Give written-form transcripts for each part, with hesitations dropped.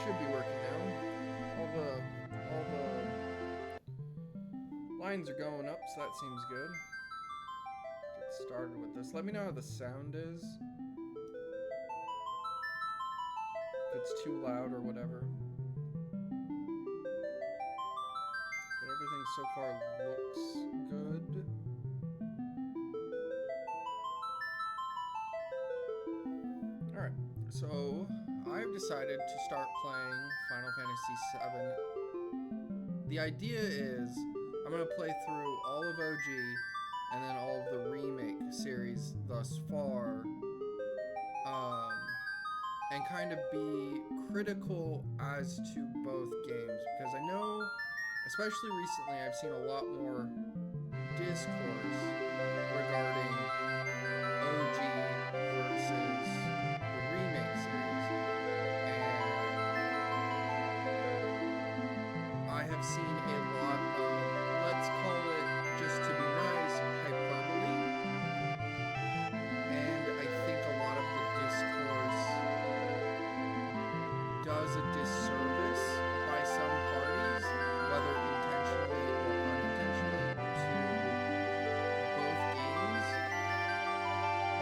should be working now. All the lines are going up, so that seems good. Get started with this. Let me know how the sound is. If it's too loud or whatever. But everything so far looks good. Alright, so I've decided to start playing Final Fantasy VII. The idea is I'm going to play through all of OG and then all of the remake series thus far, and kind of be critical as to both games, because I know, especially recently, I've seen a lot more discourse regarding OG versus the remake series, and I have seen a lot of, let's call it, just to be nice, hyperbole, and I think a lot of the discourse does a disservice by some parties, whether intentionally or unintentionally, to both games.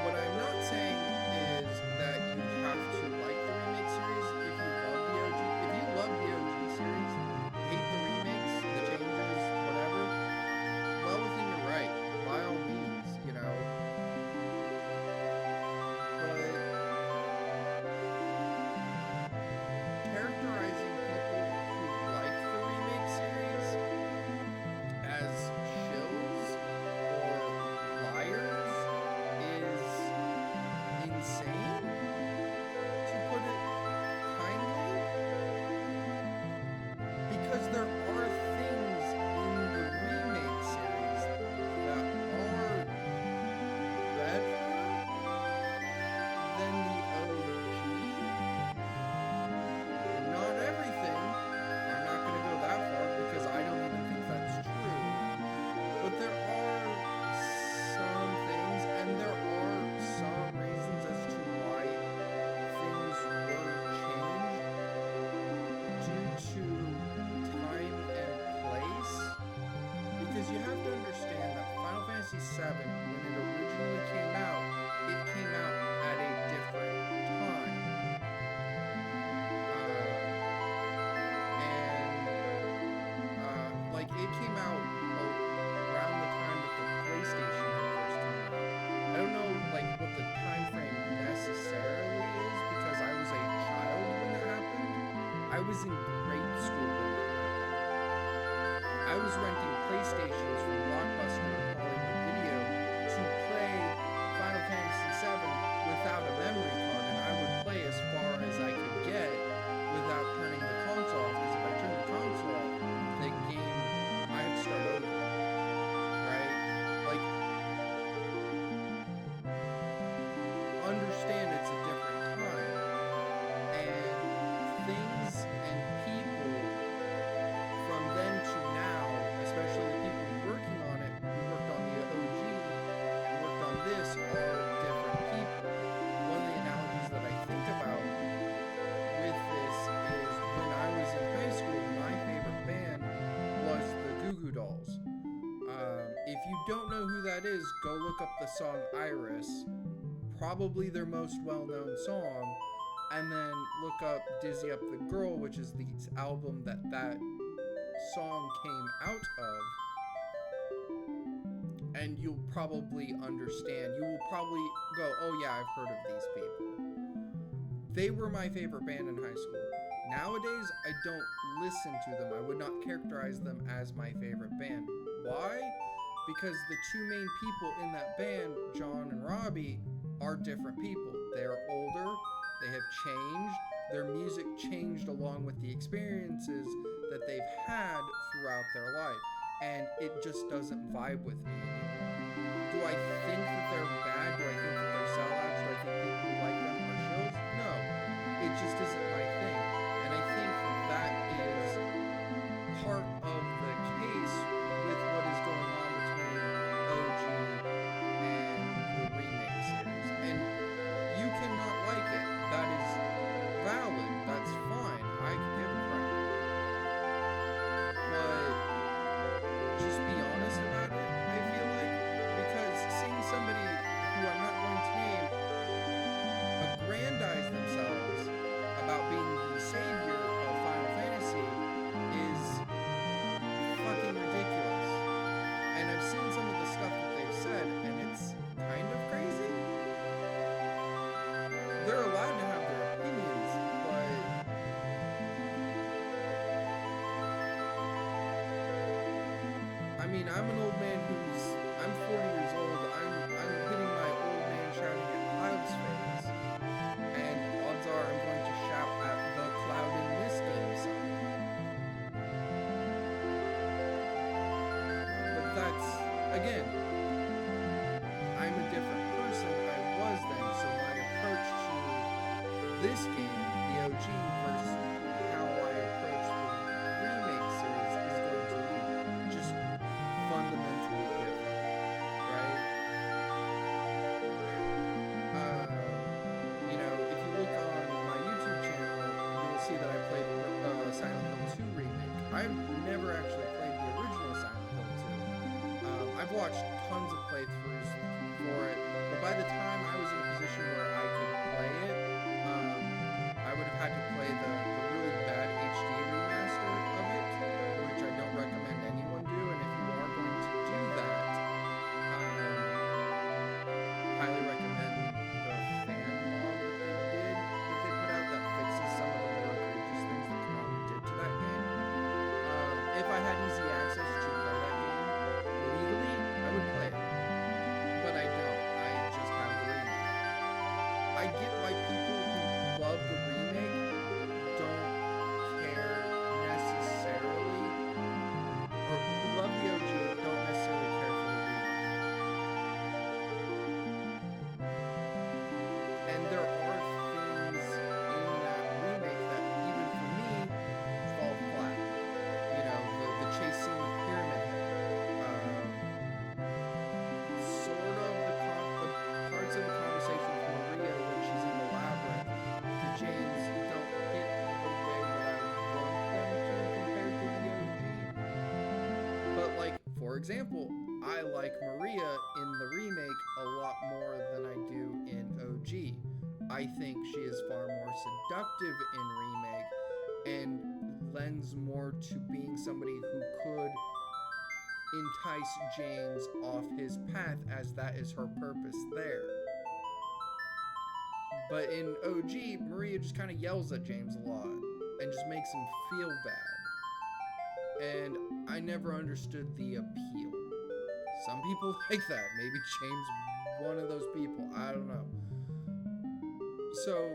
What I'm not saying is that you have to like the remake series if you love the OG. If you love the OG series, hate the remakes, the changes, whatever, well within your right, by all means, you know. But characterizing people who like the remake series as shills or liars is insane, to put it kindly, because there are things in the remake series that are better than the OG. Not everything. I'm not going to go that far because I don't even think that's true. But there are some things, and there are some reasons as to why things were changed due to time and place. Because you have to understand that Final Fantasy VII, when it originally came out at a different time. Like, it came out around the time that the PlayStation had first come out. I don't know, like, what the time frame necessarily is, because I was a child when that happened. I was in grade school when that happened. I was renting PlayStations from Blockbuster or Hollywood Video to play Final Fantasy VII without a memory card, and I would play as far as I could get without turning the console off, because if I turned the console off, the game, I have to start over, right? Like, understand it's a different time, and things and people from then to now, especially the people working on it, who worked on the OG and worked on this, are different people. One of the analogies that I think about with this is when I was in high school, my favorite band was the Goo Goo Dolls. If you don't know who that is, go look up the song Iris, probably their most well-known song, and then look up Dizzy Up the Girl, which is the album that song came out of, and you'll probably understand. You will probably go, oh yeah, I've heard of these people. They were my favorite band in high school. Nowadays, I don't listen to them. I would not characterize them as my favorite band. Why? Because the two main people in that band, John and Robbie, are different people. They are older, they have changed, their music changed along with the experiences that they've had throughout their life, and it just doesn't vibe with me anymore. Do I think that they're bad? Do I think that they're sellouts? Do I think people who like them are shills? No. It just isn't my thing. And I think that is part of the case with what is going on between OG and the remake series. And you cannot like it. That is valid. That's fine. I mean, I'm an old man I'm 40 years old. I'm hitting my old man shouting at clouds phase. And odds are I'm going to shout at the cloud in this game some. But that's, again, I'm a different person I was then, so my approach to this game, the OG, versus how I approach the remake series is going to be just fundamentally different, right? You know, if you look on my YouTube channel, you will see that I played Silent Hill 2 remake. I've never actually played the original Silent Hill 2. I've watched tons of playthroughs for it, but by the time I was in a position where I could play it, I would have had to play the really bad HD remaster of it, which I don't recommend anyone do, and if you are going to do that, highly recommend the fan mod that they put out that fixes some of the more egregious things that Konami did to that game. If I had easy access to play that game legally, I would play it, but I don't. I just have the remake. I get why people who love the remake don't care necessarily, or who love the OG don't necessarily care for the remake. And there are things in that remake that, even for me, fall flat. You know, the chase scene with Pyramid Head. Sort of the parts of the conversation with Maria when she's in the labyrinth to James don't hit the way that I want them to compared to the OG. But like, for example, I like Maria in the remake a lot more than I do in OG. I think she is far more seductive in remake and lends more to being somebody who could entice James off his path, as that is her purpose there. But in OG, Maria just kind of yells at James a lot and just makes him feel bad. And I never understood the appeal. Some people like that. Maybe James one of those people. I don't know. So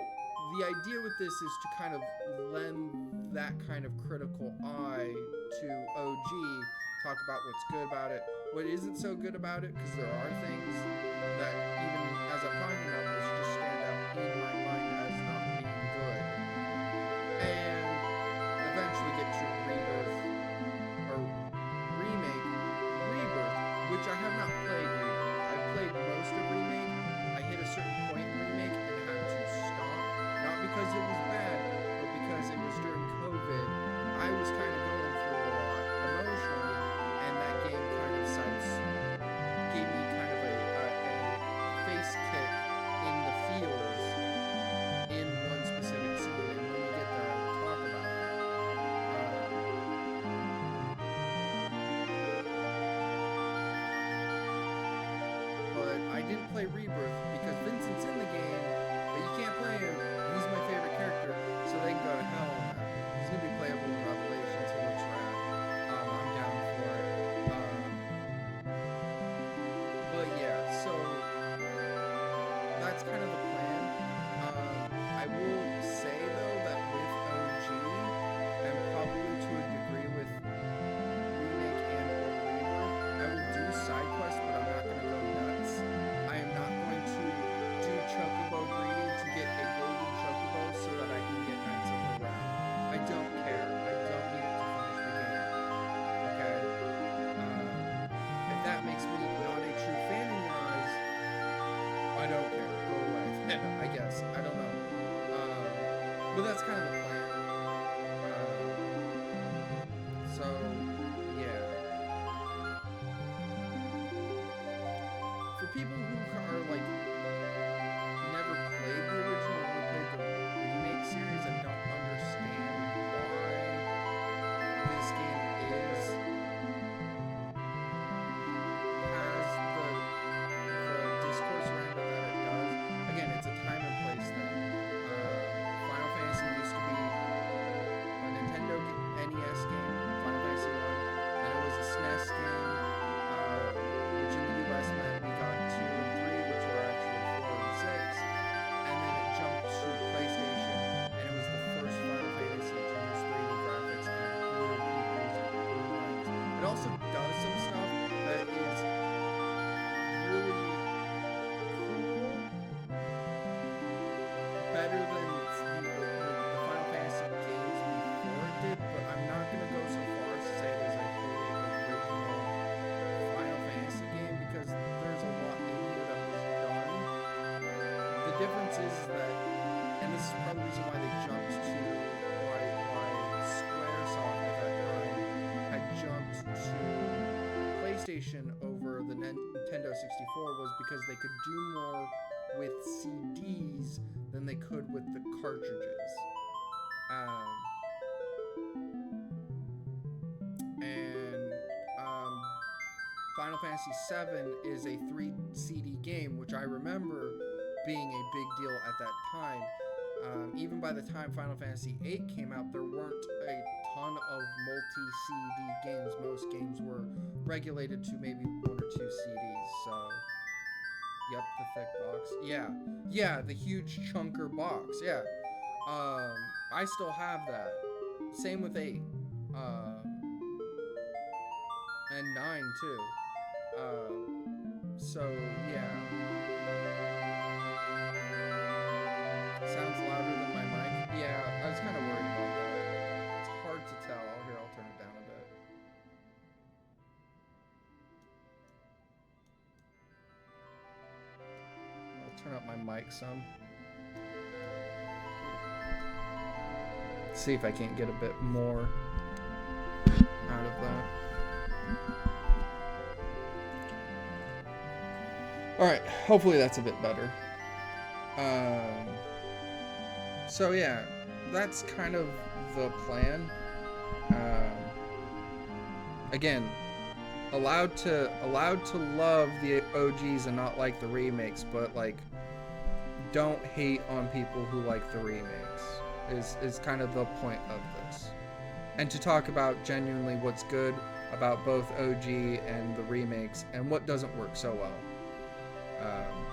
the idea with this is to kind of lend that kind of critical eye to OG, talk about what's good about it, what isn't so good about it, because there are things that, even as I'm talking about this, just stand out in my mind as not being good. And eventually get to Rebirth, or Rebirth, which I have not played Rebirth. I've played most of Remake. I hit a certain point in Remake and had to stop, not because it was bad, but because it was during COVID. I was kind of going through a lot emotionally, and that game kind of gave me kind of a face kick in the feels in one specific scene, and when we get there, I will talk about that. But I didn't play Rebirth because Vincent's in the game, but you can't play him. He's my favorite character, so they can go to hell on that. He's gonna be playable in Revelations. He looks rad. I'm down for it. But yeah, so that's kind of the plan. I will say though that with OG, and probably to a degree with Remake and or Rebirth, I will do side quests, but I'm not going to go nuts. I am not going to do Chocobo breeding to get a golden Chocobo so that I can get Knights of the Round. I don't care. I don't need it to finish the game. Okay? If that makes me not a true fan in your eyes, I don't care. Go away. I guess. I don't know. But that's kind of the plan. So, yeah. For people who are like never played the original, only played the remake series, and don't understand why this game has the discourse around it that it does. Again, it's a time and place thing. Final Fantasy used to be a Nintendo NES game, Final Fantasy 1, then it was a SNES game, It also does some stuff that is really cool, better than the Final Fantasy games before it did, but I'm not going to go so far as to say it is a wholly original Final Fantasy game because there's a lot in here that was done. The difference is that, and this is probably the reason why they jumped to why Squaresoft at that time had jumped to PlayStation over the Nintendo 64 was because they could do more with CDs than they could with the cartridges. Final Fantasy VII is a 3 CD game, which I remember being a big deal at that time. Even by the time Final Fantasy VIII came out, there weren't a ton of multi-CD games. Most games were regulated to maybe 1 or 2 CDs, so... Yep, the thick box. Yeah, the huge chunker box, yeah. I still have that. Same with 8. And 9, too. So, yeah. Sounds louder than my mic. Yeah, I was kind of worried about that. It's hard to tell. Here, I'll turn it down a bit. I'll turn up my mic some. See if I can't get a bit more out of that. Alright, hopefully that's a bit better. So yeah, that's kind of the plan. Again, allowed to love the OGs and not like the remakes, but like don't hate on people who like the remakes is kind of the point of this. And to talk about genuinely what's good about both OG and the remakes and what doesn't work so well.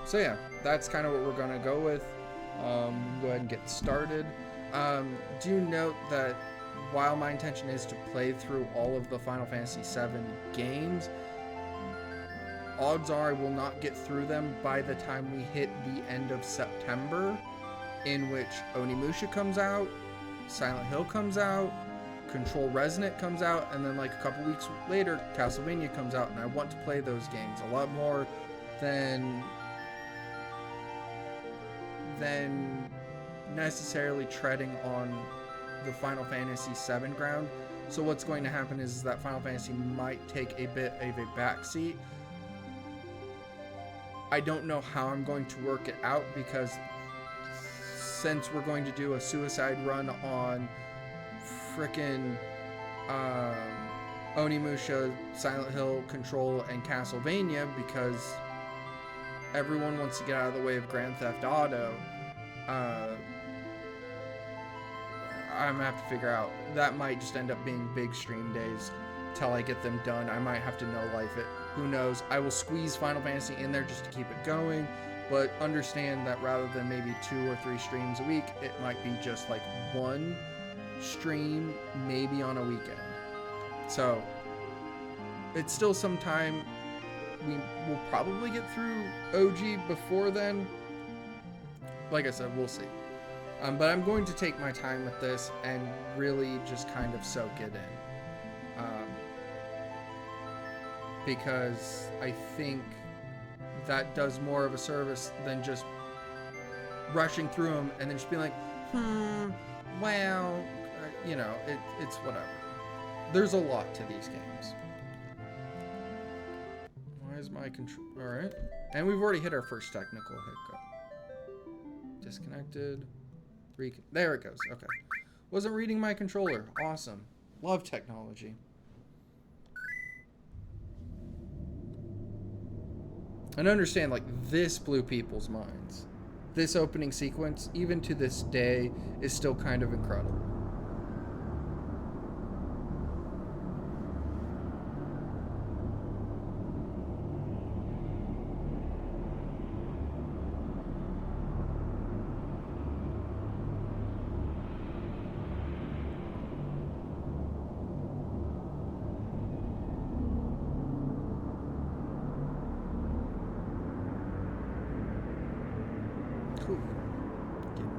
So yeah, that's kind of what we're gonna go with. Go ahead and get started. Do note that while my intention is to play through all of the Final Fantasy VII games, odds are I will not get through them by the time we hit the end of September, in which Onimusha comes out, Silent Hill comes out, Control Resonant comes out, and then like a couple weeks later, Castlevania comes out, and I want to play those games a lot more than necessarily treading on the Final Fantasy VII ground. So what's going to happen is that Final Fantasy might take a bit of a backseat. I don't know how I'm going to work it out, because since we're going to do a suicide run on frickin' Onimusha, Silent Hill, Control, and Castlevania, because everyone wants to get out of the way of Grand Theft Auto, I'm gonna have to figure out. That might just end up being big stream days till I get them done. I might have to no-life it. Who knows? I will squeeze Final Fantasy in there just to keep it going, but understand that rather than maybe 2 or 3 streams a week, it might be just like 1 stream, maybe on a weekend. So, it's still some time. We will probably get through OG before then. Like I said, we'll see. But I'm going to take my time with this and really just kind of soak it in. Because I think that does more of a service than just rushing through them and then just being like, well, you know, it's whatever. There's a lot to these games. Why is my control... Alright. And we've already hit our first technical hiccup. Disconnected. There it goes. Okay. Wasn't reading my controller. Awesome. Love technology. And understand, like, this blew people's minds. This opening sequence, even to this day, is still kind of incredible.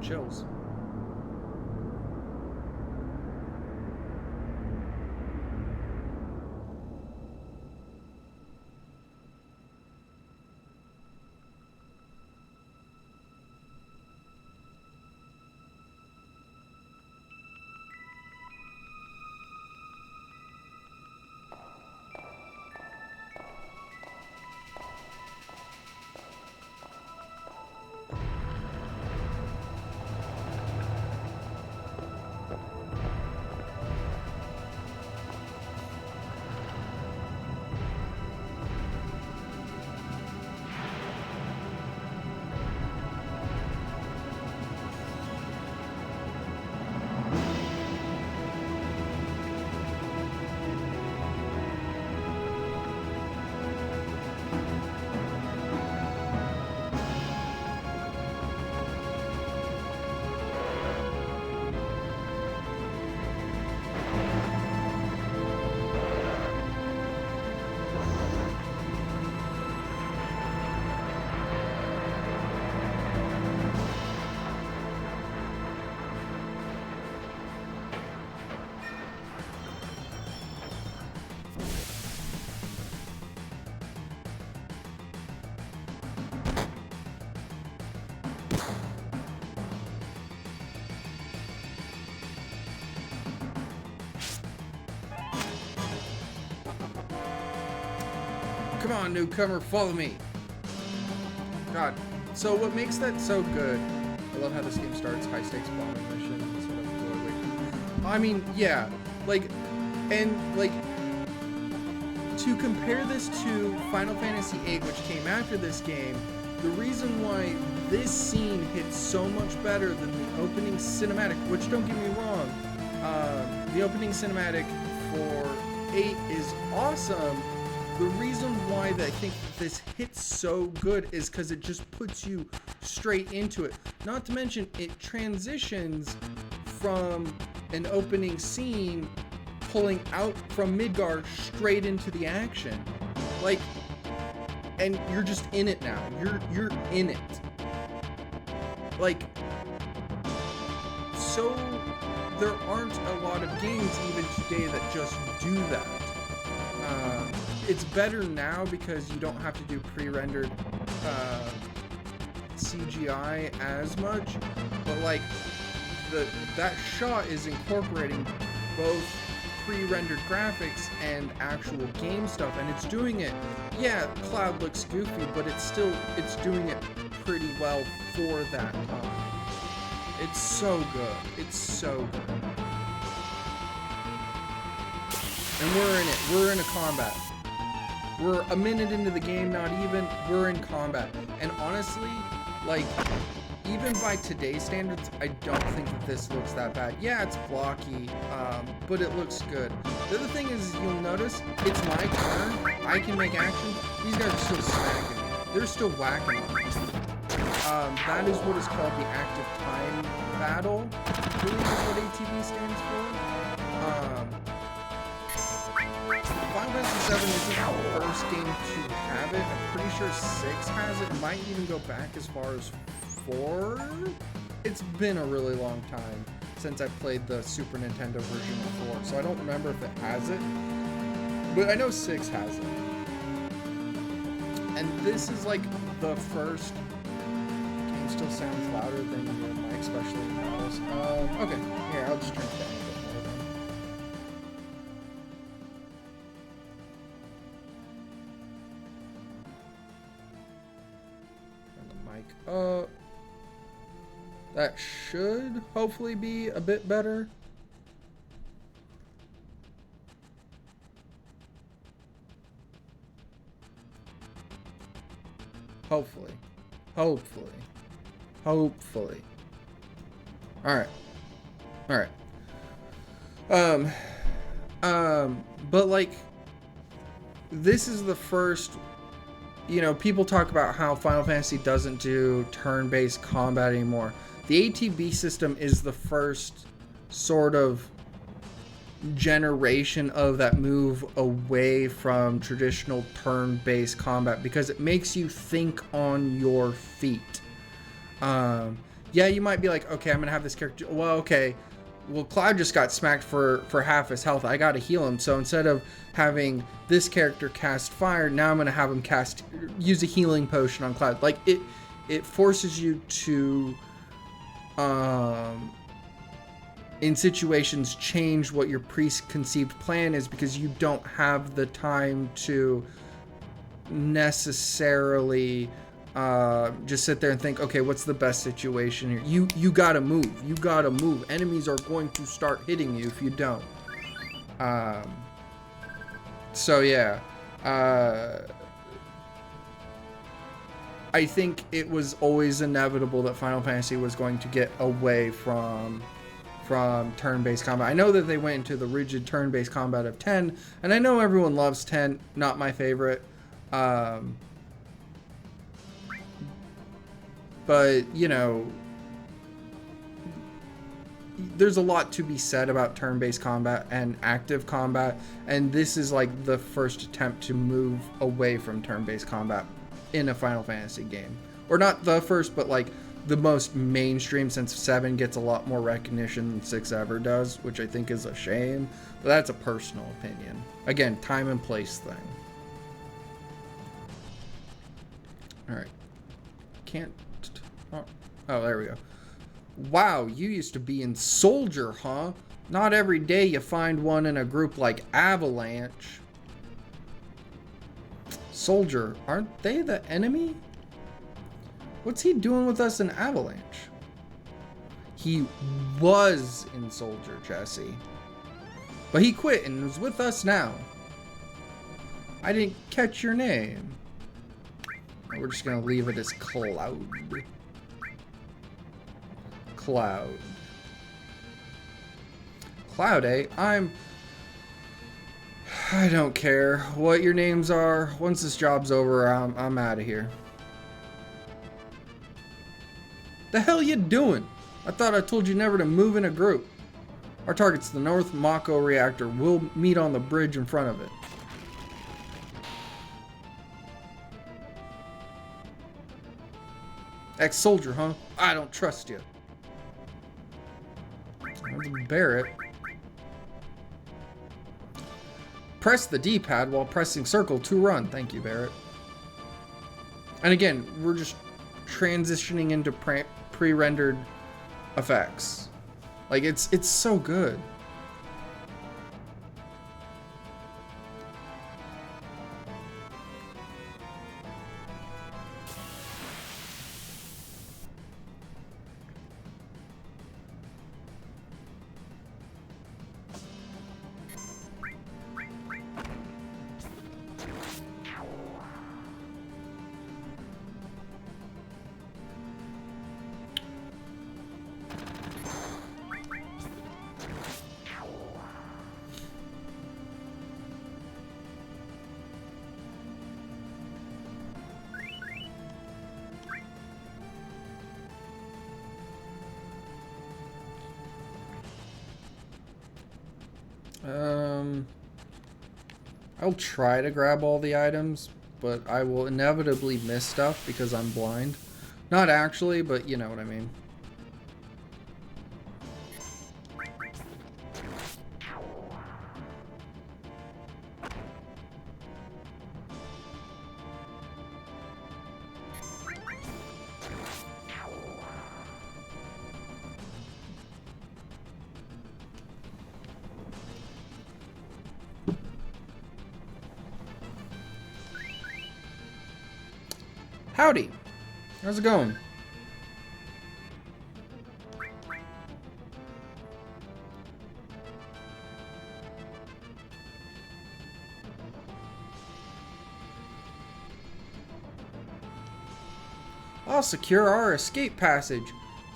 chills. Come on, newcomer, follow me. God. So what makes that so good? I love how this game starts. High stakes bombing mission. Sort of I mean, yeah. Like, and like, to compare this to Final Fantasy VIII, which came after this game, the reason why this scene hits so much better than the opening cinematic, which don't get me wrong, the opening cinematic for 8 is awesome. The reason why that I think this hits so good is because it just puts you straight into it. Not to mention, it transitions from an opening scene pulling out from Midgar straight into the action. Like, and you're just in it now. You're in it. Like, so there aren't a lot of games even today that just do that. It's better now because you don't have to do pre-rendered CGI as much, but like that shot is incorporating both pre-rendered graphics and actual game stuff, and it's doing it. Yeah, Cloud looks goofy, but it's doing it pretty well for that time. It's so good. It's so good. And we're in it. We're in a combat. We're a minute into the game, not even. We're in combat. And honestly, like, even by today's standards, I don't think that this looks that bad. Yeah, it's blocky, but it looks good. The other thing is, you'll notice, it's my turn. I can make actions. These guys are still smacking me. They're still whacking me. That is what is called the active time battle, I believe is what ATB stands for. Final Fantasy VII isn't the first game to have it. I'm pretty sure 6 has it. It might even go back as far as 4. It's been a really long time since I played the Super Nintendo version of 4, so I don't remember if it has it. But I know 6 has it. And this is like the first game. Still sounds louder than your mic, especially in battles. Okay, here, I'll just turn it down a bit more then. That should hopefully be a bit better. Hopefully. Alright. But like, this is the first, you know, people talk about how Final Fantasy doesn't do turn-based combat anymore. The ATB system is the first sort of generation of that move away from traditional turn-based combat because it makes you think on your feet. yeah, you might be like, okay, I'm gonna have this character. Well, okay, well, Cloud just got smacked for half his health. I gotta heal him. So instead of having this character cast fire, now I'm gonna have him use a healing potion on Cloud. Like it forces you to, in situations, change what your preconceived plan is, because you don't have the time to necessarily just sit there and think, okay, what's the best situation here? You gotta move. You gotta move. Enemies are going to start hitting you if you don't. So yeah, I think it was always inevitable that Final Fantasy was going to get away from turn-based combat. I know that they went into the rigid turn-based combat of 10, and I know everyone loves 10, not my favorite. But, you know, there's a lot to be said about turn-based combat and active combat, and this is like the first attempt to move away from turn-based combat in a Final Fantasy game. Or not the first, but like the most mainstream, since 7 gets a lot more recognition than 6 ever does, which I think is a shame, but that's a personal opinion. Again, time and place thing. Alright. Can't... Oh, there we go. Wow, you used to be in Soldier, huh? Not every day you find one in a group like Avalanche. Soldier, aren't they the enemy? What's he doing with us in Avalanche? He was in Soldier, Jesse. But he quit and is with us now. I didn't catch your name. We're just gonna leave it as Cloud. Cloud. Cloud, eh? I don't care what your names are. Once this job's over, I'm out of here. The hell you doing? I thought I told you never to move in a group. Our target's the North Mako reactor. We'll meet on the bridge in front of it. Ex-soldier, huh? I don't trust you. Barret. Press the D-pad while pressing circle to run. Thank you, Barret. And again, we're just transitioning into pre-rendered effects. Like, it's so good. I'll try to grab all the items, but I will inevitably miss stuff because I'm blind. Not actually, but you know what I mean. Howdy. How's it going? I'll secure our escape passage.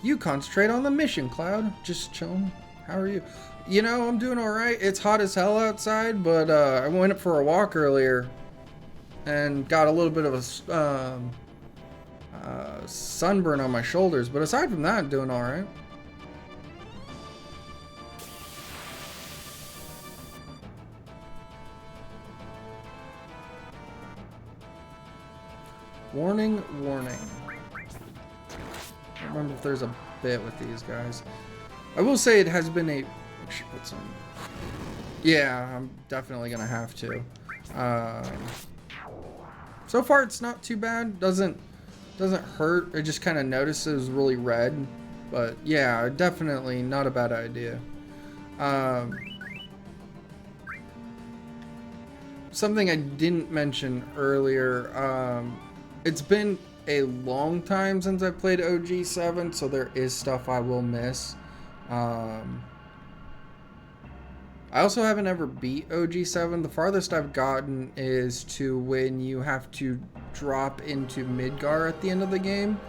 You concentrate on the mission, Cloud. Just chilling. How are you? You know, I'm doing alright. It's hot as hell outside, but I went up for a walk earlier and got a little bit of a sunburn on my shoulders, but aside from that, I'm doing all right. Warning, warning. I don't remember if there's a bit with these guys. I will say it has been a... I should put some... Yeah, I'm definitely gonna have to. So far it's not too bad. Doesn't hurt. I just kind of noticed it was really red. But yeah, definitely not a bad idea. Something I didn't mention earlier, it's been a long time since I played OG7, so there is stuff I will miss. I also haven't ever beat OG7. The farthest I've gotten is to when you have to drop into Midgar at the end of the game.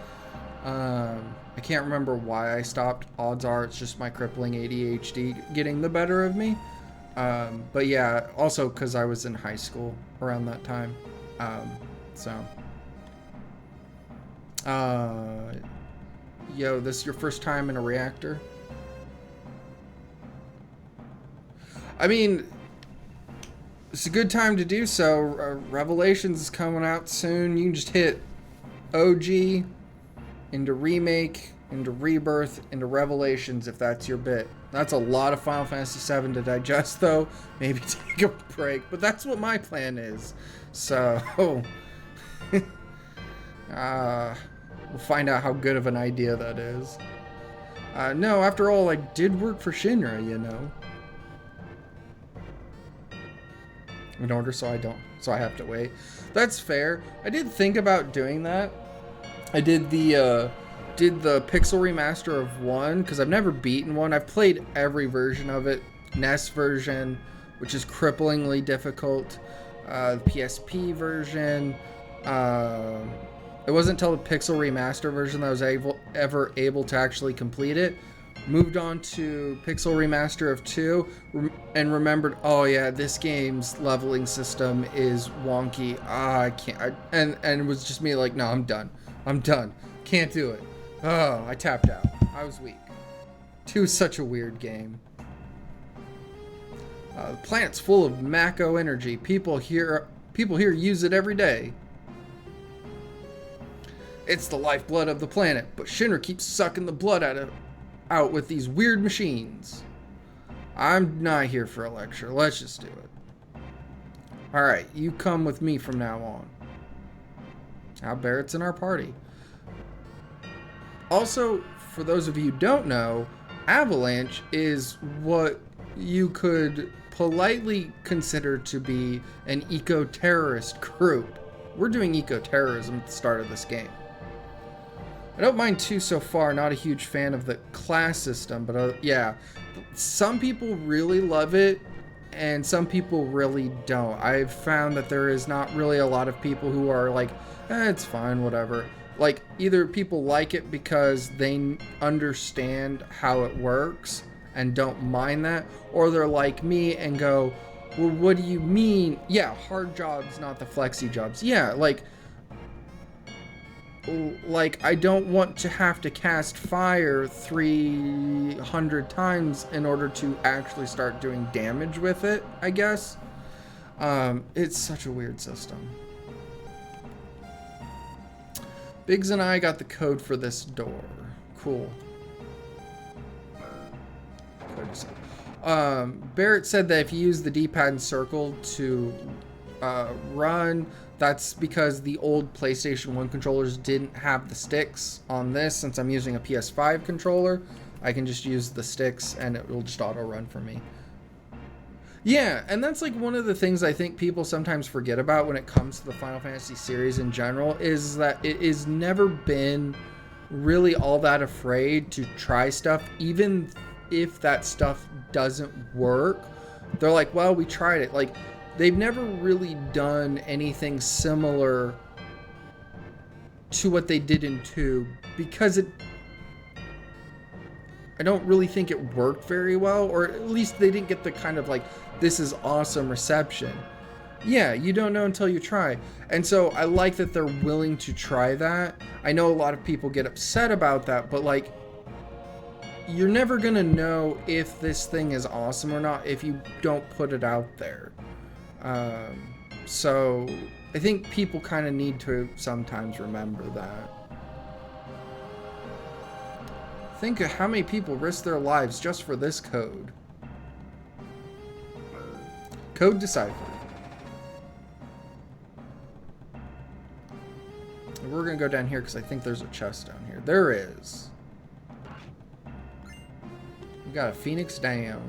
I can't remember why I stopped. Odds are it's just my crippling ADHD getting the better of me. But yeah, also because I was in high school around that time. Yo, this is your first time in a reactor? I mean, it's a good time to do so. Revelations is coming out soon. You can just hit OG, into Remake, into Rebirth, into Revelations if that's your bit. That's a lot of Final Fantasy VII to digest, though. Maybe take a break, but that's what my plan is. So, we'll find out how good of an idea that is. No, after all, I did work for Shinra, you know. In order, so I have to wait. That's fair. I did think about doing that. I did the Pixel remaster of 1 because I've never beaten 1. I've played every version of it. NES version, which is cripplingly difficult. The PSP version. It wasn't until the Pixel remaster version that I was ever able to actually complete it. Moved on to Pixel Remaster of 2 and remembered, oh yeah, this game's leveling system is wonky. I can't. And it was just me like, no, I'm done. Can't do it. Oh, I tapped out. I was weak. 2 is such a weird game. The planet's full of Mako energy. People here use it every day. It's the lifeblood of the planet, but Shinra keeps sucking the blood out with these weird machines. I'm not here for a lecture. Let's just do it. Alright, you come with me from now on. Now Barrett's in our party. Also, for those of you who don't know, Avalanche is what you could politely consider to be an eco-terrorist group. We're doing eco-terrorism at the start of this game. I don't mind 2 so far, not a huge fan of the class system, but yeah, some people really love it and some people really don't. I've found that there is not really a lot of people who are like, it's fine, whatever. Like, either people like it because they understand how it works and don't mind that, or they're like me and go, well, what do you mean? Yeah, hard jobs, not the flexi jobs. Yeah, like I don't want to have to cast fire 300 times in order to actually start doing damage with it, I guess. It's such a weird system. Biggs and I got the code for this door. Cool. Barrett said that if you use the D-pad and circle to run, that's because the old PlayStation 1 controllers didn't have the sticks on this. Since I'm using a PS5 controller, I can just use the sticks and it will just auto run for me. Yeah, and that's like one of the things I think people sometimes forget about when it comes to the Final Fantasy series in general, is that it has never been really all that afraid to try stuff, even if that stuff doesn't work. They're like, well, we tried it. Like, they've never really done anything similar to what they did in 2 because I don't really think it worked very well, or at least they didn't get the kind of like, this is awesome reception. Yeah, you don't know until you try. And so I like that they're willing to try that. I know a lot of people get upset about that, but like, you're never gonna know if this thing is awesome or not if you don't put it out there. So I think people kind of need to sometimes remember that. Think of how many people risk their lives just for this code. Code deciphered. We're gonna go down here because I think there's a chest down here. There is. We got a Phoenix down.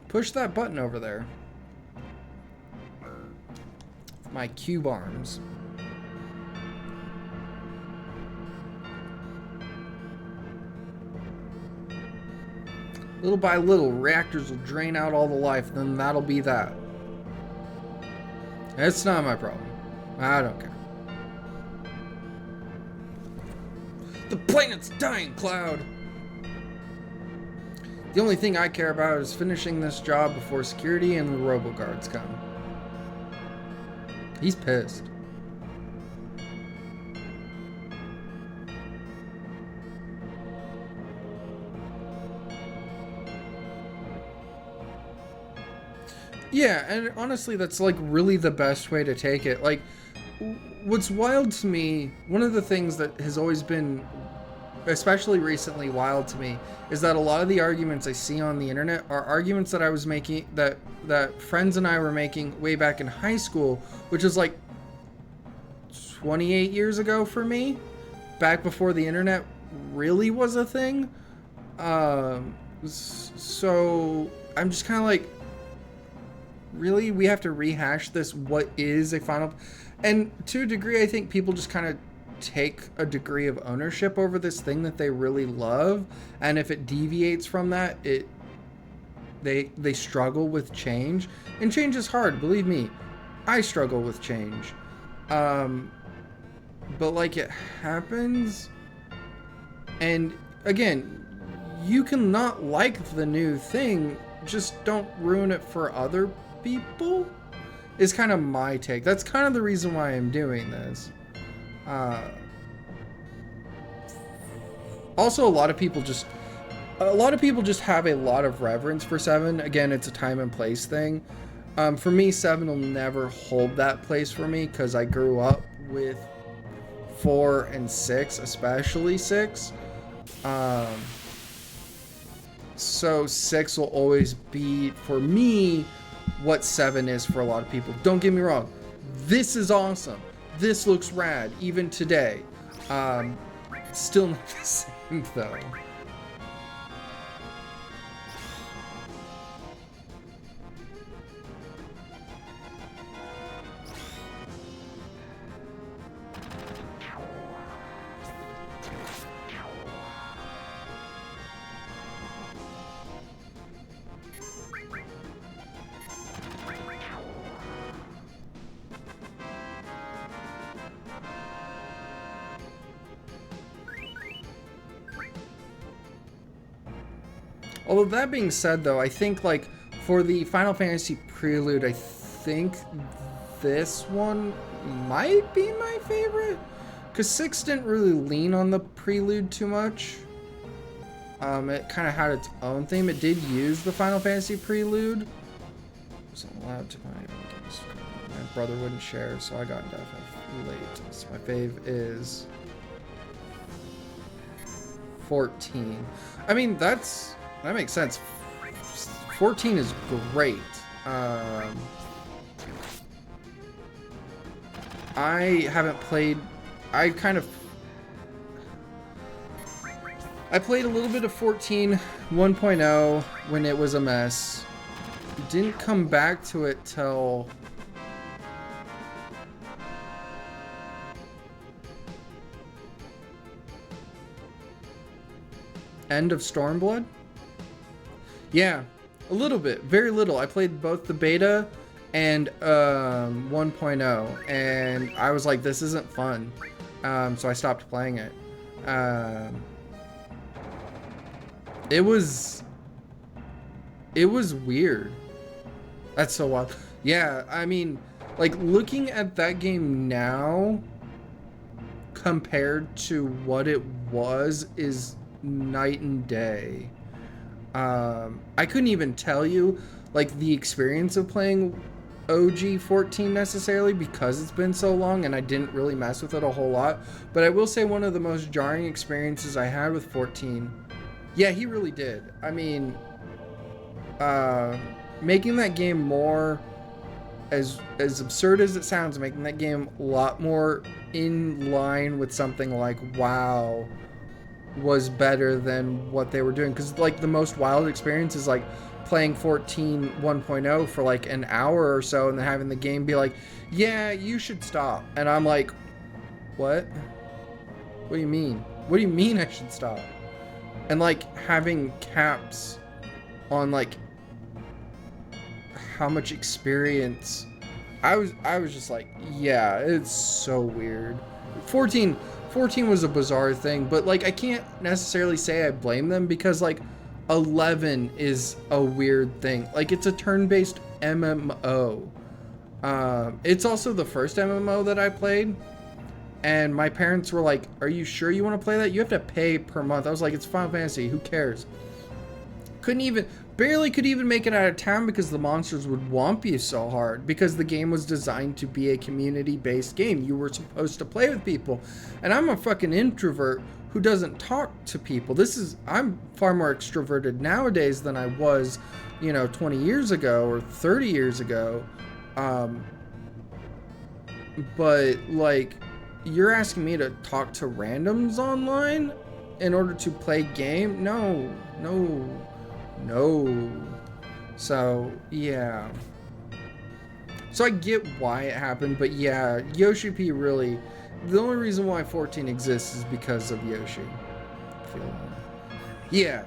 Push that button over there. My cube arms. Little by little, reactors will drain out all the life, then that'll be that. It's not my problem. I don't care. The planet's dying, Cloud! The only thing I care about is finishing this job before security and the robo-guards come. He's pissed. Yeah, and honestly, that's like really the best way to take it. Like, what's wild to me, one of the things that has always been, especially recently, wild to me, is that a lot of the arguments I see on the internet are arguments that I was making, that friends and I were making way back in high school, which is like 28 years ago for me, back before the internet really was a thing. So I'm just kind of like, really, we have to rehash this? What is a final? And to a degree, I think people just kind of take a degree of ownership over this thing that they really love, and if it deviates from that, they struggle with change. And change is hard, believe me. I struggle with change, but like, it happens. And again, you can not like the new thing, just don't ruin it for other people, is kind of my take. That's kind of the reason why I'm doing this. Also, a lot of people just have a lot of reverence for 7. Again, it's a time and place thing. For me, 7 will never hold that place for me because I grew up with 4 and 6, especially 6. So 6 will always be, for me, what 7 is for a lot of people. Don't get me wrong. This is awesome. This looks rad, even today. Still not the same, though. Although that being said, though, I think like for the Final Fantasy Prelude, I think this one might be my favorite, because 6 didn't really lean on the Prelude too much. It kind of had its own theme. It did use the Final Fantasy Prelude. It wasn't allowed to buy games. My brother wouldn't share, so I got definitely late. So my fave is 14. I mean, that makes sense. 14 is great. I haven't played. I played a little bit of 14 1.0 when it was a mess. Didn't come back to it till end of Stormblood. Yeah, a little bit, very little. I played both the beta and 1.0, and I was like, this isn't fun. So I stopped playing it. It was weird. That's so wild. Yeah, I mean, like, looking at that game now compared to what it was is night and day. I couldn't even tell you, like the experience of playing OG 14 necessarily because it's been so long and I didn't really mess with it a whole lot. But I will say one of the most jarring experiences I had with 14. Yeah, he really did. I mean, making that game more, as absurd as it sounds, making that game a lot more in line with something like WoW was better than what they were doing. Because like the most wild experience is like playing 14 1.0 for like an hour or so and then having the game be like, yeah, you should stop. And I'm like, what? What do you mean? What do you mean I should stop? And like having caps on like how much experience. I was just like, yeah, it's so weird. 14 was a bizarre thing, but like I can't necessarily say I blame them because like 11 is a weird thing. Like it's a turn-based MMO. It's also the first MMO that I played, and my parents were like, "Are you sure you want to play that? You have to pay per month." I was like, "It's Final Fantasy. Who cares?" Barely could even make it out of town because the monsters would whomp you so hard because the game was designed to be a community-based game. You were supposed to play with people. And I'm a fucking introvert who doesn't talk to people. I'm far more extroverted nowadays than I was, 20 years ago or 30 years ago. But like, you're asking me to talk to randoms online in order to play game? No. So, yeah. So I get why it happened, but yeah, Yoshi P really... The only reason why 14 exists is because of Yoshi. Yeah.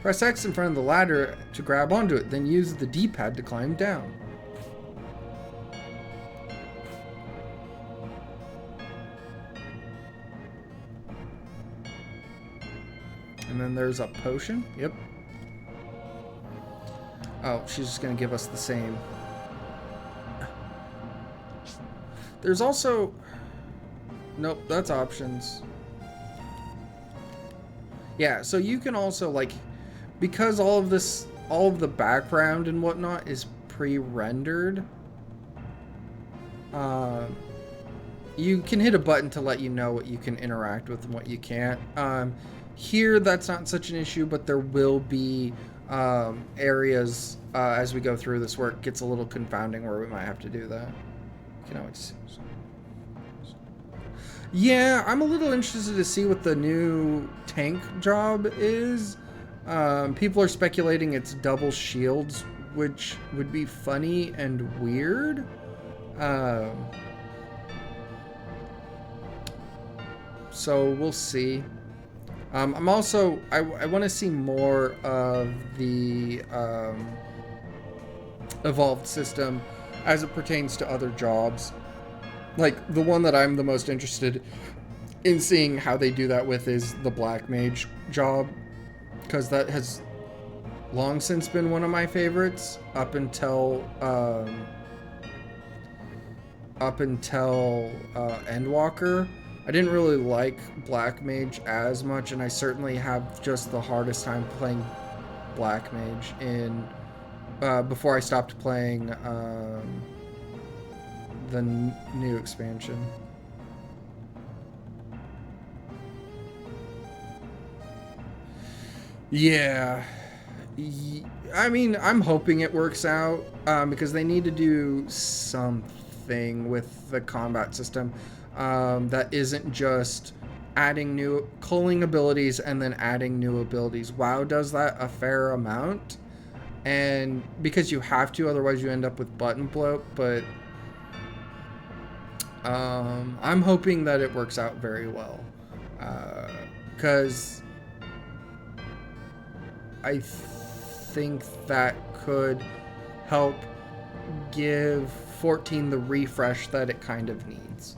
Press X in front of the ladder to grab onto it, then use the D-pad to climb down. And then there's a potion. Yep. Oh, she's just gonna give us the same. There's also... Nope, that's options. Yeah, so you can also, like... Because all of the background and whatnot is pre-rendered, you can hit a button to let you know what you can interact with and what you can't. Here, that's not such an issue, but there will be areas as we go through this where it gets a little confounding where we might have to do that. You can always... Yeah, I'm a little interested to see what the new tank job is. People are speculating it's double shields, which would be funny and weird. So we'll see. I'm also... I want to see more of the evolved system as it pertains to other jobs. Like, the one that I'm the most interested in seeing how they do that with is the Black Mage job. Because that has long since been one of my favorites up until Endwalker. I didn't really like Black Mage as much, and I certainly have just the hardest time playing Black Mage in before I stopped playing the new expansion. Yeah. I mean, I'm hoping it works out because they need to do something with the combat system that isn't just culling abilities and then adding new abilities. WoW does that a fair amount, and because you have to, otherwise you end up with button bloat, but I'm hoping that it works out very well because I think that could help give 14 the refresh that it kind of needs.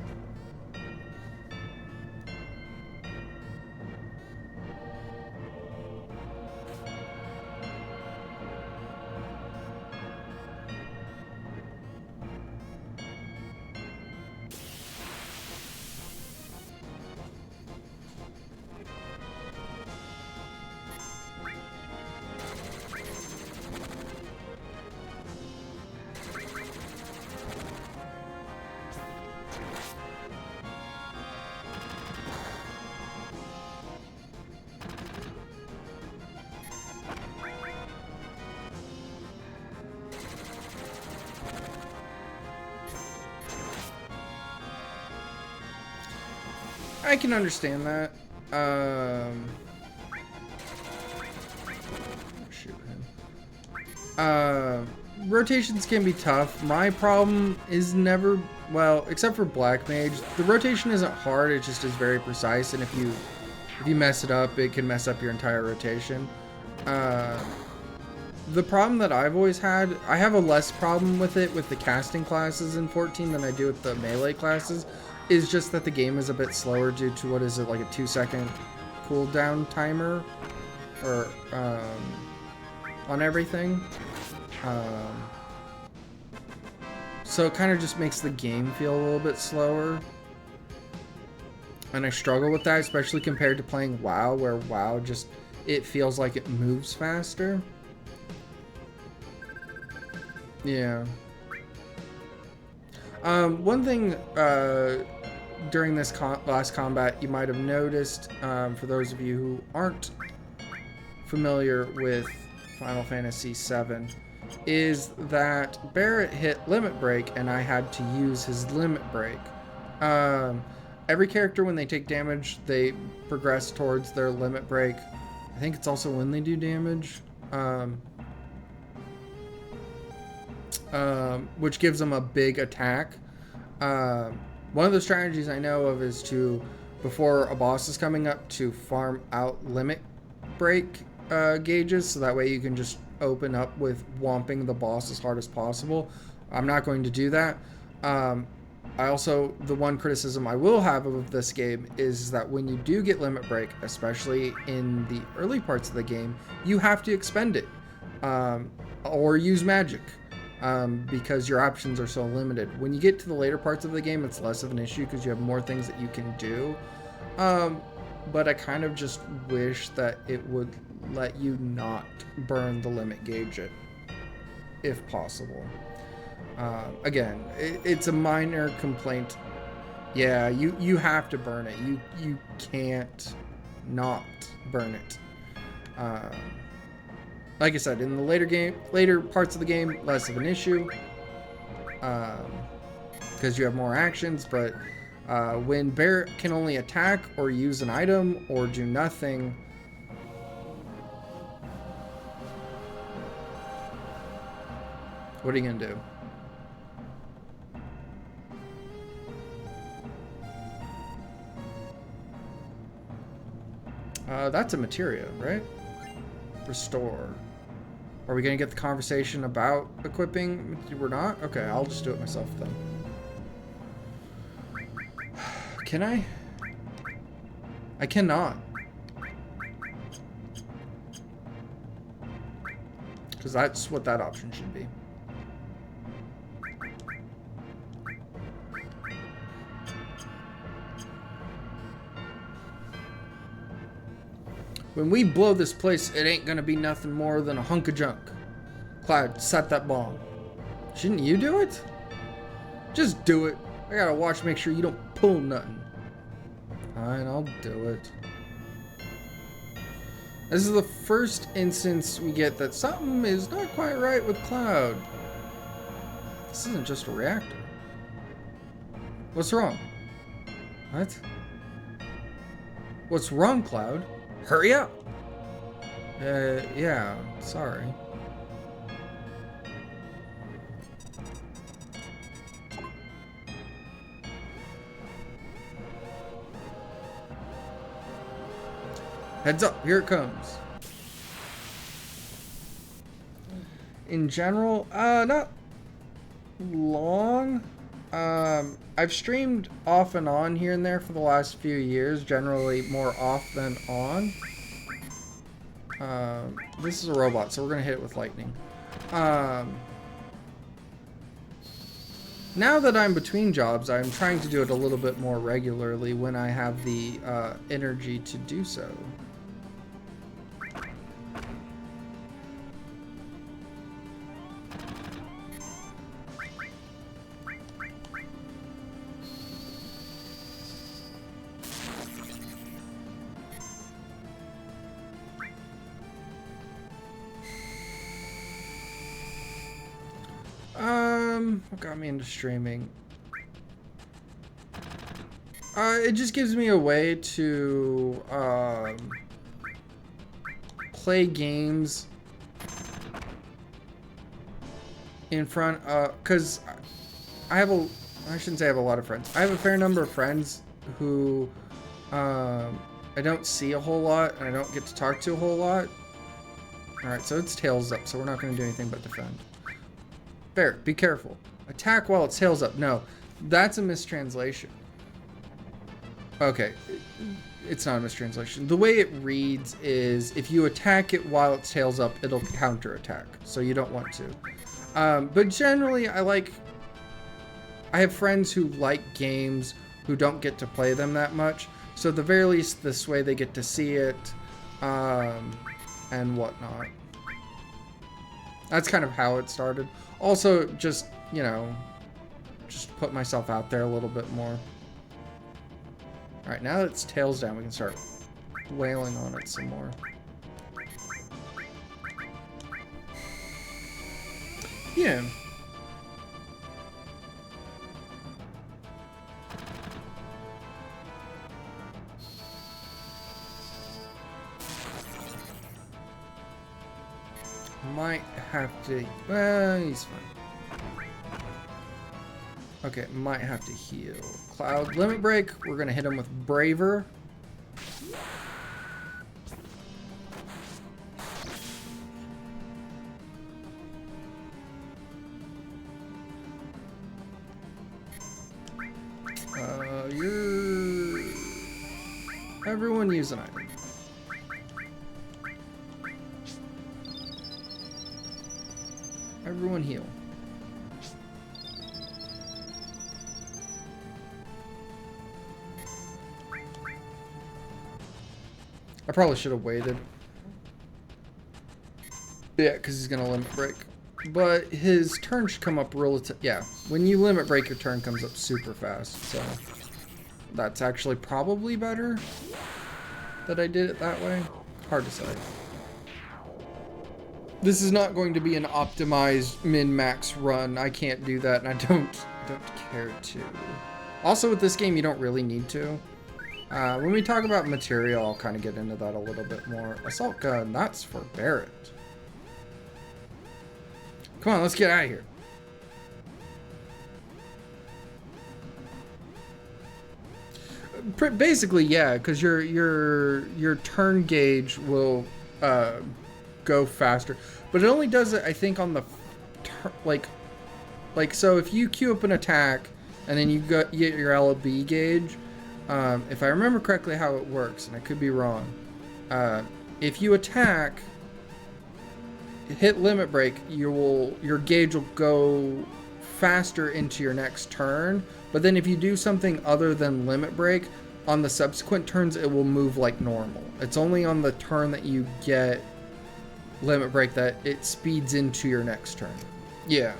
I can understand that. Shoot him. Rotations can be tough. My problem is never, well, except for Black Mage, the rotation isn't hard. It just is very precise, and if you mess it up, it can mess up your entire rotation. The problem that I've always had, I have a less problem with it with the casting classes in 14 than I do with the melee classes, is just that the game is a bit slower due to, what is it, like a 2-second cooldown timer or on everything. So it kind of just makes the game feel a little bit slower. And I struggle with that, especially compared to playing WoW, where WoW just, it feels like it moves faster. Yeah. One thing during this last combat you might have noticed, for those of you who aren't familiar with Final Fantasy VII, is that Barret hit Limit Break and I had to use his Limit Break. Every character, when they take damage, they progress towards their Limit Break. I think it's also when they do damage. Which gives them a big attack. One of the strategies I know of is to, before a boss is coming up, to farm out Limit Break gauges, so that way you can just open up with whomping the boss as hard as possible. I'm not going to do that. I also, the one criticism I will have of this game is that when you do get Limit Break, especially in the early parts of the game, you have to expend it, or use magic, because your options are so limited. When you get to the later parts of the game, it's less of an issue because you have more things that you can do. But I kind of just wish that it would let you not burn the limit gauge if possible. Again, it's a minor complaint. Yeah, you have to burn it. You can't not burn it. Like I said, in the later parts of the game, less of an issue, because you have more actions. But when Barret can only attack or use an item or do nothing, what are you gonna do? That's a materia, right? Restore. Are we gonna get the conversation about equipping? We're not? Okay, I'll just do it myself then. Can I? I cannot. Because that's what that option should be. When we blow this place, it ain't gonna be nothing more than a hunk of junk. Cloud, set that bomb. Shouldn't you do it? Just do it. I gotta watch, make sure you don't pull nothing. Fine, I'll do it. This is the first instance we get that something is not quite right with Cloud. This isn't just a reactor. What's wrong? What? What's wrong, Cloud? Hurry up! Yeah, sorry. Heads up, here it comes. In general, not long. I've streamed off and on here and there for the last few years, generally more off than on. This is a robot, so we're gonna hit it with lightning. Now that I'm between jobs, I'm trying to do it a little bit more regularly when I have the energy to do so. What got me into streaming? It just gives me a way to play games in front of, because I shouldn't say I have a lot of friends. I have a fair number of friends who I don't see a whole lot and I don't get to talk to a whole lot. Alright, so it's tails up, so we're not going to do anything but defend. Barret, be careful. Attack while it's tails up. No, that's a mistranslation. Okay, it's not a mistranslation. The way it reads is if you attack it while it's tails up, it'll counter attack. So you don't want to. But generally, I have friends who like games who don't get to play them that much. So at the very least, this way they get to see it and whatnot. That's kind of how it started. Also, just, you know, just put myself out there a little bit more. Alright, now that it's tails down, we can start wailing on it some more. Yeah. Might have to... Well, he's fine. Okay, might have to heal. Cloud, limit break. We're gonna hit him with Braver. Everyone use an item. Everyone heal. I probably should have waited. Yeah, because he's going to limit break. But his turn should come up relative. Yeah, when you limit break, your turn comes up super fast. So that's actually probably better that I did it that way. Hard to say. This is not going to be an optimized min-max run. I can't do that, and I don't care to. Also, with this game, you don't really need to. When we talk about material, I'll kind of get into that a little bit more. Assault gun, that's for Barret. Come on, let's get out of here. Basically, yeah, because your turn gauge will go faster, but it only does it, I think, on the like so if you queue up an attack and then you get your LB gauge. If I remember correctly how it works, and I could be wrong, if you attack, hit limit break, your gauge will go faster into your next turn. But then if you do something other than limit break, on the subsequent turns it will move like normal. It's only on the turn that you get limit break that it speeds into your next turn. Yeah.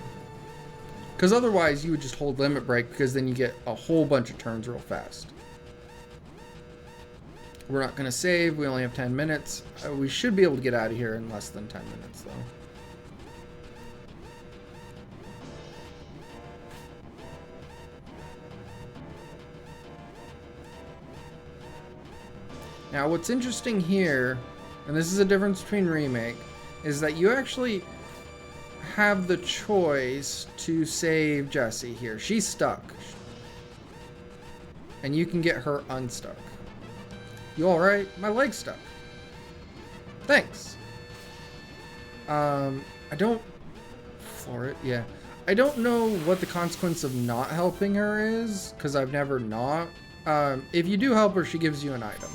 Because otherwise you would just hold limit break, because then you get a whole bunch of turns real fast. We're not going to save. We only have 10 minutes. We should be able to get out of here in less than 10 minutes, though. Now, what's interesting here, and this is a difference between Remake, is that you actually have the choice to save Jessie here. She's stuck. And you can get her unstuck. You alright? My leg's stuck. Thanks. I don't... Floor it? Yeah. I don't know what the consequence of not helping her is, because I've never not. If you do help her, she gives you an item.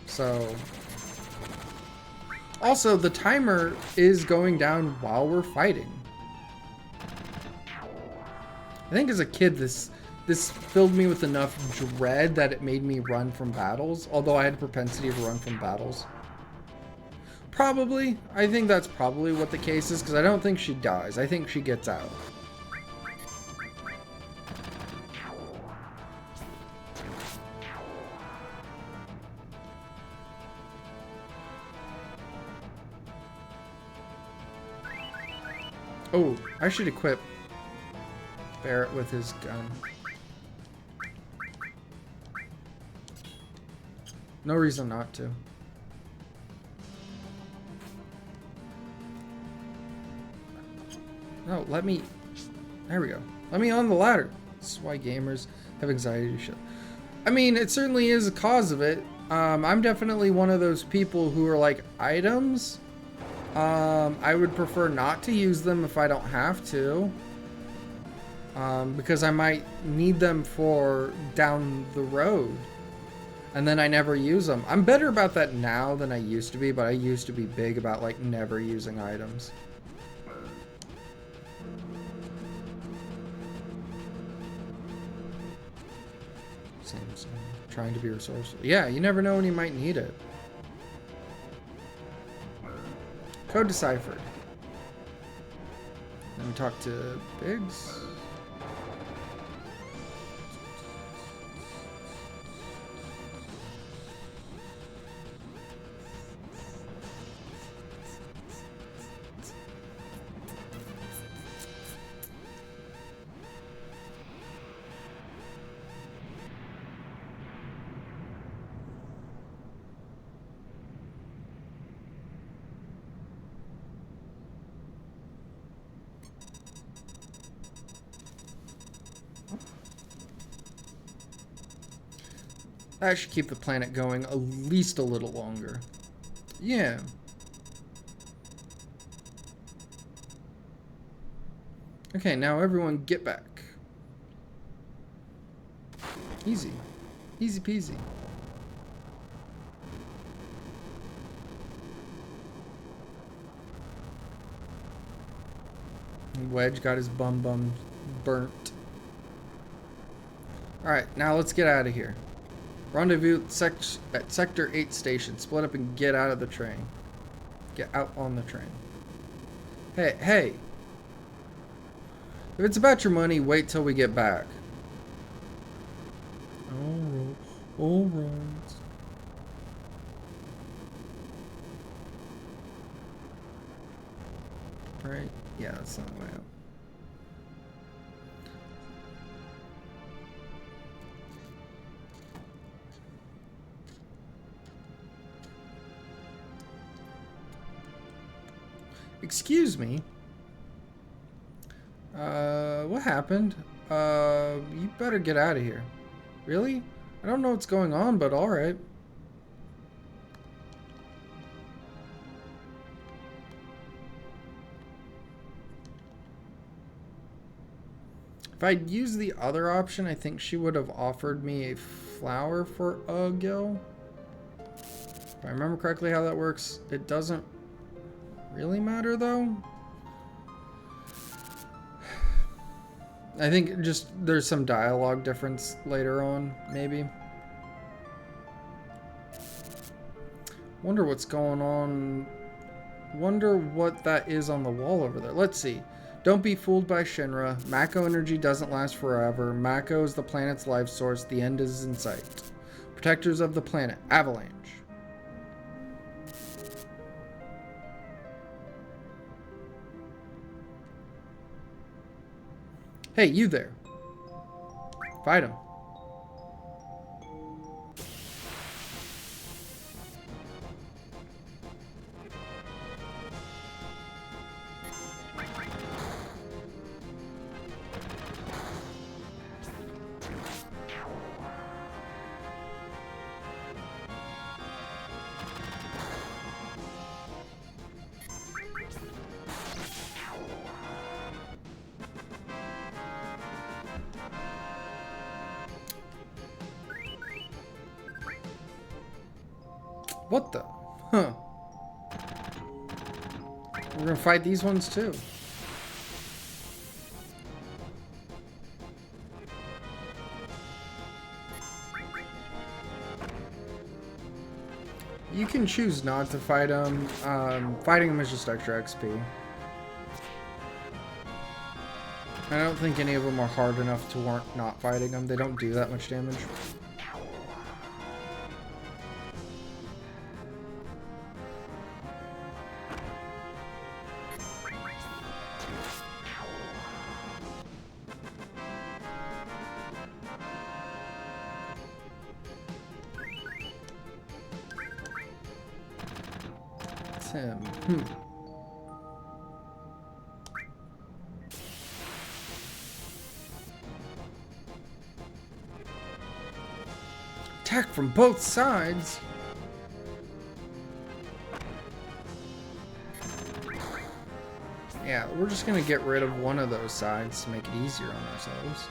So... Also, the timer is going down while we're fighting. I think as a kid, this filled me with enough dread that it made me run from battles, although I had a propensity to run from battles. Probably. I think that's probably what the case is, because I don't think she dies. I think she gets out. Oh, I should equip Barret with his gun. No reason not to. No, let me... There we go. Let me on the ladder. This is why gamers have anxiety shit. I mean, it certainly is a cause of it. I'm definitely one of those people who are like, items? I would prefer not to use them if I don't have to. Because I might need them for down the road. And then I never use them. I'm better about that now than I used to be, but I used to be big about like never using items. Same. Trying to be resourceful. Yeah, you never know when you might need it. Code deciphered. Let me talk to Biggs. That should keep the planet going at least a little longer. Yeah. Okay, now everyone get back. Easy. Easy peasy. Wedge got his bum burnt. Alright, now let's get out of here. Rendezvous at Sector 8 station. Split up and get out of the train. Get out on the train. Hey. If it's about your money, wait till we get back. All right. Right? Yeah, that's not the way out. Excuse me. What happened? You better get out of here. Really? I don't know what's going on, but alright. If I'd used the other option, I think she would have offered me a flower for a gil. If I remember correctly how that works, it doesn't really matter though. I think just there's some dialogue difference later on, maybe. Wonder what's going on. Wonder what that is on the wall over there. Let's see. Don't be fooled by Shinra. Mako energy doesn't last forever. Mako is the planet's life source. The end is in sight. Protectors of the planet. Avalanche. Hey, you there. Fight him. What the? Huh. We're gonna fight these ones too. You can choose not to fight them. Fighting them is just extra XP. I don't think any of them are hard enough to warrant not fighting them. They don't do that much damage. him. Attack from both sides. Yeah, we're just gonna get rid of one of those sides to make it easier on ourselves.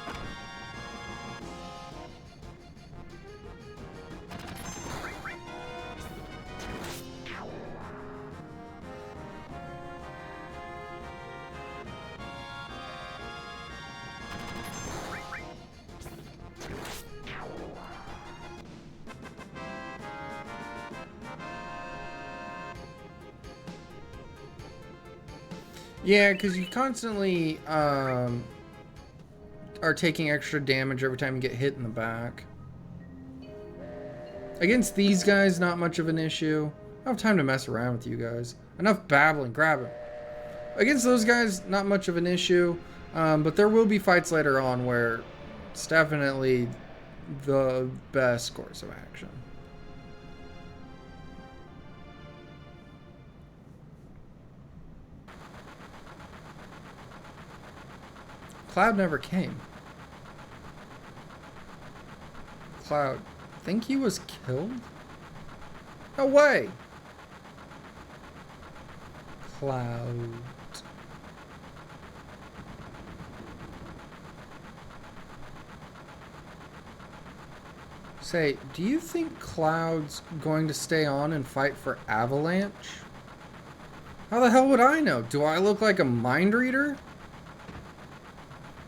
Yeah, because you constantly are taking extra damage every time you get hit in the back. Against these guys, not much of an issue. I don't have time to mess around with you guys. Enough babbling, grab him. Against those guys, not much of an issue. But there will be fights later on where it's definitely the best course of action. Cloud never came. Cloud, think he was killed? No way! Cloud. Say, do you think Cloud's going to stay on and fight for Avalanche? How the hell would I know? Do I look like a mind reader?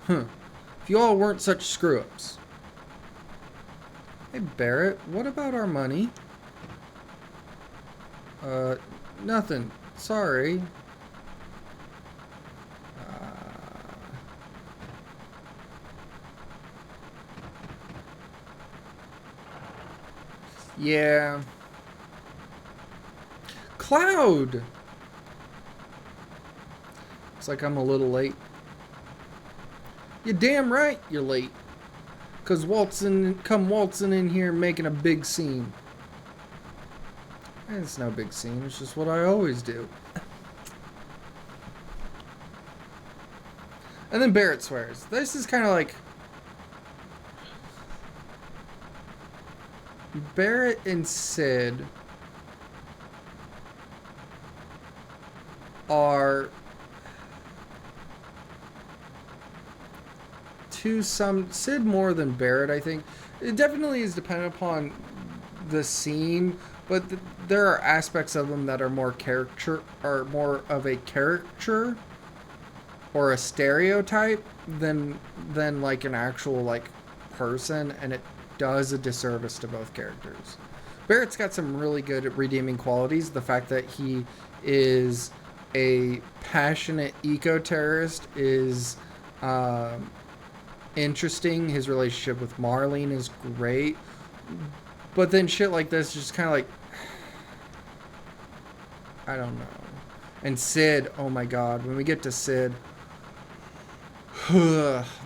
Huh. If you all weren't such screw-ups. Hey, Barret, what about our money? Nothing. Sorry. Yeah. Cloud! Looks like I'm a little late. You're damn right you're late. Cause come waltzing in here making a big scene. It's no big scene, it's just what I always do. And then Barret swears. This is kind of like... Barret and Cid are... Cid more than Barret, I think. It definitely is dependent upon the scene, but there are aspects of them that are more of a caricature or a stereotype than like an actual like person, and it does a disservice to both characters. Barret's got some really good redeeming qualities. The fact that he is a passionate eco-terrorist is interesting. His relationship with Marlene is great, but then shit like this just kind of like, I don't know. And Cid, oh my god, when we get to Cid,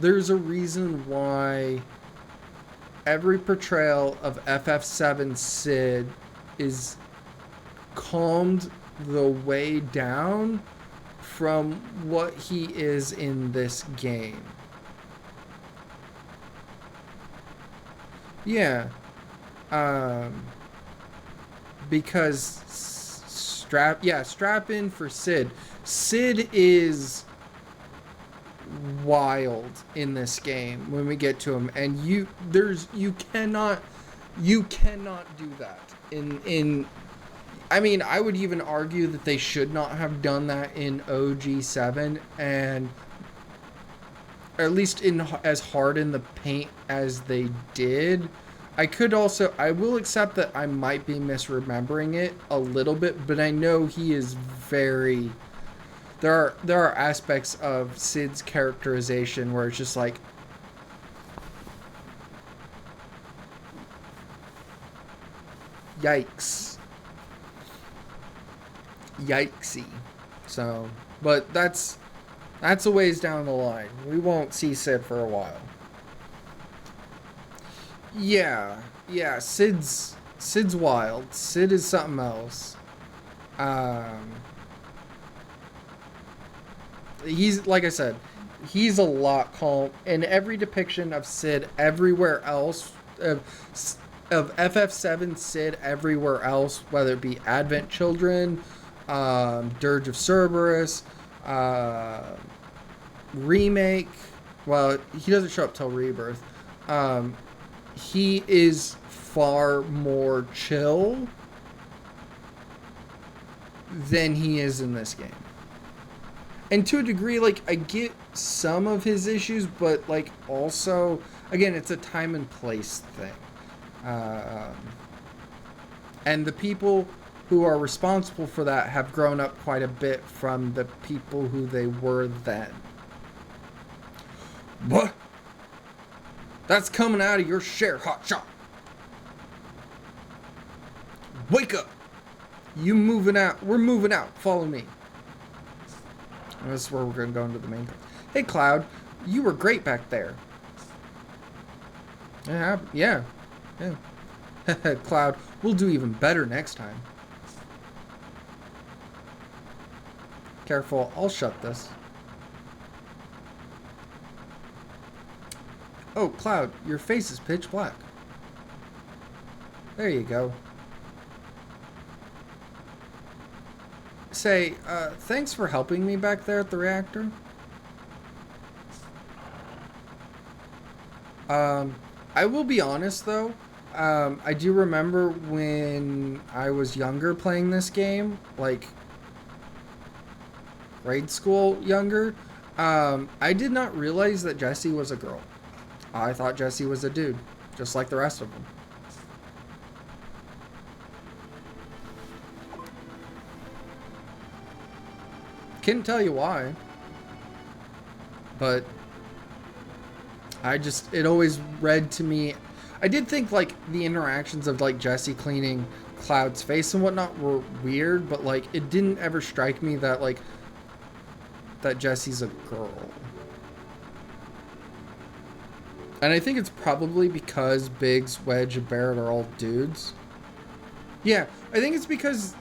there's a reason why every portrayal of FF7 Cid is calmed the way down from what he is in this game. Yeah. Because strap in for Cid. Cid is wild in this game when we get to him, and you cannot do that in I mean, I would even argue that they should not have done that in OG7, and at least in as hard in the paint as they did. I will accept that I might be misremembering it a little bit, but I know he is very... There are aspects of Cid's characterization where it's just like... Yikes. Yikesy. So, but that's a ways down the line. We won't see Cid for a while. Yeah, Cid's wild. Cid is something else. He's, like I said, he's a lot calm. In every depiction of Sid everywhere else, of FF7 Sid everywhere else, whether it be Advent Children, Dirge of Cerberus, Remake, well, he doesn't show up till Rebirth. He is far more chill than he is in this game. And to a degree, like, I get some of his issues, but, like, also, again, it's a time and place thing. And the people who are responsible for that have grown up quite a bit from the people who they were then. What? That's coming out of your share, hotshot. Wake up! You moving out. We're moving out. Follow me. And this is where we're going to go into the main. Hey, Cloud. You were great back there. Yeah. Cloud, we'll do even better next time. Careful. I'll shut this. Oh, Cloud, your face is pitch black. There you go. Say, thanks for helping me back there at the reactor. I will be honest though, I do remember when I was younger playing this game, like grade school younger, I did not realize that Jesse was a girl. I thought Jesse was a dude, just like the rest of them. Couldn't tell you why, but it always read to me. I did think like the interactions of like Jesse cleaning Cloud's face and whatnot were weird, but like it didn't ever strike me that like that Jesse's a girl. And I think it's probably because Biggs, Wedge, and Barrett are all dudes. Yeah, I think it's because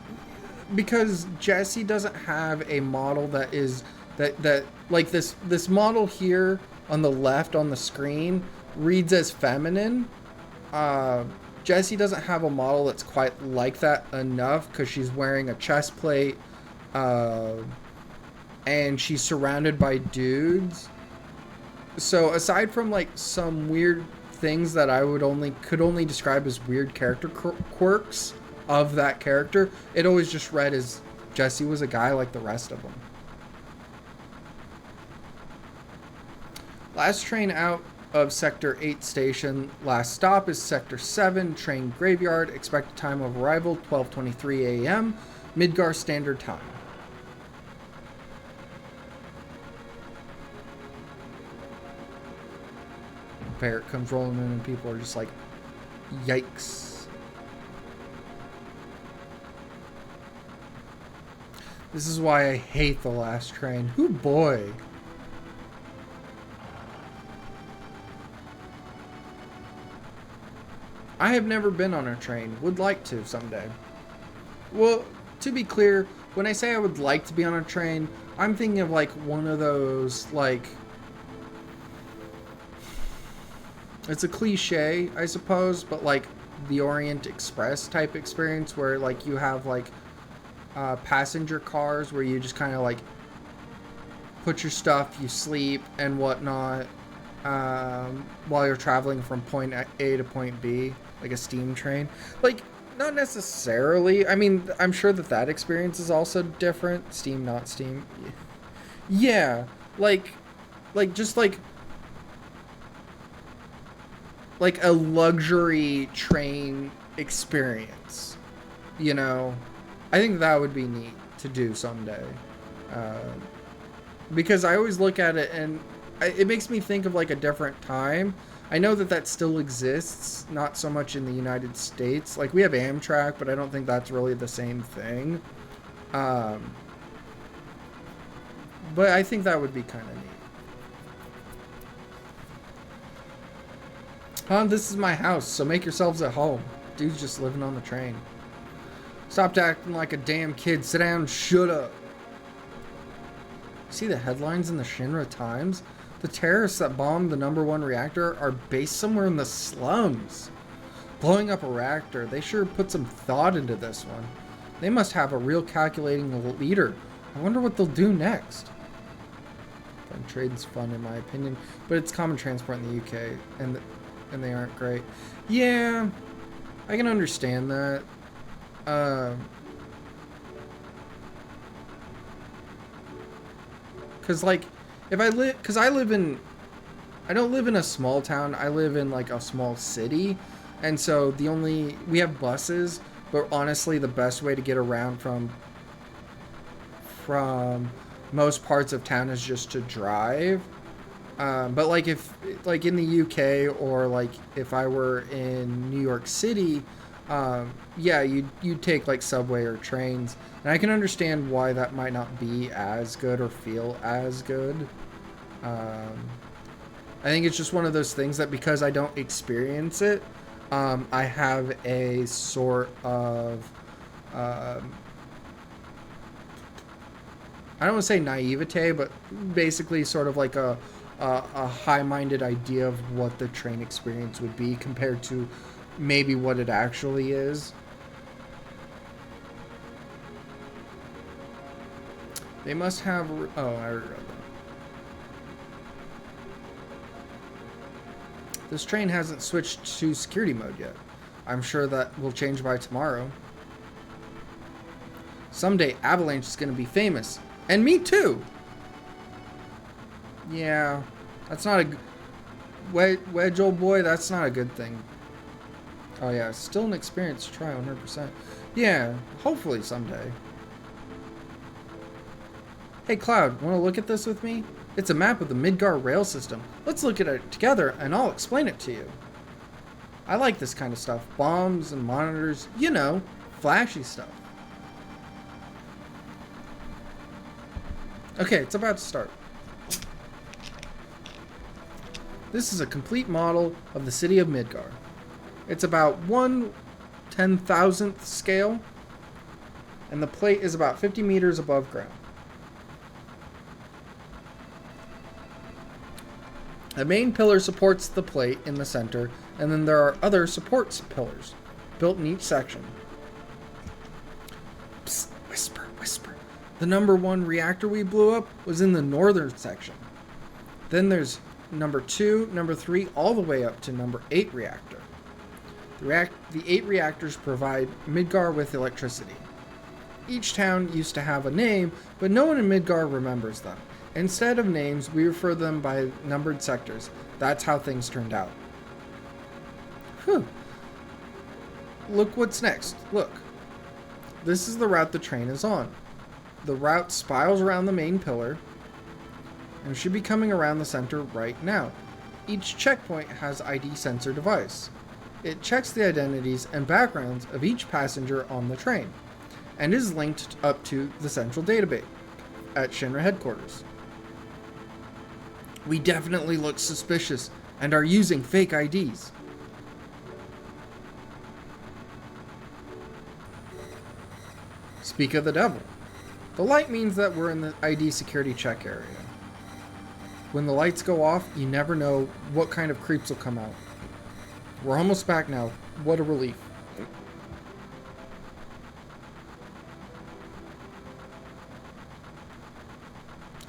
Jesse doesn't have a model that is that like this model here on the left on the screen reads as feminine. Jesse doesn't have a model that's quite like that enough because she's wearing a chest plate, and she's surrounded by dudes. So aside from like some weird things that I could only describe as weird character quirks of that character, it always just read as Jesse was a guy like the rest of them. Last train out of Sector 8 station. Last stop is Sector 7, train graveyard. Expected time of arrival, 12:23 a.m. Midgar Standard Time. Barrett comes rolling in and people are just like, yikes. This is why I hate the last train. Hoo boy. I have never been on a train. Would like to someday. Well, to be clear, when I say I would like to be on a train, I'm thinking of like one of those like... It's a cliche, I suppose, but like the Orient Express type experience where like you have like passenger cars where you just kind of like put your stuff, you sleep and whatnot while you're traveling from point A to point B, like a steam train. Like, not necessarily. I mean, I'm sure that experience is also different. Steam, not steam. Yeah, like just like a luxury train experience, you know? I think that would be neat to do someday. Because I always look at it and it makes me think of like a different time. I know that still exists, not so much in the United States. Like we have Amtrak, but I don't think that's really the same thing. But I think that would be kind of neat. This is my house, so make yourselves at home. Dude's just living on the train. Stop acting like a damn kid. Sit down and shut up. See the headlines in the Shinra Times? The terrorists that bombed the #1 reactor are based somewhere in the slums. Blowing up a reactor, they sure put some thought into this one. They must have a real calculating leader. I wonder what they'll do next. Trade's fun in my opinion, but it's common transport in the UK, and they aren't great. Yeah, I can understand that. Cause like, if I live, cause I don't live in a small town. I live in like a small city, and so we have buses, but honestly, the best way to get around from most parts of town is just to drive. But like if like in the UK, or like if I were in New York City, yeah, you'd take like subway or trains, and I can understand why that might not be as good or feel as good. I think it's just one of those things that because I don't experience it, I have a sort of I don't want to say naivete, but basically sort of like a high-minded idea of what the train experience would be compared to maybe what it actually is. They must have... Oh, I already read that. This train hasn't switched to security mode yet. I'm sure that will change by tomorrow. Someday, Avalanche is going to be famous. And me too! Yeah, that's not a... Wedge, old boy, that's not a good thing. Oh yeah, still an experience to try 100%. Yeah, hopefully someday. Hey Cloud, want to look at this with me? It's a map of the Midgar rail system. Let's look at it together and I'll explain it to you. I like this kind of stuff. Bombs and monitors, you know, flashy stuff. Okay, it's about to start. This is a complete model of the city of Midgar. It's about 1/10,000th scale, and the plate is about 50 meters above ground. The main pillar supports the plate in the center, and then there are other support pillars built in each section. Psst, whisper, whisper. The #1 reactor we blew up was in the northern section. Then there's #2, #3, all the way up to #8 reactor. The 8 reactors provide Midgar with electricity. Each town used to have a name, but no one in Midgar remembers them. Instead of names, we refer them by numbered sectors. That's how things turned out. Whew. Look what's next. Look. This is the route the train is on. The route spirals around the main pillar and should be coming around the center right now. Each checkpoint has ID sensor device. It checks the identities and backgrounds of each passenger on the train and is linked up to the central database at Shinra headquarters. We definitely look suspicious and are using fake IDs. Speak of the devil. The light means that we're in the ID security check area. When the lights go off, you never know what kind of creeps will come out. We're almost back now. What a relief.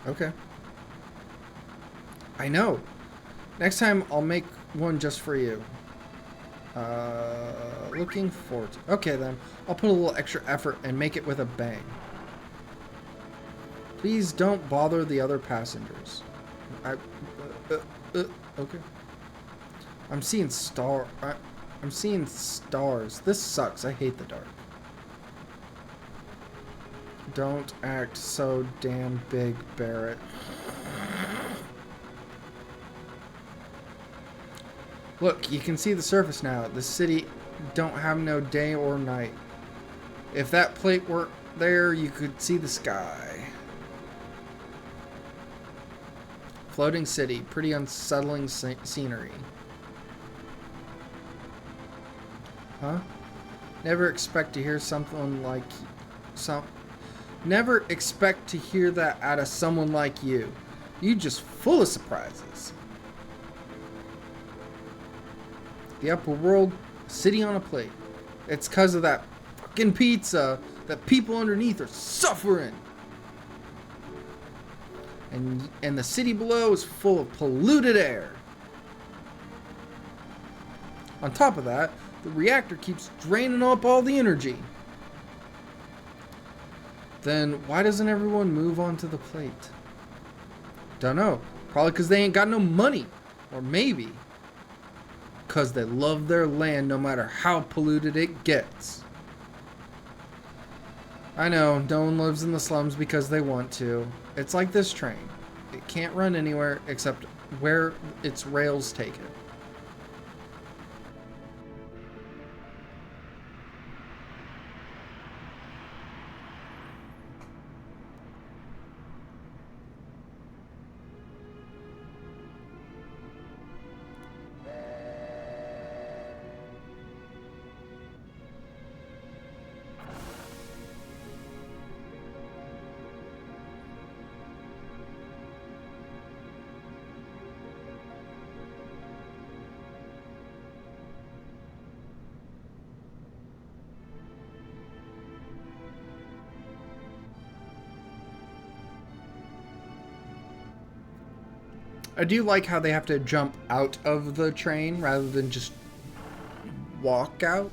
Okay. I know. Next time I'll make one just for you. Looking forward to... Okay then. I'll put a little extra effort and make it with a bang. Please don't bother the other passengers. Okay. I'm seeing I'm seeing stars. This sucks. I hate the dark. Don't act so damn big, Barrett. Look, you can see the surface now. The city don't have no day or night. If that plate weren't there, you could see the sky. Floating city. Pretty unsettling scenery. Huh? Never expect to hear something like some. Never expect to hear that out of someone like you. You just full of surprises. The upper world, city on a plate. It's 'cause of that fucking pizza that people underneath are suffering. And the city below is full of polluted air. On top of that, the reactor keeps draining up all the energy. Then why doesn't everyone move onto the plate? Dunno. Probably because they ain't got no money. Or maybe because they love their land no matter how polluted it gets. I know, no one lives in the slums because they want to. It's like this train. It can't run anywhere except where its rails take it. I do like how they have to jump out of the train rather than just walk out.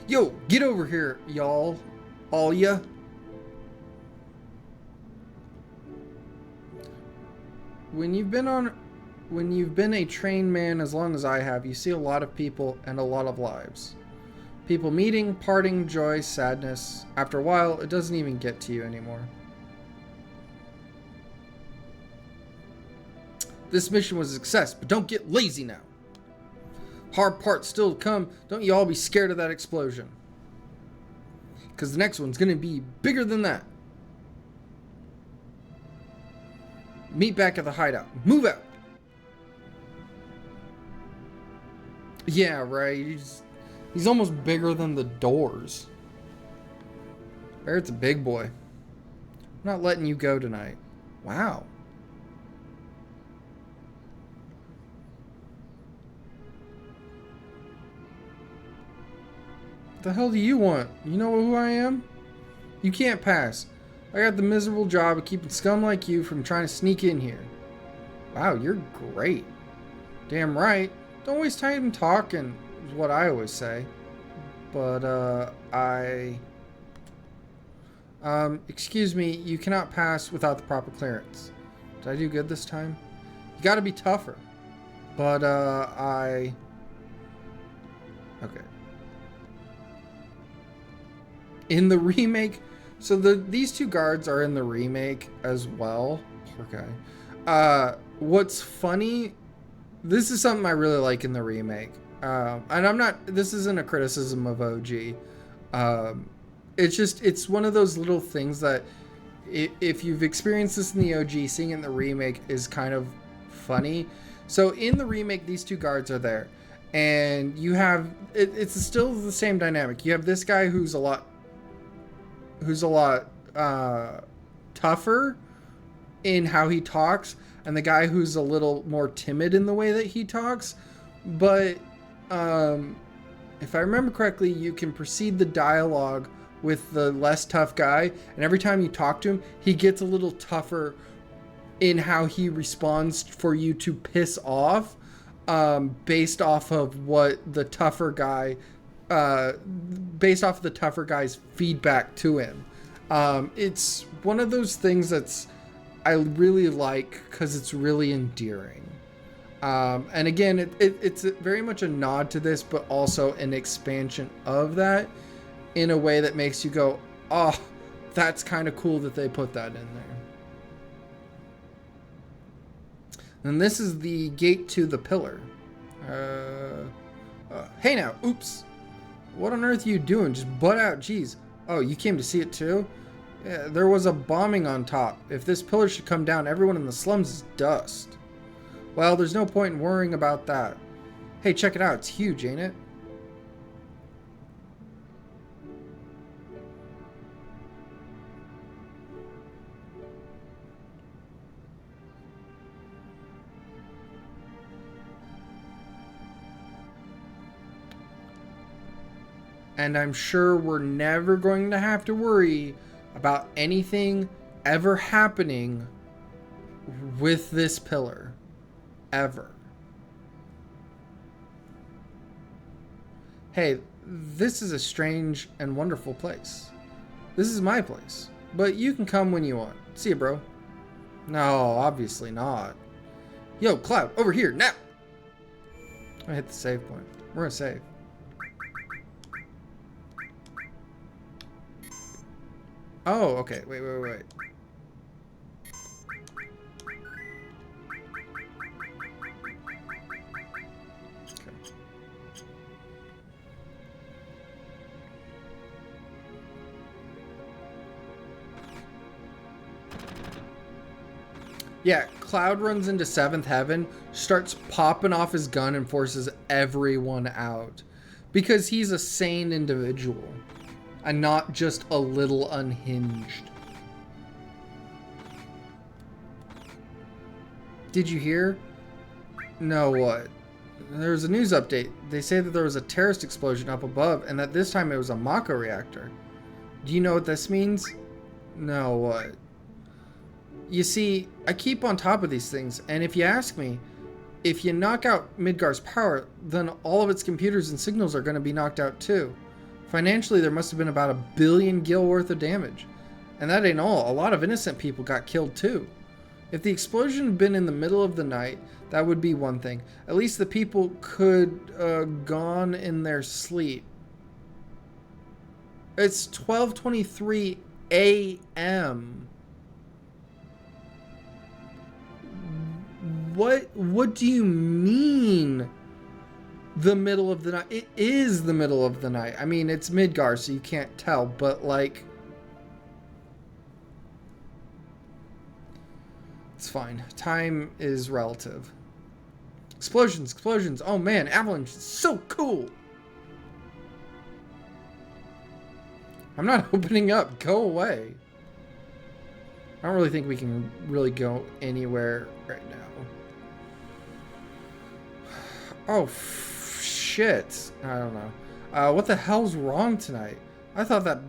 Yo, get over here, y'all. All ya. When you've been a train man as long as I have, you see a lot of people and a lot of lives. People meeting, parting, joy, sadness. After a while, it doesn't even get to you anymore. This mission was a success, but don't get lazy now. Hard parts still to come. Don't you all be scared of that explosion. Because the next one's going to be bigger than that. Meet back at the hideout. Move out. Yeah, right. He's almost bigger than the doors. Barrett's a big boy. I'm not letting you go tonight. Wow. What the hell do you want? You know who I am? You can't pass. I got the miserable job of keeping scum like you from trying to sneak in here. Wow, you're great. Damn right. Don't waste time talking, is what I always say. But, excuse me, you cannot pass without the proper clearance. Did I do good this time? You gotta be tougher. But, okay. In the remake, so these two guards are in the remake as well. Poor guy. What's funny, this is something I really like in the remake. And this isn't a criticism of OG. It's one of those little things that if you've experienced this in the OG, seeing it in the remake is kind of funny. So in the remake, these two guards are there. And you have, it's still the same dynamic. You have this guy who's a lot tougher in how he talks, and the guy who's a little more timid in the way that he talks. But if I remember correctly, you can proceed the dialogue with the less tough guy, and every time you talk to him, he gets a little tougher in how he responds for you to piss off, based off of what the tougher guy based off of the tougher guy's feedback to him. It's one of those things I really like because it's really endearing. And again, it's very much a nod to this, but also an expansion of that in a way that makes you go, oh, that's kind of cool that they put that in there. And this is the gate to the pillar. Hey now, oops. What on earth are you doing? Just butt out, jeez. Oh, you came to see it too? Yeah, there was a bombing on top. If this pillar should come down, everyone in the slums is dust. Well, there's no point in worrying about that. Hey, check it out. It's huge, ain't it? And I'm sure we're never going to have to worry about anything ever happening with this pillar. Ever. Hey, this is a strange and wonderful place. This is my place. But you can come when you want. See ya, bro. No, obviously not. Yo, Cloud, over here, now! I hit the save point. We're gonna save. Oh, okay. Wait. Okay. Yeah, Cloud runs into 7th Heaven, starts popping off his gun and forces everyone out. Because he's a sane individual. And not just a little unhinged. Did you hear? No, what? There's a news update. They say that there was a terrorist explosion up above, and that this time it was a Mako reactor. Do you know what this means? No, what? You see, I keep on top of these things, and if you ask me, if you knock out Midgar's power, then all of its computers and signals are going to be knocked out too. Financially, there must have been about 1 billion gil worth of damage. And that ain't all. A lot of innocent people got killed too. If the explosion had been in the middle of the night, that would be one thing. At least the people could gone in their sleep. It's 12:23 a.m. What do you mean? The middle of the night? It is the middle of the night. I mean, it's Midgar, so you can't tell, but like, it's fine. Time is relative. Explosions. Oh man, Avalanche is so cool. I'm not opening up. Go away. I don't really think we can really go anywhere right now. Oh, shit. I don't know. What the hell's wrong tonight? I thought that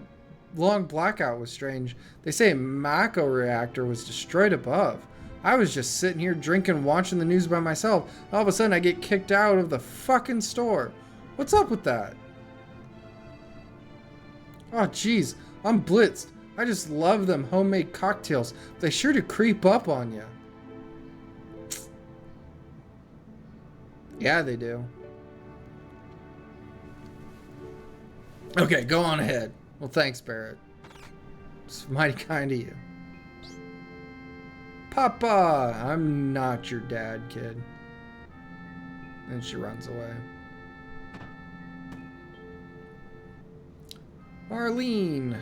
long blackout was strange. They say a Mako reactor was destroyed above. I was just sitting here drinking, watching the news by myself. All of a sudden I get kicked out of the fucking store. What's up with that? Oh, jeez. I'm blitzed. I just love them homemade cocktails. They sure do creep up on you. Yeah, they do. Okay, go on ahead. Well, thanks, Barrett. It's mighty kind of you. Papa, I'm not your dad, kid. And she runs away. Marlene,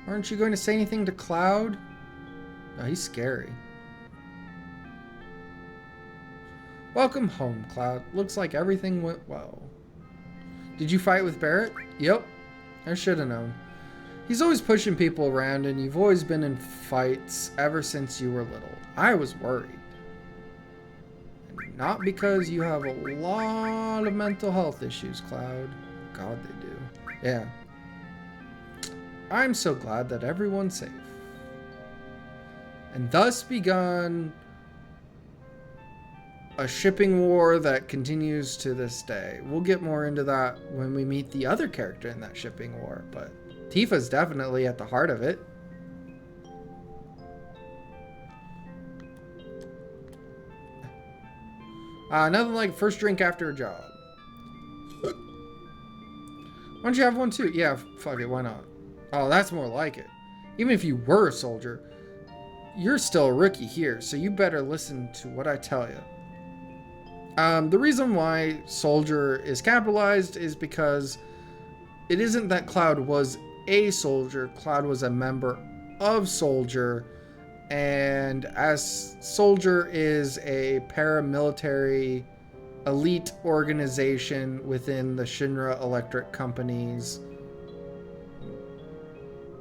aren't you going to say anything to Cloud? No, he's scary. Welcome home, Cloud. Looks like everything went well. Did you fight with Barrett? Yep. I should have known. He's always pushing people around, and you've always been in fights ever since you were little. I was worried. And not because you have a lot of mental health issues, Cloud. God, they do. Yeah. I'm so glad that everyone's safe. And thus begun a shipping war that continues to this day. We'll get more into that when we meet the other character in that shipping war, but Tifa's definitely at the heart of it. Nothing like first drink after a job. Why don't you have one too? Yeah, fuck it, why not? Oh, that's more like it. Even if you were a soldier, you're still a rookie here, so you better listen to what I tell you. The reason why soldier is capitalized is because it isn't that Cloud was a soldier. Cloud was a member of Soldier, and as Soldier is a paramilitary elite organization within the Shinra Electric Company's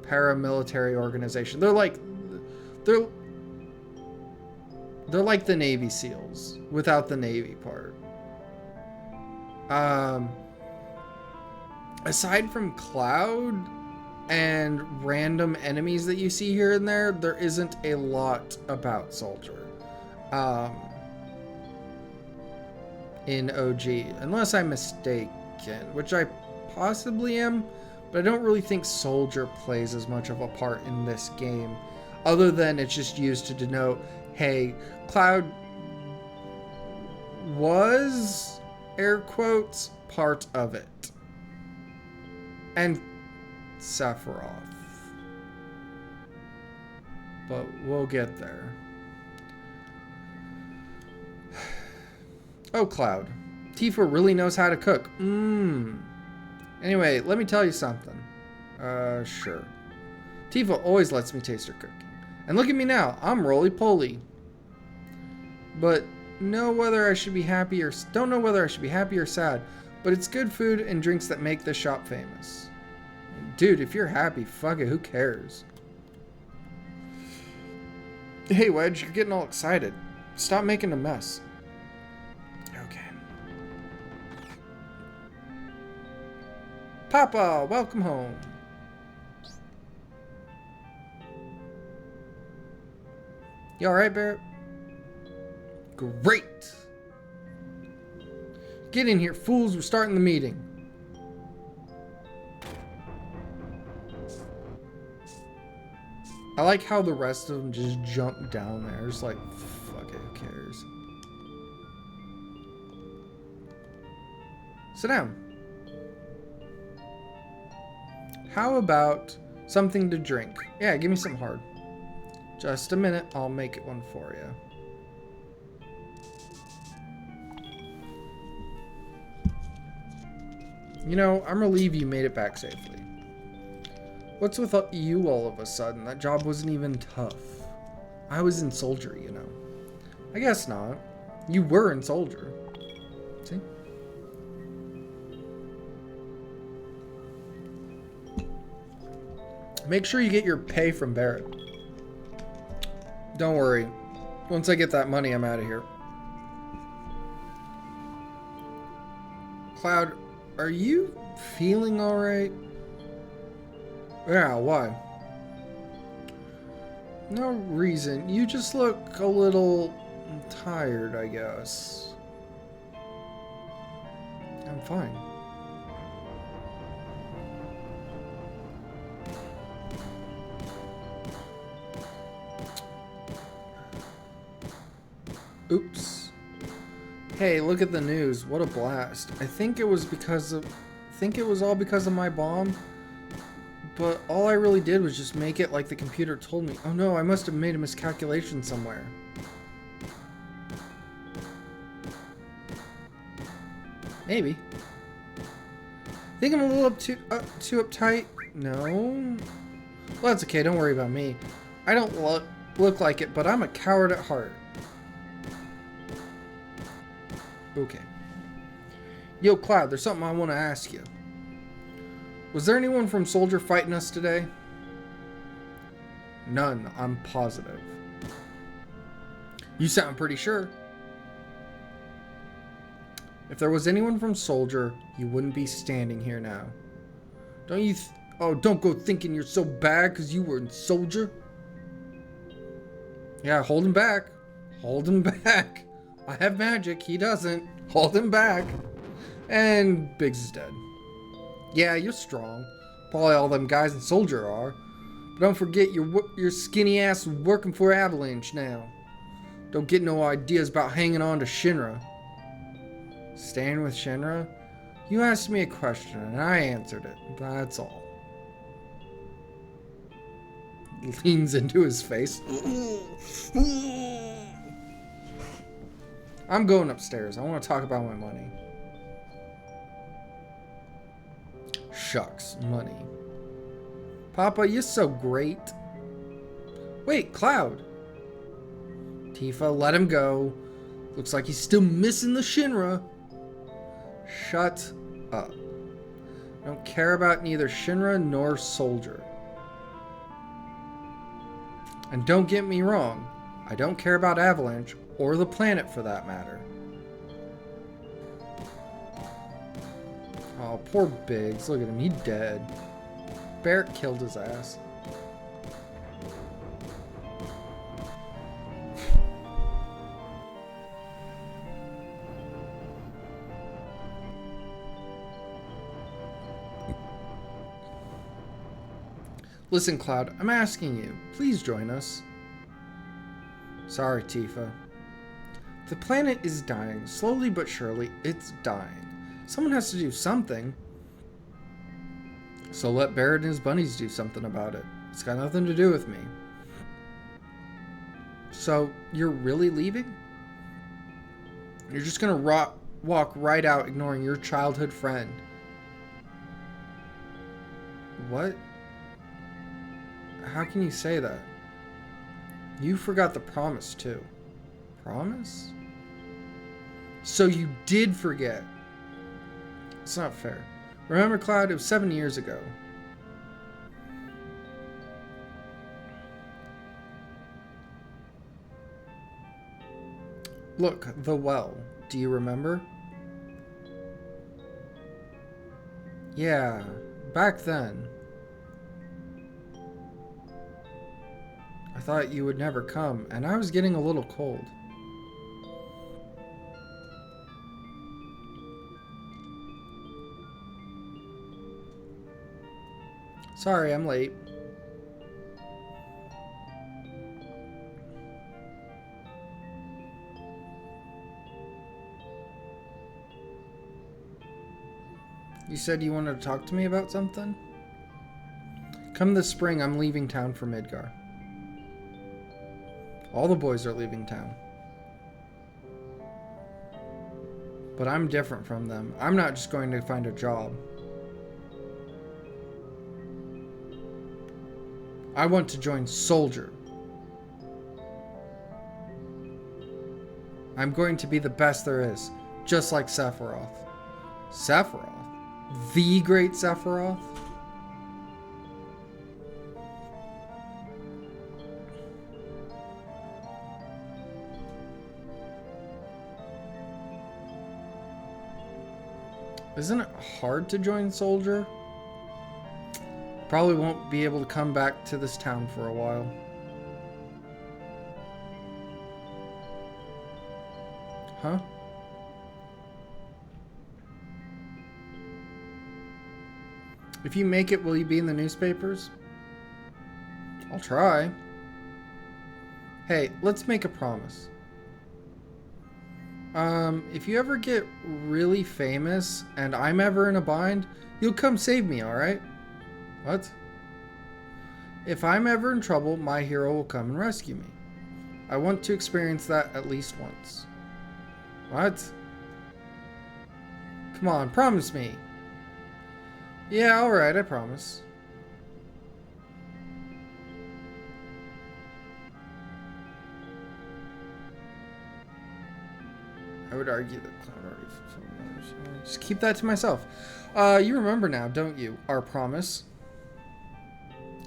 paramilitary organization. They're like the Navy SEALs without the Navy part. aside from Cloud and random enemies that you see here and there isn't a lot about Soldier in OG, unless I'm mistaken, which I possibly am, but I don't really think Soldier plays as much of a part in this game, other than it's just used to denote, hey, Cloud was, air quotes, part of it. And Sephiroth. But we'll get there. Oh, Cloud. Tifa really knows how to cook. Anyway, let me tell you something. Sure. Tifa always lets me taste her cooking. And look at me now. I'm roly-poly. But don't know whether I should be happy or sad. But it's good food and drinks that make this shop famous. Dude, if you're happy, fuck it, who cares? Hey, Wedge, you're getting all excited. Stop making a mess. Okay. Papa, welcome home. You alright, Barret? Great! Get in here, fools, we're starting the meeting. I like how the rest of them just jump down there. It's like, fuck it, who cares? Sit down. How about something to drink? Yeah, give me something hard. Just a minute, I'll make it one for you. You know, I'm relieved you made it back safely. What's with you all of a sudden? That job wasn't even tough. I was in Soldier, you know. I guess not. You were in Soldier. See? Make sure you get your pay from Barret. Don't worry. Once I get that money, I'm out of here. Cloud, are you feeling alright? Yeah, why? No reason. You just look a little tired, I guess. I'm fine. Oops. Hey, look at the news. What a blast. I think it was all because of my bomb. But all I really did was just make it like the computer told me. Oh no, I must have made a miscalculation somewhere. Maybe. Think I'm a little too uptight? No. Well, that's okay. Don't worry about me. I don't look like it, but I'm a coward at heart. Okay. Yo, Cloud, there's something I want to ask you. Was there anyone from Soldier fighting us today? None, I'm positive. You sound pretty sure. If there was anyone from Soldier, you wouldn't be standing here now. Don't go thinking you're so bad because you were in Soldier. Yeah, hold him back. Hold him back. I have magic, he doesn't. Hold him back. And Biggs is dead. Yeah, you're strong. Probably all them guys in Soldier are. But don't forget your skinny ass working for Avalanche now. Don't get no ideas about hanging on to Shinra. Staying with Shinra? You asked me a question and I answered it. That's all. Leans into his face. I'm going upstairs. I want to talk about my money. Shucks, money. Papa, you're so great. Wait, Cloud. Tifa, let him go. Looks like he's still missing the Shinra. Shut up. I don't care about neither Shinra nor Soldier. And don't get me wrong, I don't care about Avalanche or the planet for that matter. Oh, Oh, poor Biggs. Look at him. He dead. Barrett killed his ass. Listen, Cloud, I'm asking you. Please join us. Sorry, Tifa. The planet is dying. Slowly but surely, it's dying. Someone has to do something. So let Barrett and his bunnies do something about it. It's got nothing to do with me. So, you're really leaving? You're just gonna walk right out ignoring your childhood friend. What? How can you say that? You forgot the promise, too. Promise? So you did forget. It's not fair. Remember, Cloud, it was 7 years ago. Look, the well. Do you remember? Yeah, back then. I thought you would never come, and I was getting a little cold. Sorry, I'm late. You said you wanted to talk to me about something? Come this spring, I'm leaving town for Midgar. All the boys are leaving town. But I'm different from them. I'm not just going to find a job. I want to join Soldier. I'm going to be the best there is, just like Sephiroth. Sephiroth? The great Sephiroth? Isn't it hard to join Soldier? Probably won't be able to come back to this town for a while. Huh? If you make it, will you be in the newspapers? I'll try. Hey, let's make a promise. If you ever get really famous and I'm ever in a bind, you'll come save me, alright? What? If I'm ever in trouble, my hero will come and rescue me. I want to experience that at least once. What? Come on, promise me. Yeah, alright, I promise. I would argue that Cloud already fulfilled that. Just keep that to myself. You remember now, don't you? Our promise.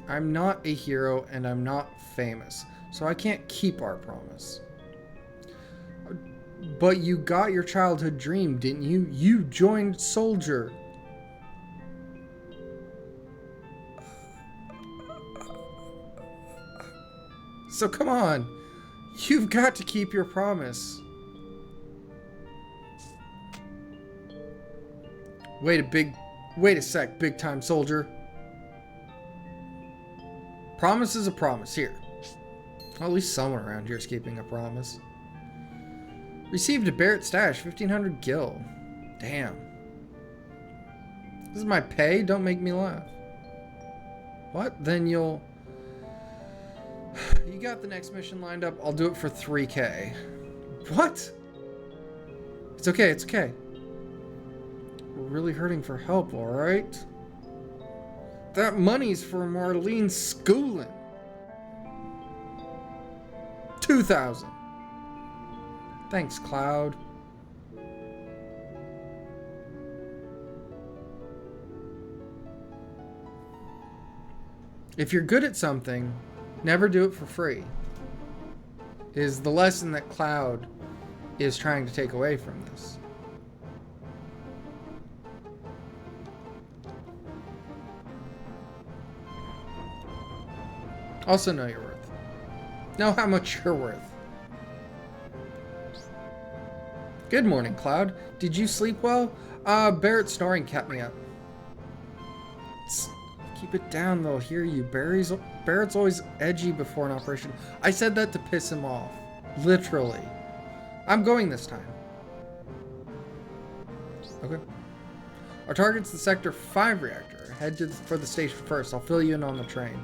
I'm not a hero and I'm not famous, so I can't keep our promise. But you got your childhood dream, didn't you? You joined Soldier. So come on. You've got to keep your promise. Wait a sec, big time soldier. Promise is a promise. Here. Well, at least someone around here is keeping a promise. Received a Barrett stash, 1500 gil. Damn. This is my pay? Don't make me laugh. What? Then you'll... You got the next mission lined up. I'll do it for 3K. What? It's okay, it's okay. We're really hurting for help, alright? That money's for Marlene's schooling. 2,000. Thanks, Cloud. If you're good at something, never do it for free. Is the lesson that Cloud is trying to take away from this. Also know your worth. Know how much you're worth. Good morning, Cloud. Did you sleep well? Barrett's snoring kept me up. Keep it down, they'll hear you. Barrett's always edgy before an operation. I said that to piss him off. Literally. I'm going this time. Okay. Our target's the Sector 5 reactor. Head for the station first. I'll fill you in on the train.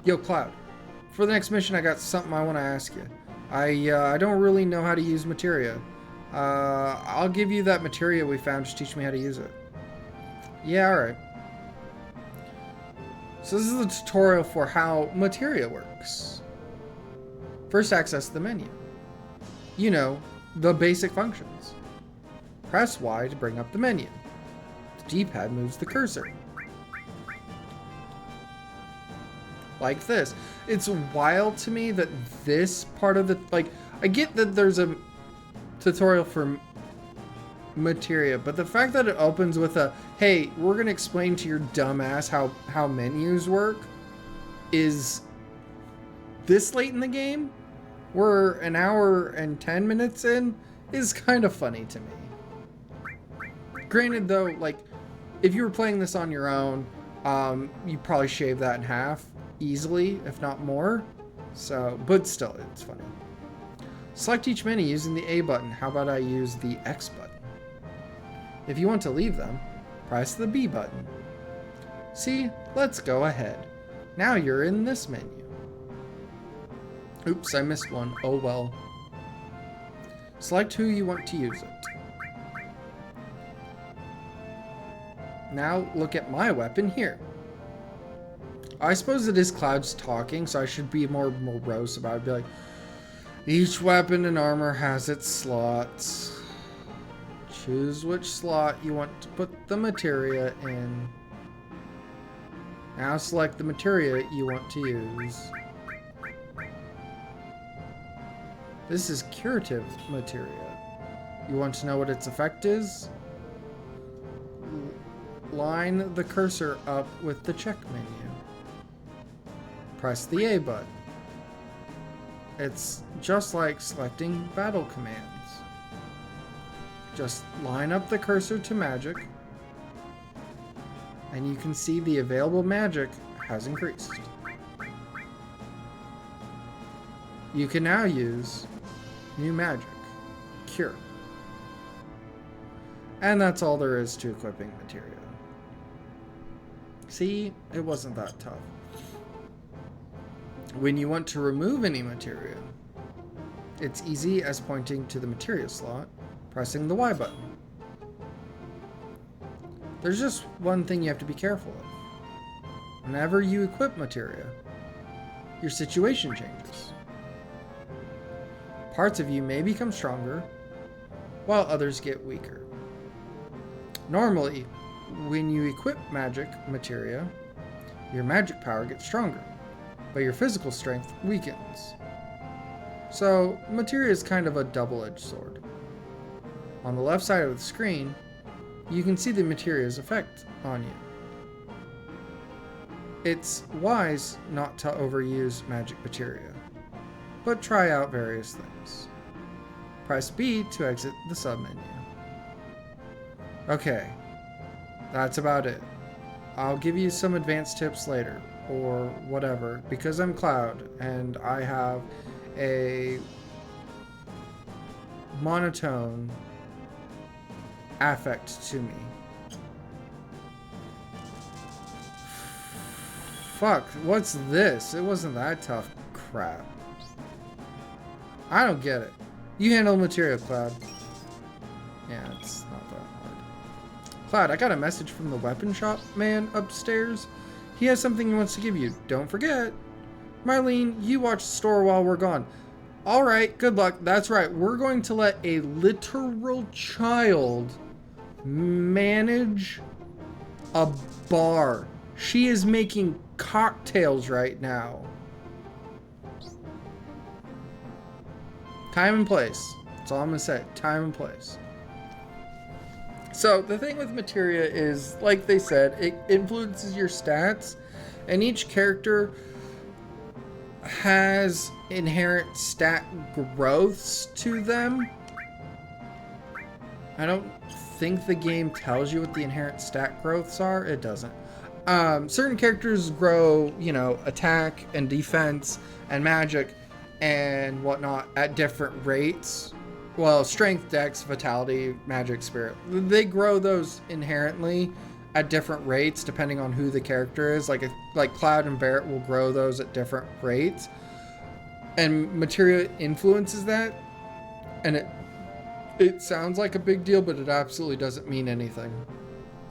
Yo, Cloud. For the next mission, I got something I want to ask you. I don't really know how to use materia. I'll give you that materia we found. Just teach me how to use it. Yeah, alright. So this is the tutorial for how materia works. First, access the menu. You know, the basic functions. Press Y to bring up the menu. The D-pad moves the cursor. Like this. It's wild to me that this part of the, like, I get that there's a tutorial for materia, but the fact that it opens with a, hey, we're gonna explain to your dumb ass how menus work, is this late in the game? We're an hour and 10 minutes in, is kind of funny to me. Granted though, like, if you were playing this on your own, you'd probably shave that in half easily, if not more. So, but still, it's funny. Select each menu using the A button. How about I use the X button? If you want to leave them, press the B button. See, let's go ahead. Now you're in this menu. Oops, I missed one. Oh well. Select who you want to use it. Now look at my weapon here. I suppose it is Cloud's talking, so I should be more morose about it. Be like, each weapon and armor has its slots. Choose which slot you want to put the materia in. Now select the materia you want to use. This is curative materia. You want to know what its effect is? Line the cursor up with the check menu. Press the A button. It's just like selecting battle commands. Just line up the cursor to magic, and you can see the available magic has increased. You can now use new magic, Cure. And that's all there is to equipping materia. See, it wasn't that tough. When you want to remove any materia, it's easy as pointing to the materia slot, pressing the Y button. There's just one thing you have to be careful of. Whenever you equip materia, your situation changes. Parts of you may become stronger, while others get weaker. Normally, when you equip magic materia, your magic power gets stronger, but your physical strength weakens. So, materia is kind of a double-edged sword. On the left side of the screen, you can see the materia's effect on you. It's wise not to overuse magic materia, but try out various things. Press B to exit the submenu. Okay, that's about it. I'll give you some advanced tips later, or whatever, because I'm Cloud, and I have a monotone affect to me. Fuck, what's this? It wasn't that tough. Crap. I don't get it. You handle material, Cloud. Yeah, it's not that hard. Cloud, I got a message from the weapon shop man upstairs. He has something he wants to give you. Don't forget. Marlene, you watch the store while we're gone. Alright, good luck. That's right. We're going to let a literal child manage a bar. She is making cocktails right now. Time and place. That's all I'm going to say. Time and place. So the thing with materia is, like they said, it influences your stats, and each character has inherent stat growths to them. I don't think the game tells you what the inherent stat growths are. It doesn't. Certain characters grow, you know, attack and defense and magic and whatnot at different rates. Well, strength, dex, vitality, magic, spirit. They grow those inherently at different rates depending on who the character is. Like Cloud and Barret will grow those at different rates. And materia influences that. And it sounds like a big deal, but it absolutely doesn't mean anything.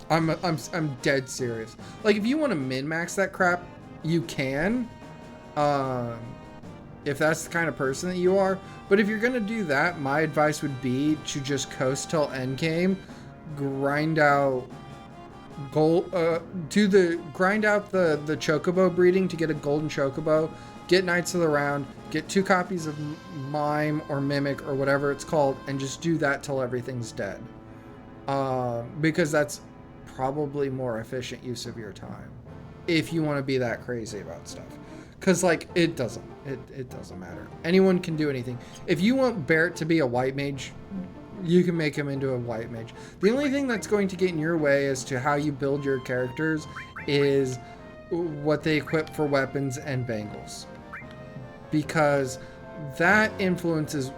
I'm dead serious. Like, if you want to min-max that crap, you can. If that's the kind of person that you are. But if you're going to do that, my advice would be to just coast till endgame, grind out grind out the chocobo breeding to get a golden chocobo, get Knights of the Round, get 2 copies of Mime or Mimic or whatever it's called, and just do that till everything's dead. Because that's probably more efficient use of your time if you want to be that crazy about stuff. Because, like, it doesn't matter. Anyone can do anything. If you want Barret to be a white mage, you can make him into a white mage. The only thing that's going to get in your way as to how you build your characters is what they equip for weapons and bangles. Because that influences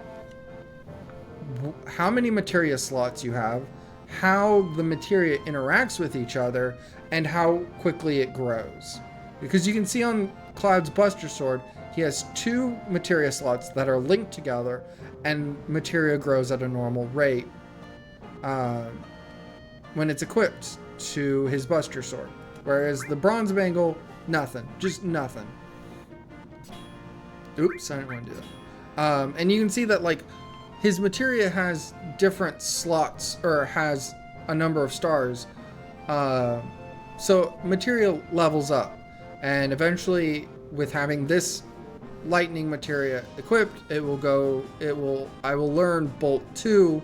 how many materia slots you have, how the materia interacts with each other, and how quickly it grows. Because you can see on Cloud's Buster Sword, he has 2 materia slots that are linked together, and materia grows at a normal rate when it's equipped to his Buster Sword. Whereas the Bronze Bangle, nothing. Just nothing. Oops, I didn't want to do that. And you can see that, like, his materia has different slots, or has a number of stars. So materia levels up. And eventually, with having this lightning materia equipped, I will learn Bolt 2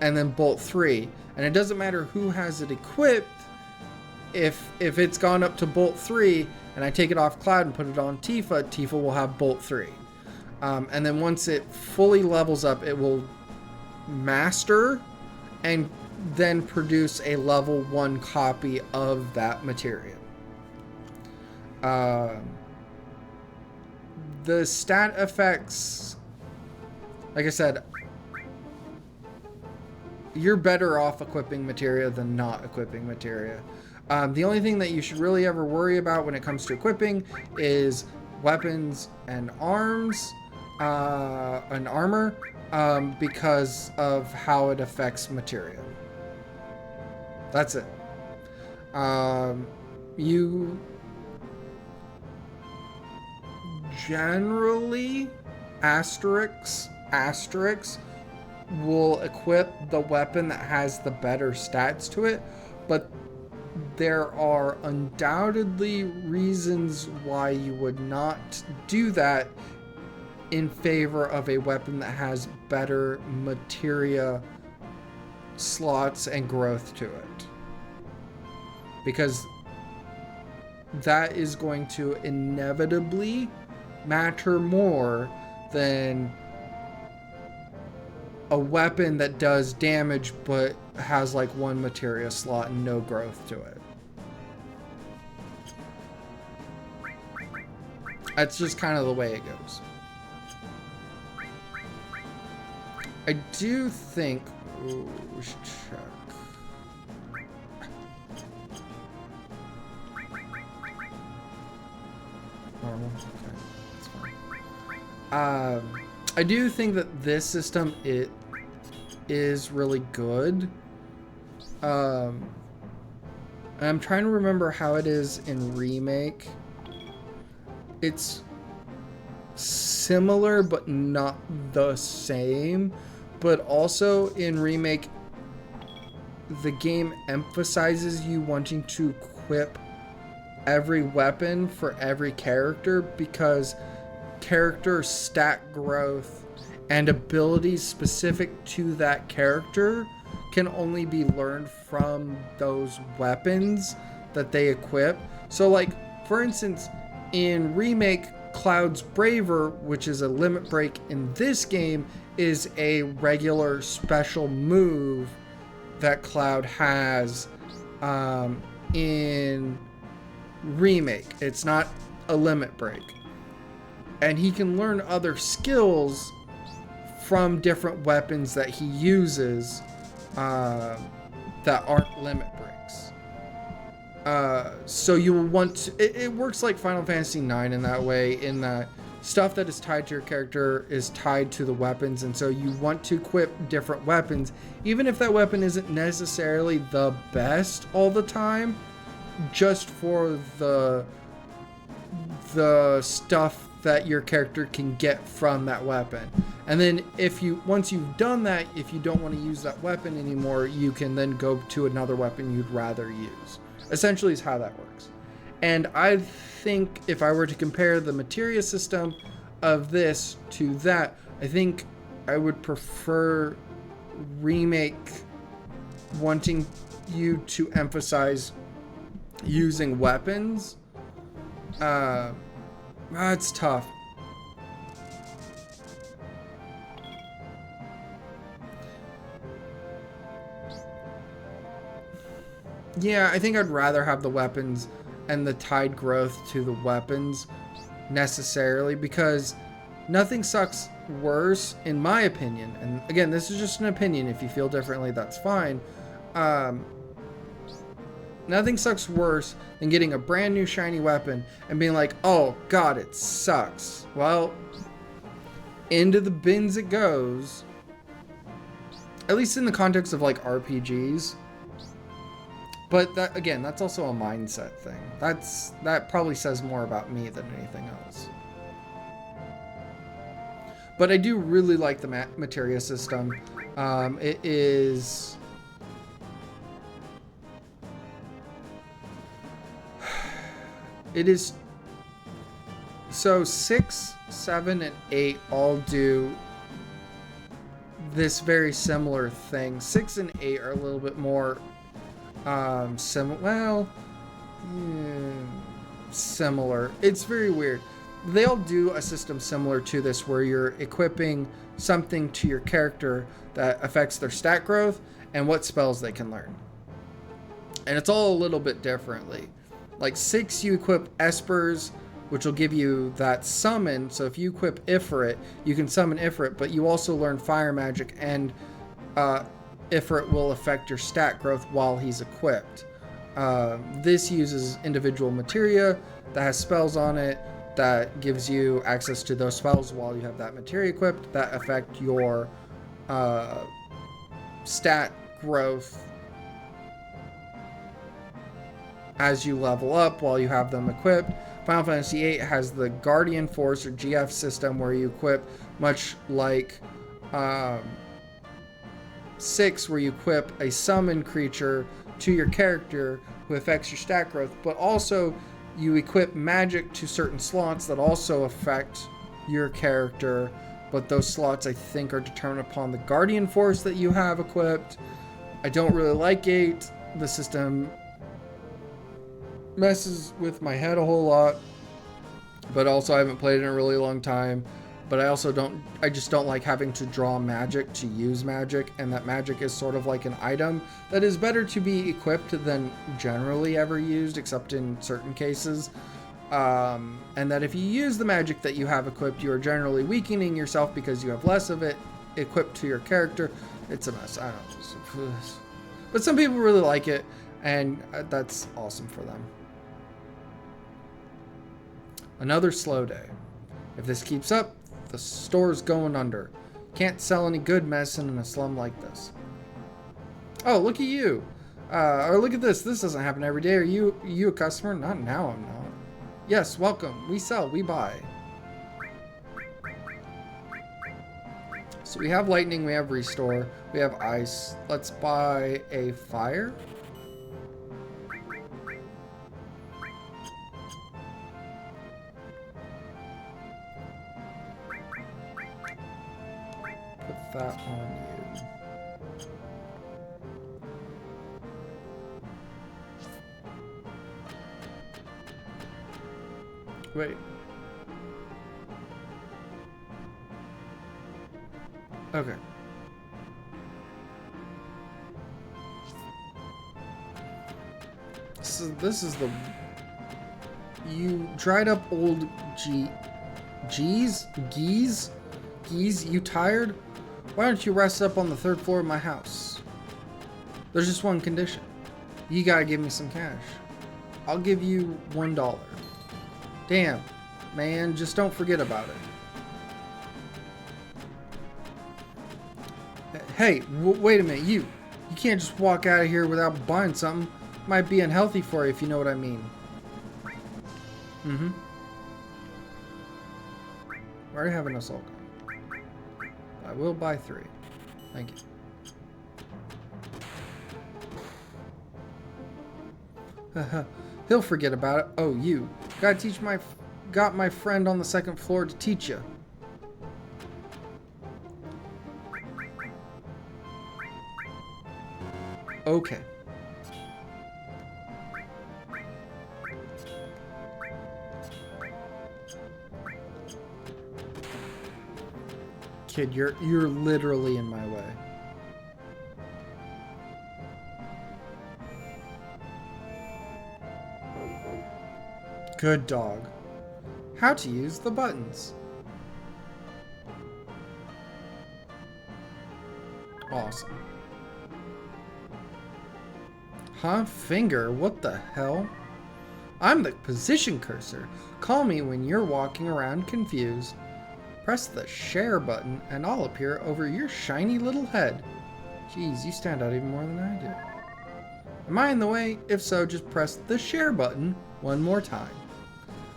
and then Bolt 3. And it doesn't matter who has it equipped. If it's gone up to Bolt 3 and I take it off Cloud and put it on Tifa, Tifa will have Bolt 3. And then once it fully levels up, it will master and then produce a level 1 copy of that materia. The stat effects, like I said, you're better off equipping materia than not equipping materia. The only thing that you should really ever worry about when it comes to equipping is weapons and arms, and armor, because of how it affects materia. That's it. You generally, Asterix will equip the weapon that has the better stats to it, but there are undoubtedly reasons why you would not do that in favor of a weapon that has better materia slots and growth to it. Because that is going to inevitably matter more than a weapon that does damage but has like 1 materia slot and no growth to it. That's just kind of the way it goes. I do think... Ooh, we should check. Normal. Okay, that's fine. I do think that this system is really good. I'm trying to remember how it is in Remake. It's similar but not the same. But also in Remake, the game emphasizes you wanting to equip every weapon for every character, because character stat growth and abilities specific to that character can only be learned from those weapons that they equip. So, like, for instance, in Remake, Cloud's Braver, which is a limit break in this game, is a regular special move that Cloud has in Remake. It's not a limit break. And he can learn other skills from different weapons that he uses that aren't limit breaks. So you will want to, it works like Final Fantasy IX in that way, in that stuff that is tied to your character is tied to the weapons, and so you want to equip different weapons, even if that weapon isn't necessarily the best all the time, just for the stuff that your character can get from that weapon. And then once you've done that, if you don't want to use that weapon anymore, you can then go to another weapon you'd rather use. Essentially is how that works. And I think if I were to compare the materia system of this to that, I think I would prefer Remake wanting you to emphasize using weapons. It's tough. Yeah, I think I'd rather have the weapons and the tied growth to the weapons necessarily, because nothing sucks worse, in my opinion. And again, this is just an opinion. If you feel differently, that's fine. Nothing sucks worse than getting a brand new shiny weapon and being like, oh god, it sucks. Well, into the bins it goes. At least in the context of like RPGs. But that, again, that's also a mindset thing. That probably says more about me than anything else. But I do really like the materia system. It is... It is... So 6, 7, and 8 all do this very similar thing. 6 and 8 are a little bit more... similar. It's very weird. They all do a system similar to this, where you're equipping something to your character that affects their stat growth and what spells they can learn. And it's all a little bit differently. Like 6, you equip Espers, which will give you that summon. So if you equip Ifrit, you can summon Ifrit, but you also learn fire magic, and Ifrit will affect your stat growth while he's equipped. This uses individual materia that has spells on it that gives you access to those spells while you have that materia equipped that affect your stat growth as you level up while you have them equipped. Final Fantasy VIII has the Guardian Force or GF system, where you equip, much like 6, where you equip a summon creature to your character who affects your stat growth, but also you equip magic to certain slots that also affect your character, but those slots I think are determined upon the Guardian Force that you have equipped. I don't really like 8. The system messes with my head a whole lot, but also I haven't played in a really long time. But I just don't like having to draw magic to use magic, and that magic is sort of like an item that is better to be equipped than generally ever used, except in certain cases. And that if you use the magic that you have equipped, you are generally weakening yourself because you have less of it equipped to your character. It's a mess. I don't know. But some people really like it, and that's awesome for them. Another slow day. If this keeps up, the store's going under. Can't sell any good medicine in a slum like this. Oh, look at you. Or look at this. This doesn't happen every day. Are you a customer? Not now, I'm not. Yes, welcome. We sell, we buy. So we have lightning, we have restore, we have ice. Let's buy a fire. That on you. Wait. Okay. So this is the... You dried up old geese, you tired? Why don't you rest up on the 3rd floor of my house? There's just one condition. You gotta give me some cash. I'll give you $1. Damn, man, just don't forget about it. Hey, wait a minute, you can't just walk out of here without buying something. Might be unhealthy for you if you know what I mean. Mm-hmm. I already have an assault gun. I will buy 3. Thank you. He'll forget about it. Oh, you. Got my friend on the 2nd floor to teach you. Okay. Kid, you're literally in my way. Good dog. How to use the buttons. Awesome. Huh? Finger? What the hell? I'm the position cursor. Call me when you're walking around confused. Press the share button and I'll appear over your shiny little head. Jeez, you stand out even more than I do. Am I in the way? If so, just press the share button one more time.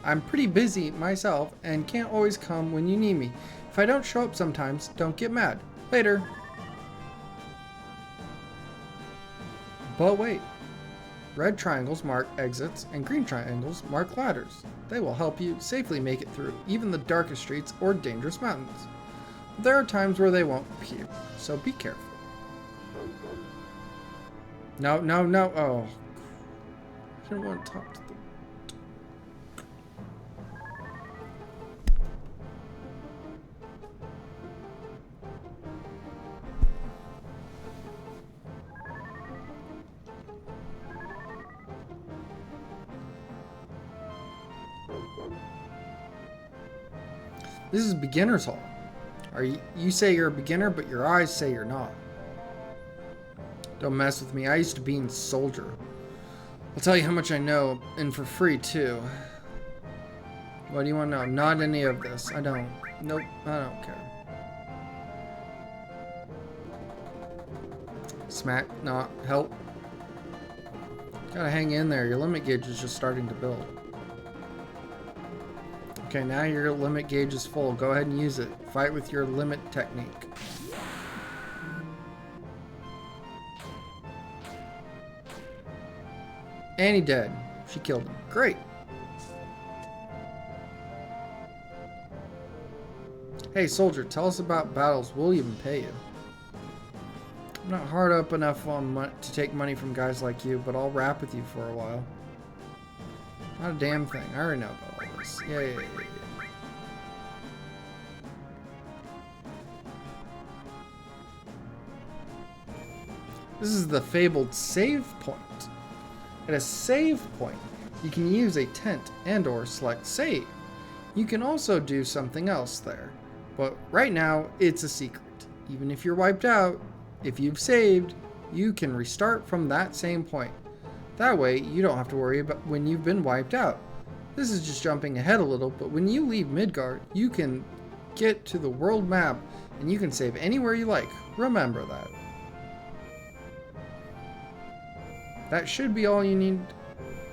I'm pretty busy myself and can't always come when you need me. If I don't show up sometimes, don't get mad. Later. But wait. Red triangles mark exits and green triangles mark ladders. They will help you safely make it through even the darkest streets or dangerous mountains. There are times where they won't appear, so be careful. No. Oh. I didn't want to talk to them. This is beginner's hall. You say you're a beginner, but your eyes say you're not. Don't mess with me. I used to be a soldier. I'll tell you how much I know, and for free too. What do you want to know? Not any of this. I don't. Nope. I don't care. Smack. Not. Help. Gotta hang in there. Your limit gauge is just starting to build. Okay, now your limit gauge is full. Go ahead and use it. Fight with your limit technique. And he dead. She killed him. Great. Hey, soldier, tell us about battles. We'll even pay you. I'm not hard up enough on to take money from guys like you, but I'll rap with you for a while. Not a damn thing. I already know about all this. Yeah. This is the fabled save point. At a save point, you can use a tent and or select save. You can also do something else there, but right now it's a secret. Even if you're wiped out, if you've saved, you can restart from that same point. That way, you don't have to worry about when you've been wiped out. This is just jumping ahead a little, but when you leave Midgard, you can get to the world map and you can save anywhere you like. Remember that. That should be all you need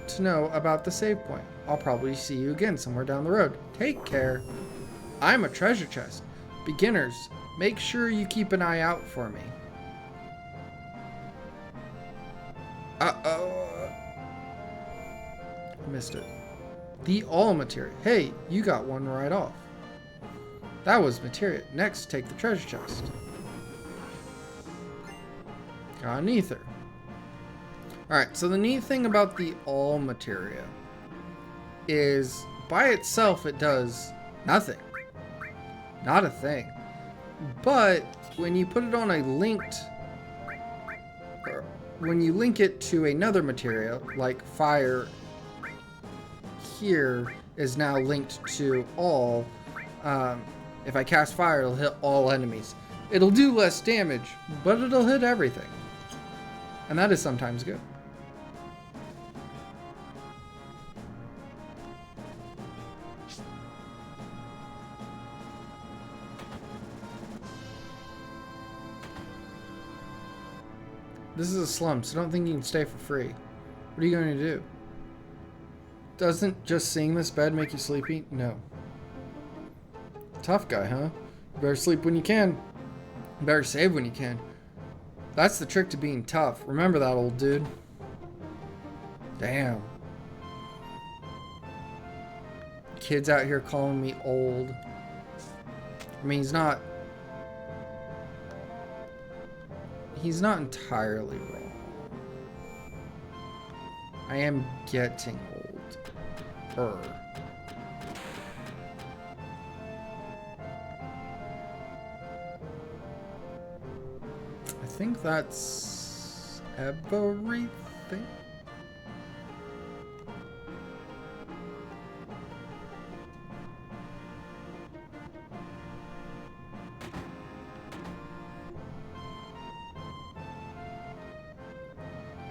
to know about the save point. I'll probably see you again somewhere down the road. Take care. I'm a treasure chest. Beginners, make sure you keep an eye out for me. Uh-oh. Missed it. The all materia. Hey, you got one right off. That was materia. Next, take the treasure chest. Got an ether. Alright, so the neat thing about the all materia is by itself, it does nothing. Not a thing. But when you put it on a linked, or when you link it to another material, like fire here is now linked to all, if I cast fire, it'll hit all enemies. It'll do less damage, but it'll hit everything. And that is sometimes good. This is a slum, so don't think you can stay for free. What are you going to do? Doesn't just seeing this bed make you sleepy? No. Tough guy, huh? You better sleep when you can. You better save when you can. That's the trick to being tough. Remember that, old dude. Damn. Kids out here calling me old. I mean, he's not entirely wrong. I am getting old. I think that's everything.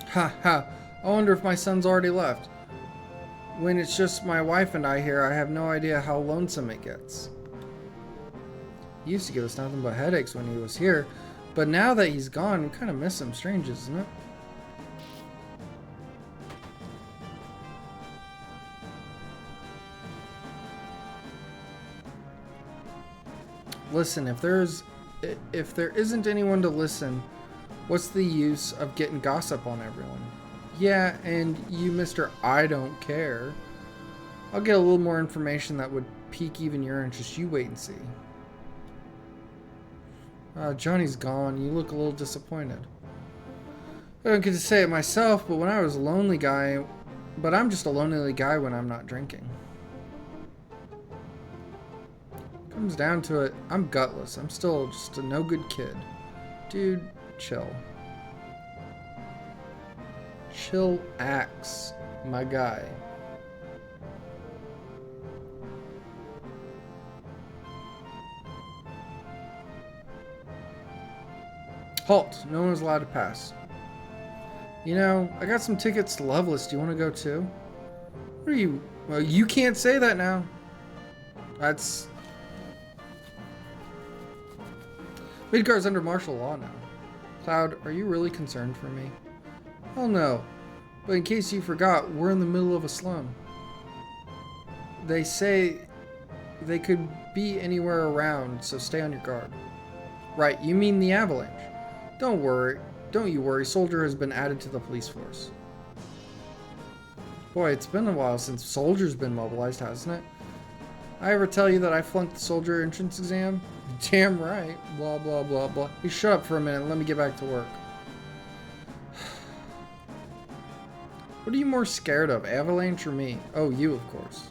Ha ha, I wonder if my son's already left. When it's just my wife and I here, I have no idea how lonesome it gets. He used to give us nothing but headaches when he was here, but now that he's gone, we kind of miss him. Strange, isn't it? Listen, if there isn't anyone to listen, what's the use of getting gossip on everyone? Yeah, and you, Mr. I don't care. I'll get a little more information that would pique even your interest. You wait and see. Johnny's gone. You look a little disappointed. I don't get to say it myself, but when I was a lonely guy, but I'm just a lonely guy when I'm not drinking. Comes down to it, I'm gutless. I'm still just a no good kid. Dude, chill. Chillax, my guy. Halt. No one is allowed to pass. You know, I got some tickets to Loveless. Do you want to go too? What are you? Well, you can't say that now. That's... Midgar's under martial law now. Cloud, are you really concerned for me? Hell no. But in case you forgot, we're in the middle of a slum. They say they could be anywhere around, so stay on your guard. Right, you mean the Avalanche. Don't you worry, Soldier has been added to the police force. Boy, it's been a while since Soldier's been mobilized, hasn't it? I ever tell you that I flunked the Soldier entrance exam? Damn right. Blah, blah, blah, blah. Hey, shut up for a minute and let me get back to work. What are you more scared of, Avalanche or me? Oh, you, of course.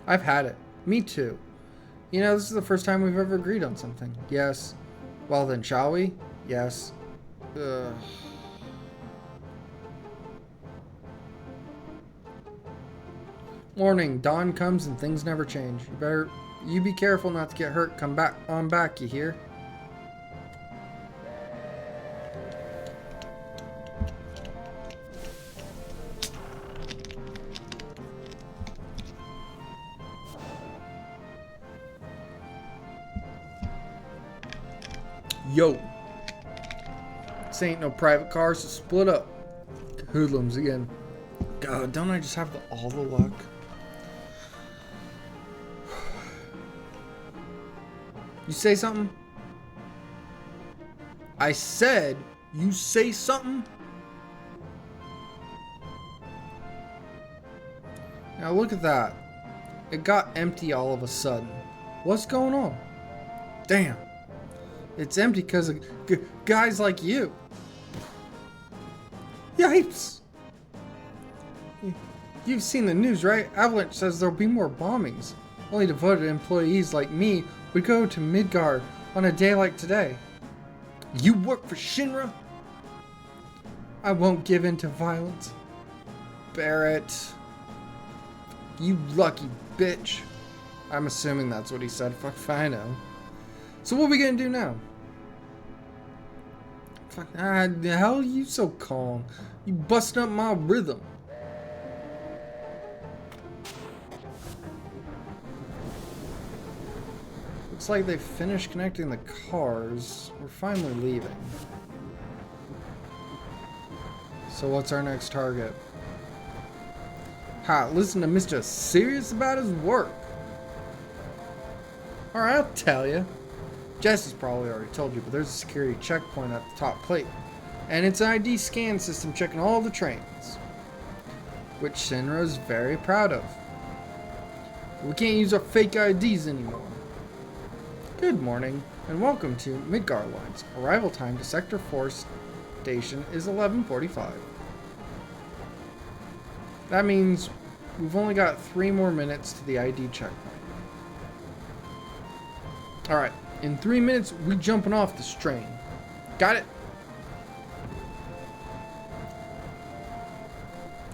I've had it. Me too. You know, this is the first time we've ever agreed on something. Yes. Well then, shall we? Yes. Ugh. Morning. Dawn comes and things never change. You be careful not to get hurt. Come back on back, you hear? Yo. This ain't no private car, so split up. Hoodlums again. God, don't I just have all the luck? You say something? I said, you say something? Now look at that. It got empty all of a sudden. What's going on? Damn. It's empty because of guys like you. Yipes! You've seen the news, right? Avalanche says there'll be more bombings. Only devoted employees like me would go to Midgard on a day like today. You work for Shinra? I won't give in to violence. Barrett. You lucky bitch. I'm assuming that's what he said. Fuck if I know. So what are we gonna do now? Fuck, the hell are you so calm? You busting up my rhythm. Looks like they finished connecting the cars. We're finally leaving. So what's our next target? Ha, listen to Mr. Serious about his work. Alright, I'll tell you. Jesse's probably already told you, but there's a security checkpoint at the top plate. And it's an ID scan system checking all the trains. Which Shinra is very proud of. We can't use our fake IDs anymore. Good morning, and welcome to Midgard Lines. Arrival time to Sector 4 station is 11:45. That means we've only got 3 more minutes to the ID checkpoint. Alright, in 3 minutes, we jumping off this train. Got it?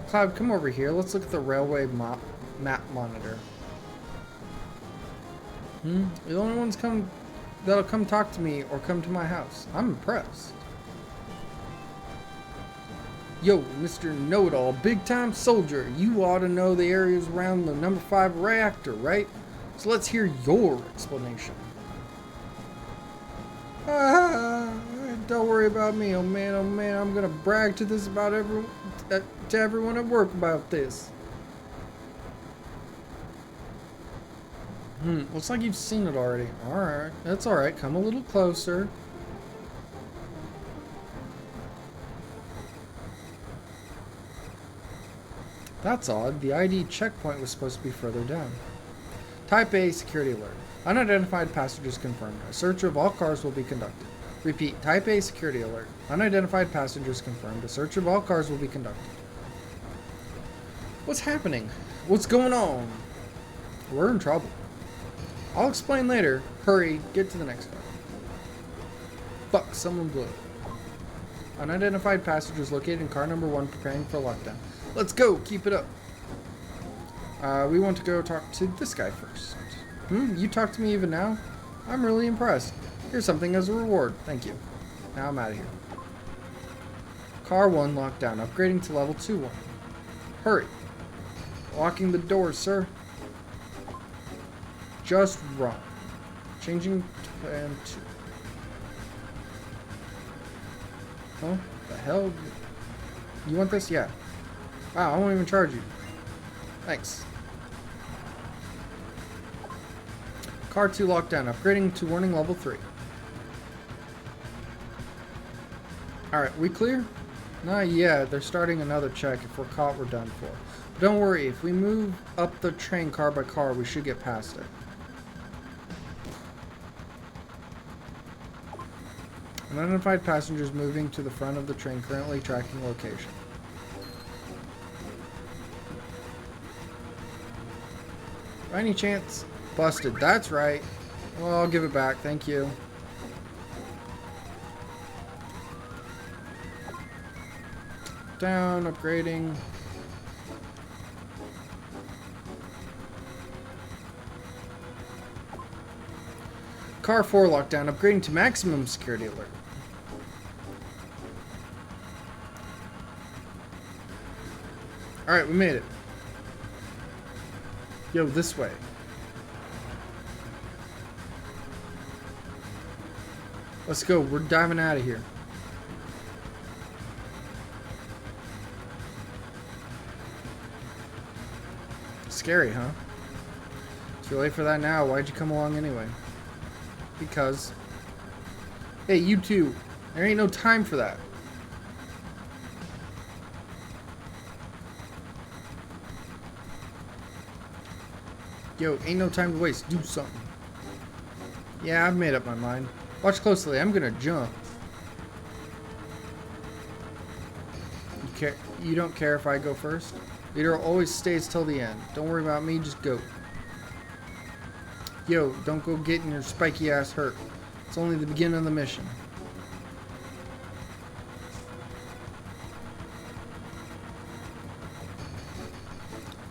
Cloud, come over here. Let's look at the railway map monitor. The only ones that'll come talk to me or come to my house. I'm impressed. Yo, Mr. Know-It-All, big-time soldier, you ought to know the areas around the number 5 reactor, right? So let's hear your explanation. Don't worry about me, oh man, I'm gonna brag to everyone at work about this. Looks like you've seen it already. Alright, that's alright, come a little closer. That's odd, the ID checkpoint was supposed to be further down. Type A security alert. Unidentified passengers confirmed. A search of all cars will be conducted. Repeat, Type A security alert. Unidentified passengers confirmed. A search of all cars will be conducted. What's happening? What's going on? We're in trouble. I'll explain later. Hurry, get to the next car. Fuck, someone blew it. Unidentified passengers located in car number 1 preparing for lockdown. Let's go, keep it up. We want to go talk to this guy first. You talk to me even now? I'm really impressed. Here's something as a reward. Thank you. Now I'm out of here. Car 1 locked down. Upgrading to level 2-1. Hurry. Locking the doors, sir. Just run. Changing to plan 2. Huh? The hell? You want this? Yeah. Wow, I won't even charge you. Thanks. Car 2 locked down. Upgrading to warning level 3. Alright, we clear? Not yet. They're starting another check. If we're caught, we're done for. But don't worry. If we move up the train car by car, we should get past it. Unidentified passengers moving to the front of the train, currently tracking location. By any chance? Busted. That's right. Well, I'll give it back. Thank you. Down. Upgrading. Car 4 locked down. Upgrading to maximum security alert. Alright, we made it. Yo, this way. Let's go. We're diving out of here. Scary, huh? Too late for that now. Why'd you come along anyway? Because. Hey, you two. There ain't no time for that. Yo, ain't no time to waste. Do something. Yeah, I've made up my mind. Watch closely. I'm gonna jump. You don't care if I go first? Leader always stays till the end. Don't worry about me, just go. Yo, don't go getting your spiky ass hurt. It's only the beginning of the mission.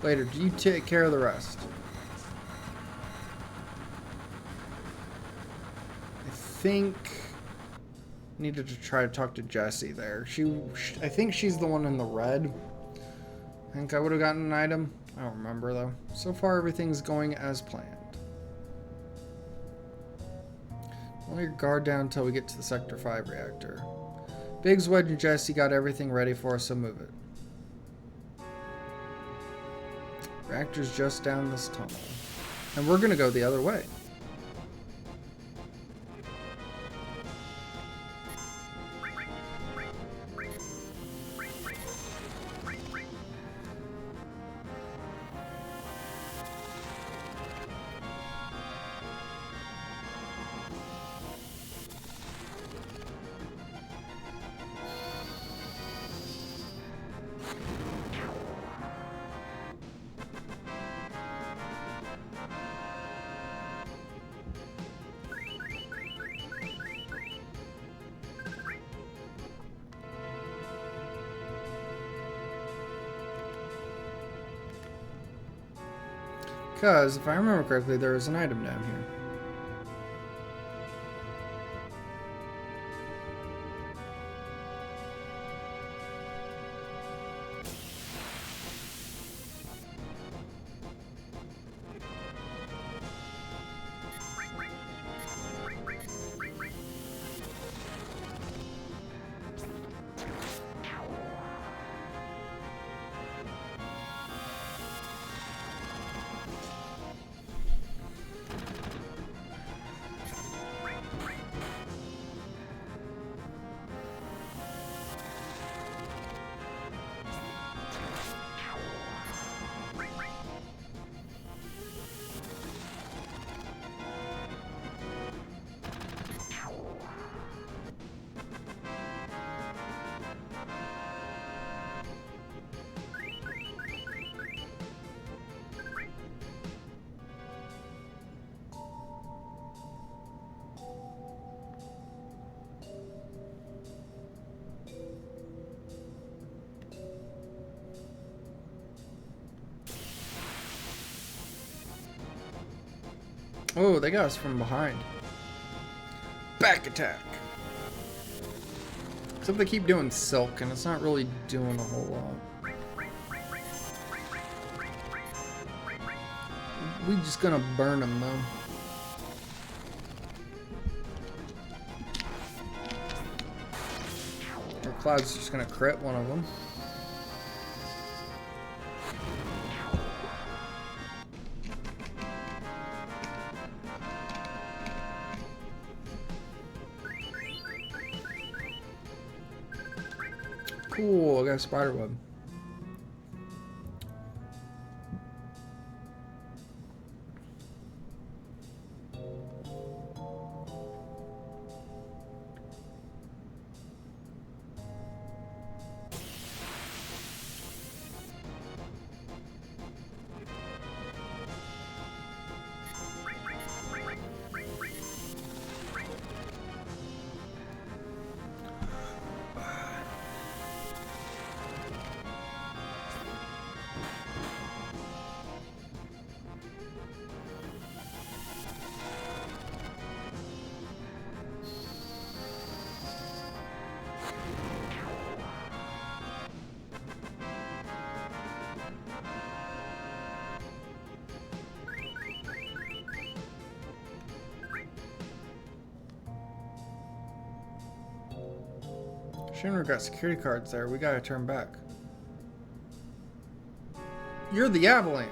Later, you take care of the rest. I think needed to try to talk to Jessie there. I think she's the one in the red. I think I would have gotten an item. I don't remember though. So far everything's going as planned. Hold your guard down until we get to the Sector 5 reactor. Biggs, Wedge, and Jessie got everything ready for us, so move it. Reactor's just down this tunnel. And we're gonna go the other way. Because, if I remember correctly, there is an item down here. Oh, they got us from behind. Back attack. Except they keep doing silk, and it's not really doing a whole lot. We just gonna burn them though. Or Cloud's just gonna crit one of them. Cool, I got a spider web. Shinra got security cards there. We gotta turn back. You're the Avalanche.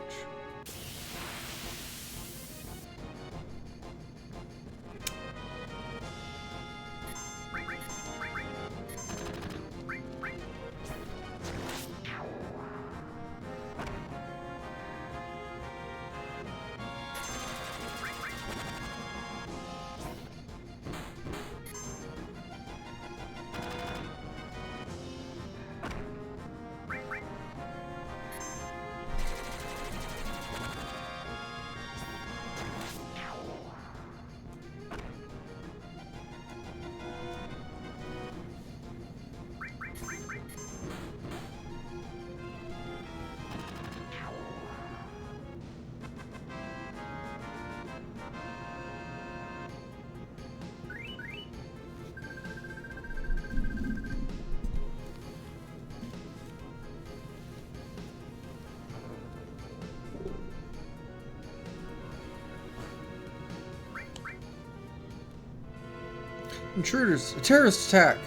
Intruders. A terrorist attack.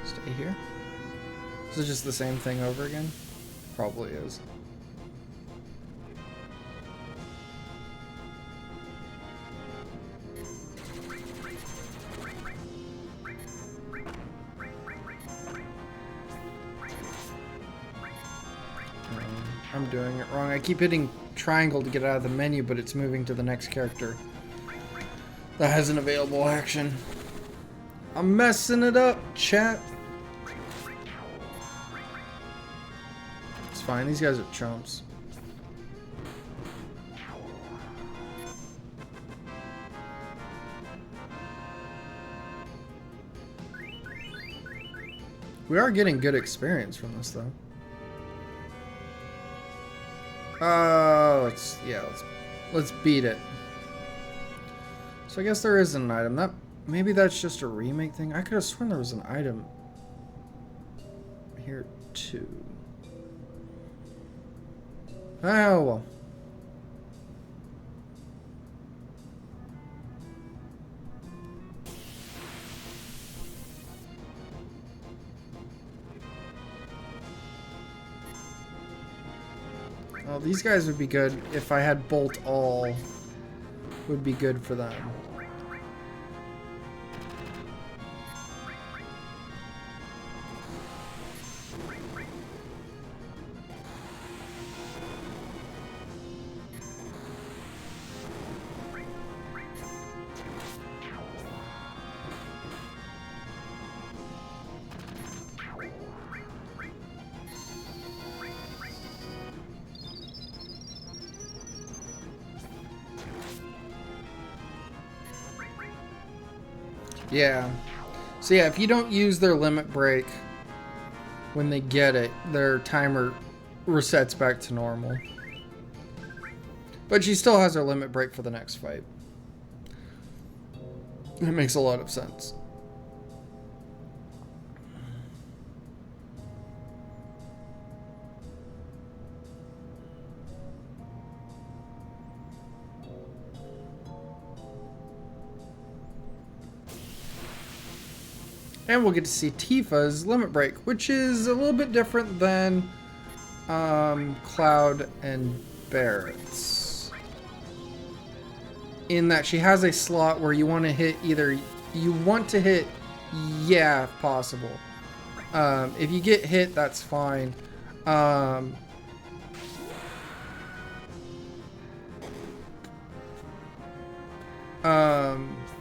Stay here. Is it just the same thing over again? Probably is. I'm doing it wrong. I keep hitting triangle to get out of the menu, but it's moving to the next character that has an available action. I'm messing it up, chat. It's fine. These guys are chumps. We are getting good experience from this, though. Let's beat it. So I guess there is an item. Maybe that's just a remake thing. I could have sworn there was an item here too. Oh well. Well, these guys would be good if I had Bolt All. Would be good for them. Yeah. So yeah, if you don't use their limit break when they get it, their timer resets back to normal. But she still has her limit break for the next fight. That makes a lot of sense. And we'll get to see Tifa's limit break, which is a little bit different than Cloud and Barrett's. In that she has a slot where you want to hit yeah, if possible. If you get hit, that's fine.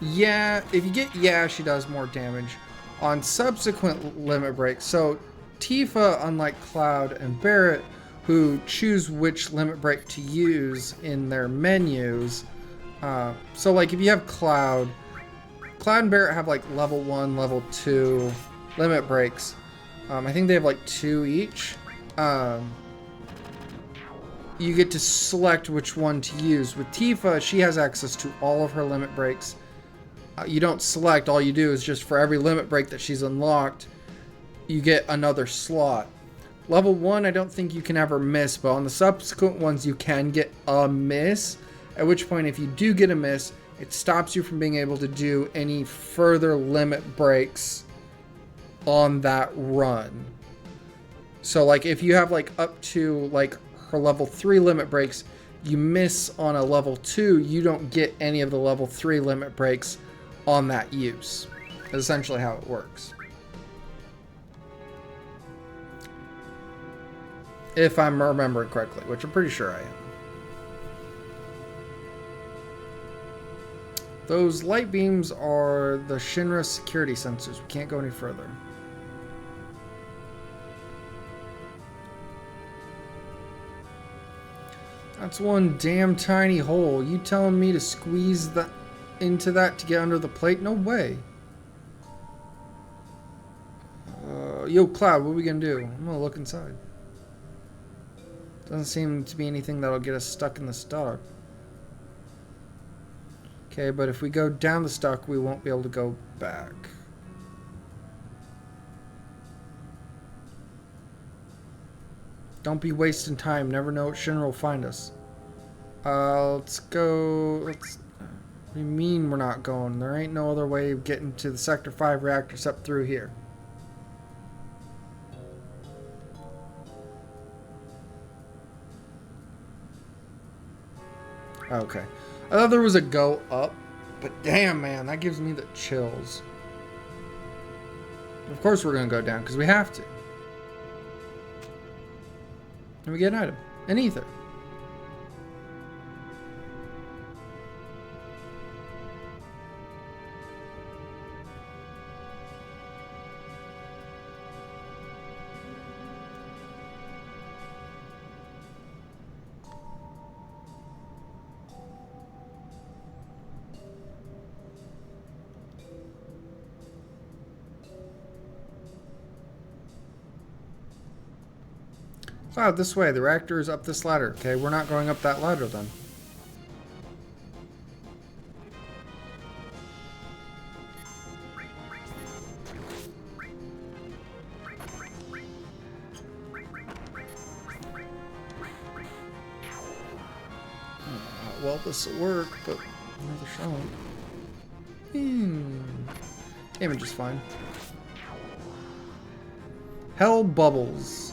Yeah, if you get yeah, she does more damage on subsequent limit breaks. So Tifa, unlike Cloud and Barrett, who choose which limit break to use in their menus. So like if you have Cloud and Barrett have like level 1, level 2 limit breaks. I think they have like 2 each. You get to select which one to use. With Tifa, she has access to all of her limit breaks. You don't select, all you do is just for every limit break that she's unlocked, you get another slot. Level 1, I don't think you can ever miss, but on the subsequent ones you can get a miss, at which point if you do get a miss, it stops you from being able to do any further limit breaks on that run. So like if you have like up to like her level 3 limit breaks, you miss on a level 2, you don't get any of the level 3 limit breaks on that use. That's essentially how it works. If I'm remembering correctly, which I'm pretty sure I am. Those light beams are the Shinra security sensors. We can't go any further. That's one damn tiny hole. You telling me to squeeze that into that to get under the plate? No way. Yo, Cloud, what are we gonna do? I'm gonna look inside. Doesn't seem to be anything that'll get us stuck in the stock. Okay, but if we go down the stock, we won't be able to go back. Don't be wasting time. Never know what Shinra will find us. Let's go. Let's. What do you mean we're not going? There ain't no other way of getting to the Sector 5 reactor except through here. Okay. I thought there was a go up, but damn, man, that gives me the chills. Of course we're going to go down, because we have to. And we get an item. An ether. Cloud, this way. The reactor is up this ladder. Okay, we're not going up that ladder then. Well, this will work, but another shot. Damage is fine. Hell bubbles.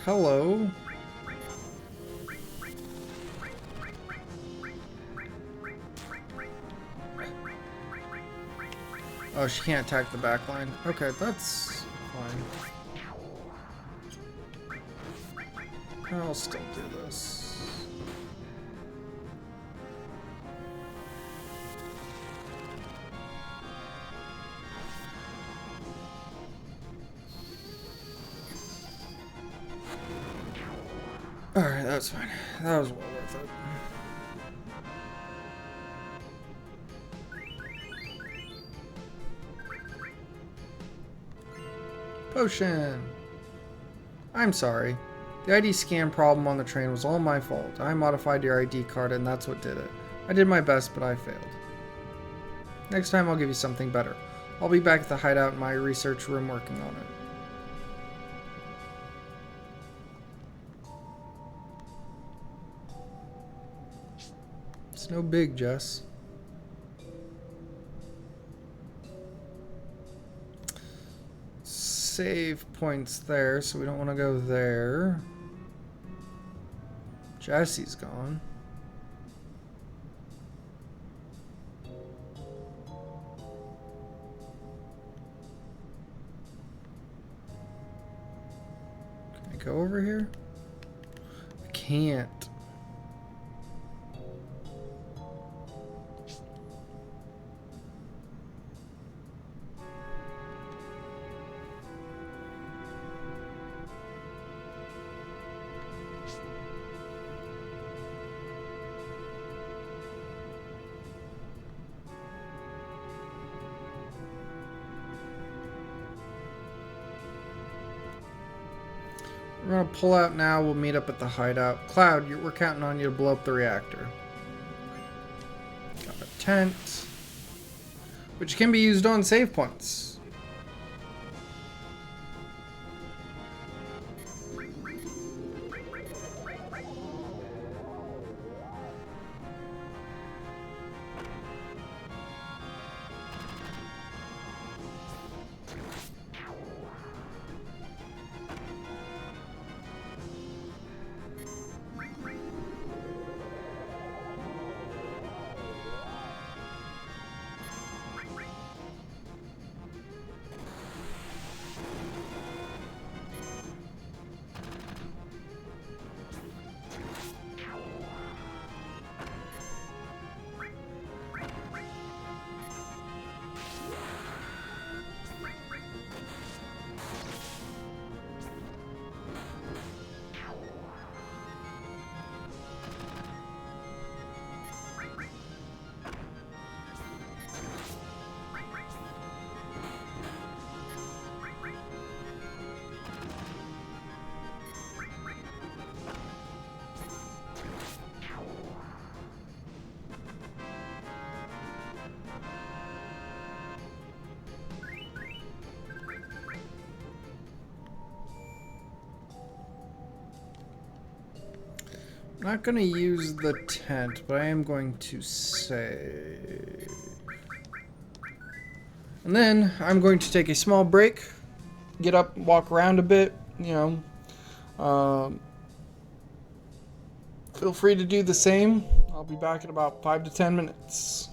Hello. Oh, she can't attack the back line. Okay, that's fine. I'll still do this. Alright, that's fine. That was well worth it. Potion! I'm sorry. The ID scan problem on the train was all my fault. I modified your ID card and that's what did it. I did my best, but I failed. Next time I'll give you something better. I'll be back at the hideout in my research room working on it. It's no big, Jess. Save points there, so we don't want to go there. Jesse's gone. Can I go over here? I can't. We're gonna pull out now. We'll meet up at the hideout. Cloud, we're counting on you to blow up the reactor. Got a tent, which can be used on save points. Not gonna use the tent, but I am going to say. And then I'm going to take a small break, get up, walk around a bit, feel free to do the same. I'll be back in about 5 to 10 minutes.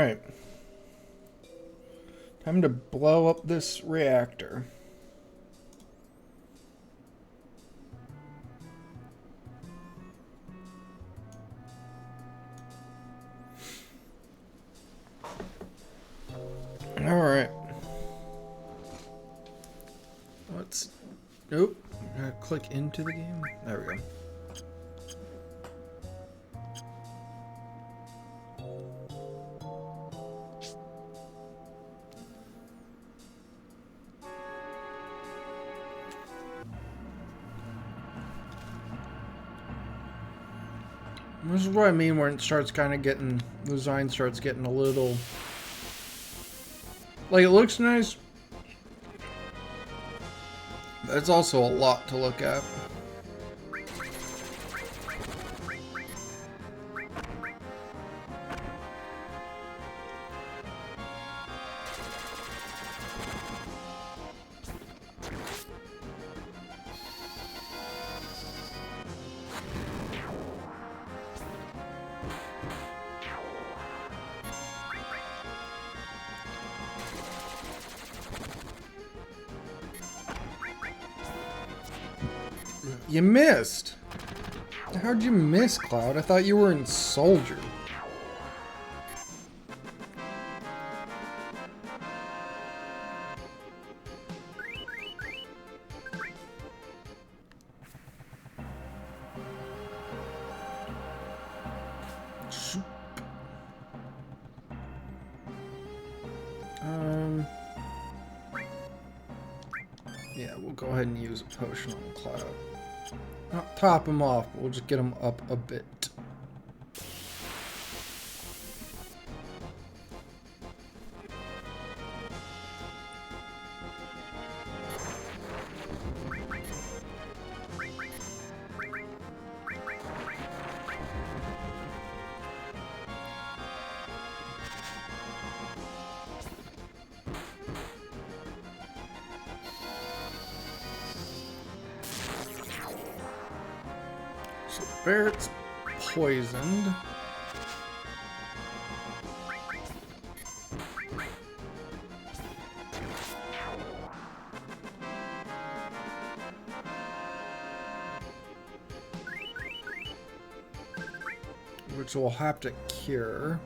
Alright. Time to blow up this reactor. Alright. Let's... Nope. Click into the game. There we go. This is what I mean when it starts kind of getting... The design starts getting a little... Like, it looks nice. But it's also a lot to look at. You missed! How'd you miss, Cloud? I thought you were in Soldier. Yeah, we'll go ahead and use a potion on Cloud. Not top him off, but we'll just get him up a bit. So Barrett's poisoned. Which we'll have to cure.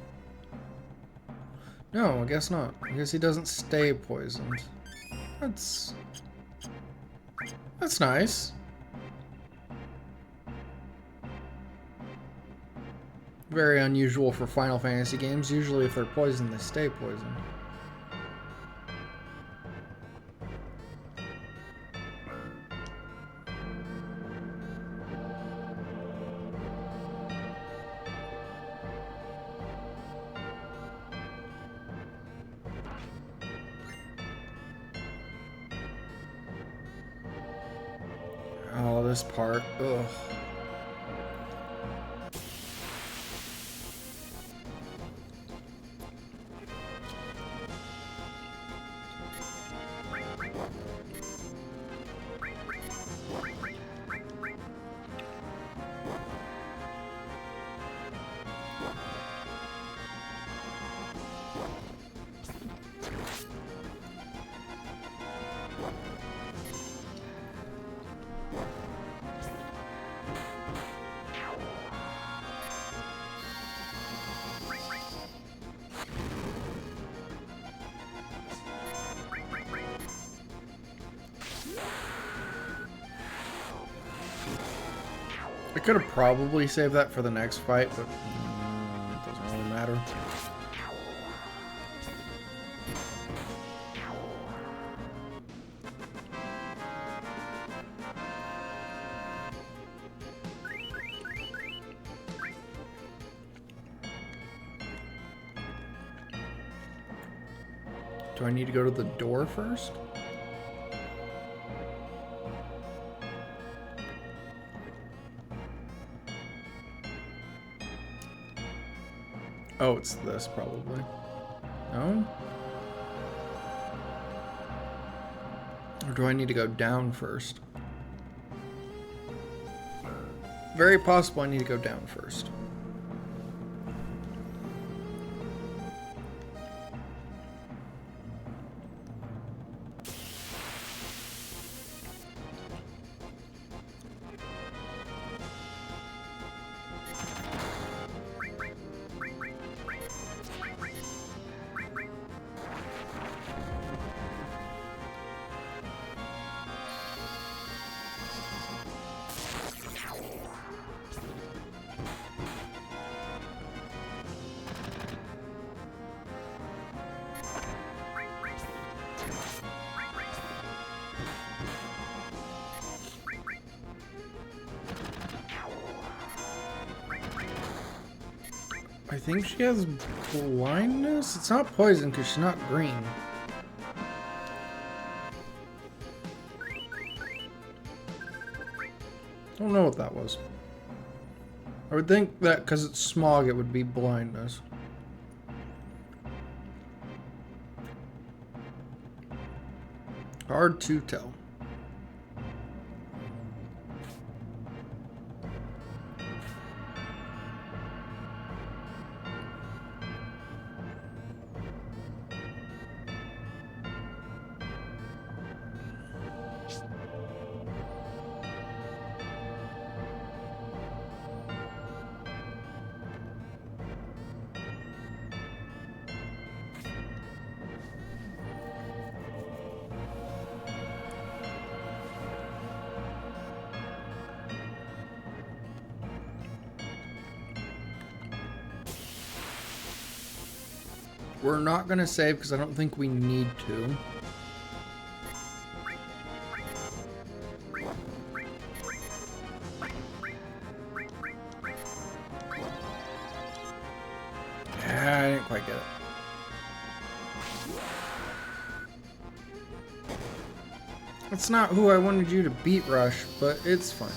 No, I guess not. I guess he doesn't stay poisoned. That's nice. Very unusual for Final Fantasy games. Usually if they're poisoned, they stay poisoned. Oh, this part. Ugh. I could have probably saved that for the next fight, but it doesn't really matter. Do I need to go to the door first? Oh, it's this, probably. No? Or do I need to go down first? Very possible I need to go down first. I think she has blindness? It's not poison because she's not green. I don't know what that was. I would think that because it's smog, it would be blindness. Hard to tell. We're not going to save because I don't think we need to. Yeah, I didn't quite get it. That's not who I wanted you to beat, Rush, but it's fine.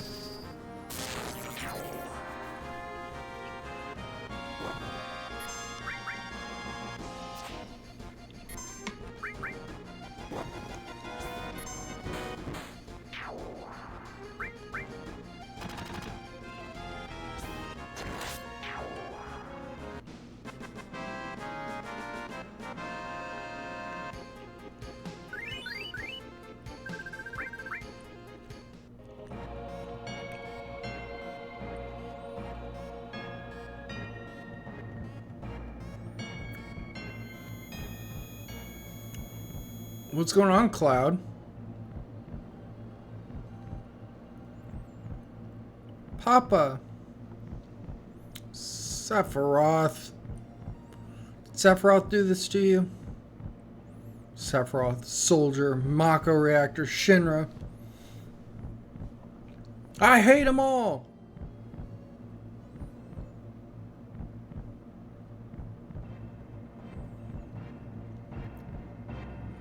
What's going on, Cloud? Papa. Sephiroth. Did Sephiroth do this to you? Sephiroth, Soldier, Mako Reactor, Shinra. I hate them all!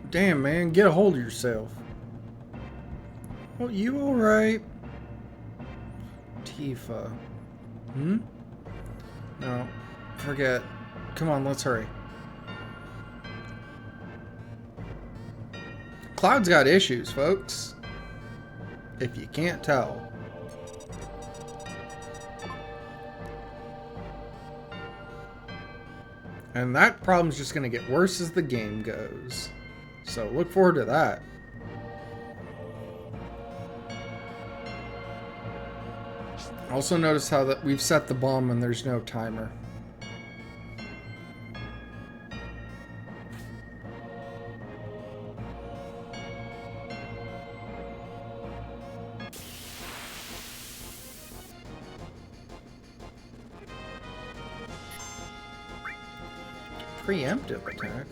Damn, man, get a hold of yourself. Well, you alright? Tifa. Hmm? No, forget. Come on, let's hurry. Cloud's got issues, folks. If you can't tell. And that problem's just gonna get worse as the game goes. So look forward to that. Also notice how that we've set the bomb and there's no timer. Preemptive attack.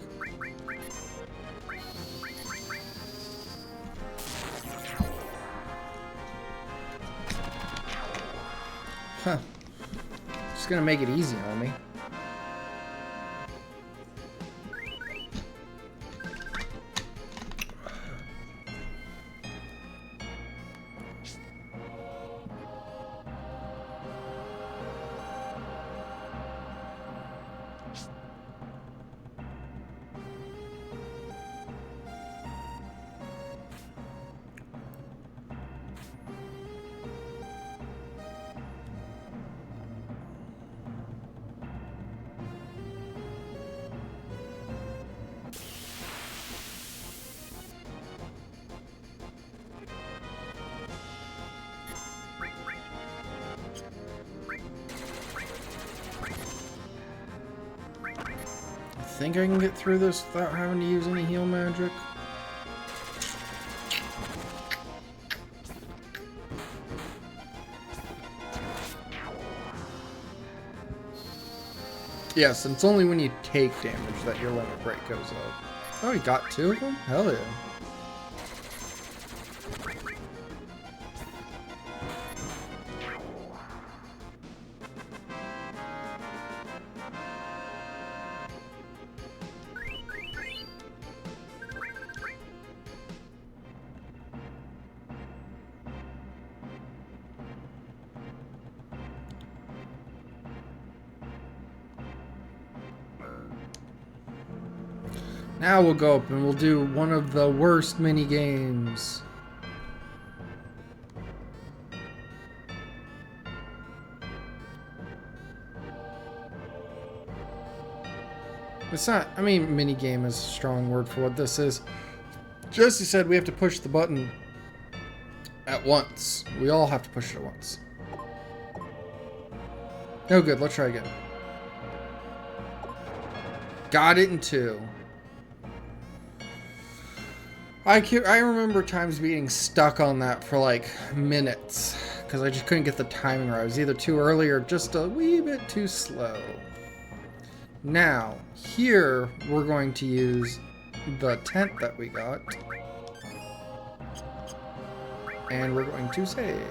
Huh. Just gonna make it easy on me. Think I can get through this without having to use any heal magic? Yes, and it's only when you take damage that your limit break goes up. Oh, you got two of them? Hell yeah. Now we'll go up and we'll do one of the worst mini games. It's not, I mean, mini game is a strong word for what this is. Jesse said we have to push the button at once. We all have to push it at once. No good, let's try again. Got it in 2. I remember times being stuck on that for like minutes because I just couldn't get the timing right. I was either too early or just a wee bit too slow. Now, here we're going to use the tent that we got. And we're going to save.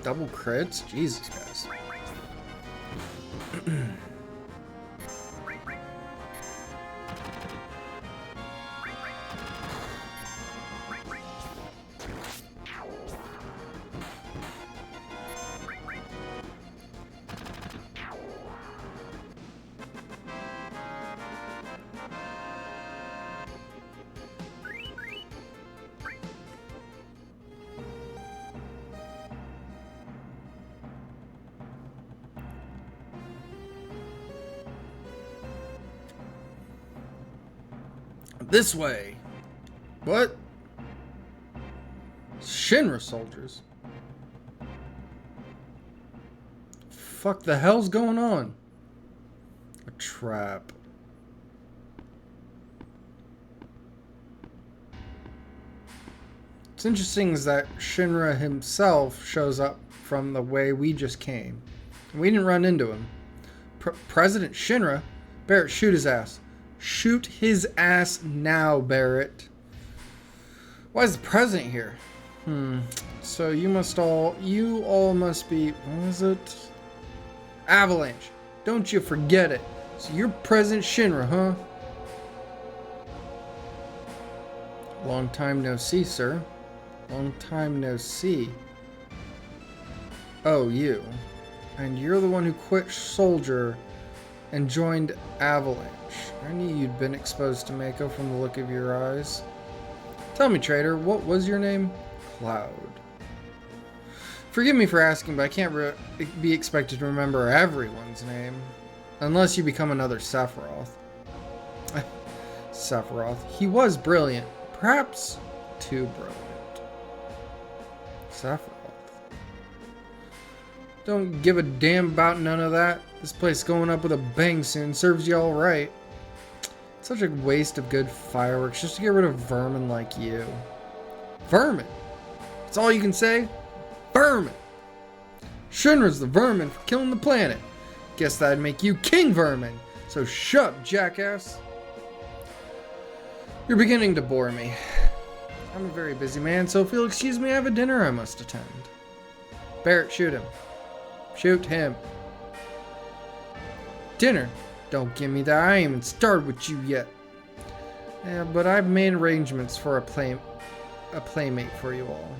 Double crits? Jesus, guys. This way. What? Shinra soldiers? Fuck the hell's going on? A trap. What's interesting is that Shinra himself shows up from the way we just came. We didn't run into him. President Shinra? Barret, shoot his ass. Shoot his ass now, Barret. Why is the president here? So you all must be, what was it? Avalanche. Don't you forget it. So you're President Shinra, huh? Long time no see, sir. Long time no see. Oh, you. And you're the one who quit Soldier and joined Avalanche. I knew you'd been exposed to Mako from the look of your eyes. Tell me, traitor, what was your name? Cloud. Forgive me for asking, but I can't be expected to remember everyone's name. Unless you become another Sephiroth. Sephiroth. He was brilliant. Perhaps too brilliant. Sephiroth. Don't give a damn about none of that. This place going up with a bang soon. Serves you all right. Such a waste of good fireworks just to get rid of vermin like you. Vermin? That's all you can say? Vermin! Shinra's the vermin for killing the planet. Guess that'd make you King Vermin. So shut up, jackass. You're beginning to bore me. I'm a very busy man, so if you'll excuse me, I have a dinner I must attend. Barret, shoot him. Shoot him. Dinner? Don't give me that. I ain't even started with you yet. Yeah, but I've made arrangements for a playmate for you all.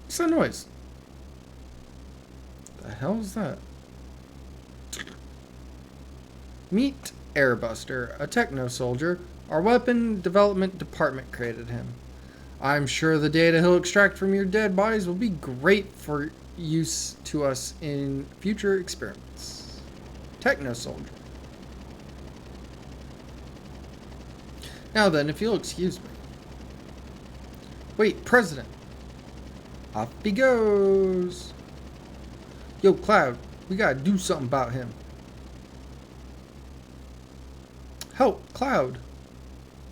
What's that noise? The hell is that? Meet Airbuster, a techno soldier. Our weapon development department created him. I'm sure the data he'll extract from your dead bodies will be great for use to us in future experiments. Techno soldier. Now then, if you'll excuse me. Wait, President. Off he goes. Yo, Cloud, we gotta do something about him. Help, Cloud.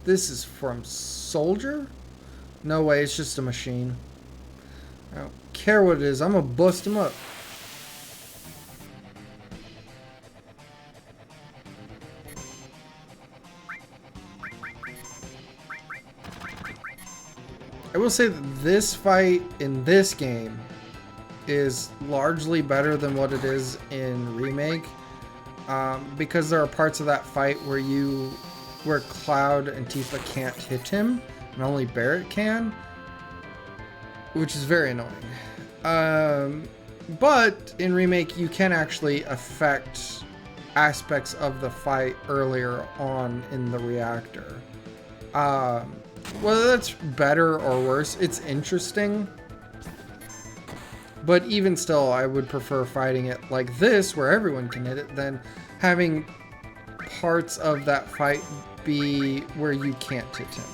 This is from Soldier? No way, it's just a machine. I don't care what it is, I'm gonna bust him up. will say that this fight in this game is largely better than what it is in Remake, because there are parts of that fight where Cloud and Tifa can't hit him, and only Barret can, which is very annoying. But in Remake, you can actually affect aspects of the fight earlier on in the reactor. Whether that's better or worse, it's interesting. But even still, I would prefer fighting it like this, where everyone can hit it, than having parts of that fight be where you can't hit him.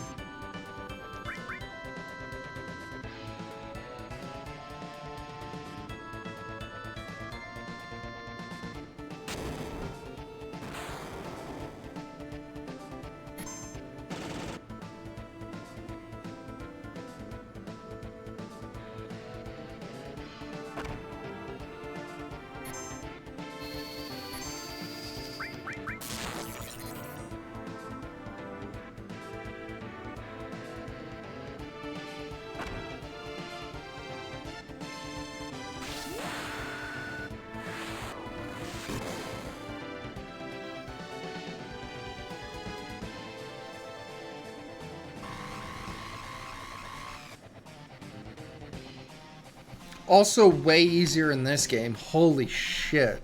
Also way easier in this game. Holy shit.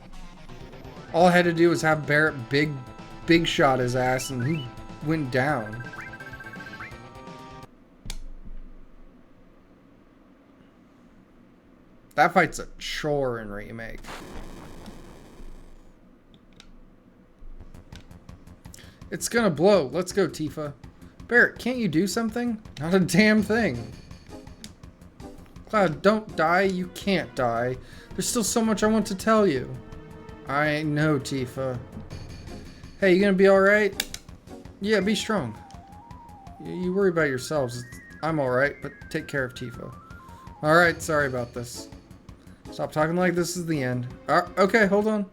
All I had to do was have Barret big shot his ass and he went down. That fight's a chore in Remake. It's gonna blow. Let's go, Tifa. Barret, can't you do something? Not a damn thing. Cloud, don't die. You can't die. There's still so much I want to tell you. I know, Tifa. Hey, you gonna be alright? Yeah, be strong. You worry about yourselves. I'm alright, but take care of Tifa. Alright, sorry about this. Stop talking like this is the end. Okay, hold on.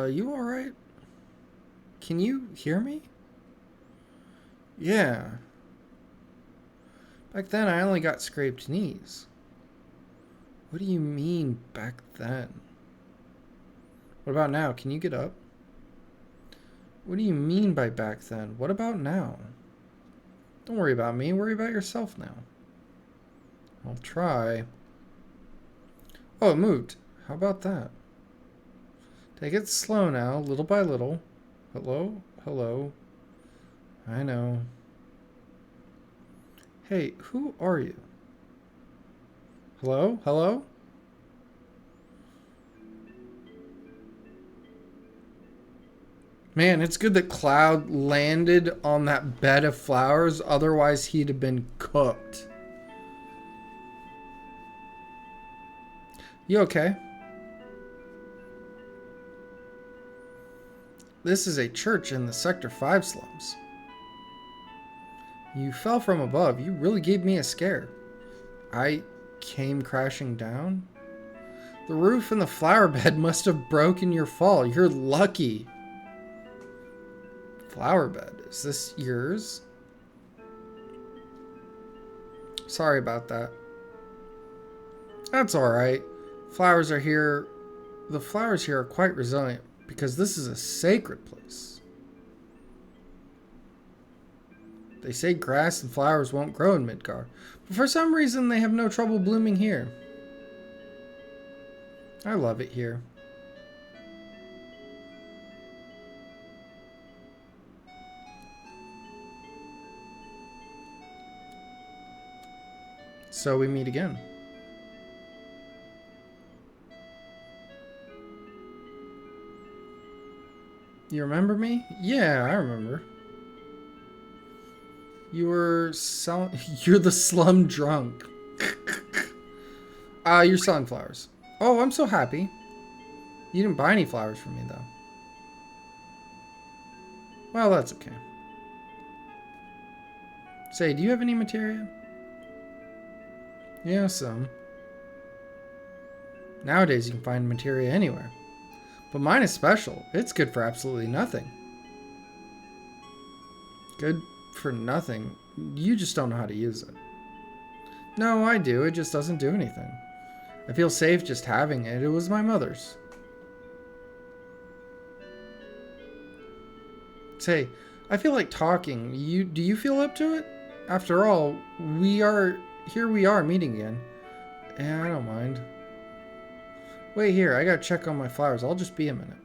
You alright? Can you hear me? Yeah. Back then, I only got scraped knees. What do you mean, back then? What about now? Can you get up? What do you mean by back then? What about now? Don't worry about me. Worry about yourself now. I'll try. Oh, it moved. How about that? Take it slow now, little by little. Hello? Hello? I know. Hey, who are you? Hello? Hello? Man, it's good that Cloud landed on that bed of flowers, otherwise he'd have been cooked. You okay? This is a church in the Sector 5 slums. You fell from above. You really gave me a scare. I came crashing down? The roof and the flower bed must have broken your fall. You're lucky. Flower bed. Is this yours? Sorry about that. That's alright. Flowers are here. The flowers here are quite resilient because this is a sacred place. They say grass and flowers won't grow in Midgar, but for some reason they have no trouble blooming here. I love it here. So we meet again. You remember me? Yeah, I remember. You were selling... You're the slum drunk. You're selling flowers. Oh, I'm so happy. You didn't buy any flowers from me, though. Well, that's okay. Say, do you have any materia? Yeah, some. Nowadays you can find materia anywhere. But mine is special. It's good for absolutely nothing. Good for nothing. You just don't know how to use it. No, I do. It just doesn't do anything. I feel safe just having it. It was my mother's. Say, I feel like talking. Do you feel up to it? After all, here we are meeting again. Yeah, I don't mind. Wait here, I gotta check on my flowers. I'll just be a minute.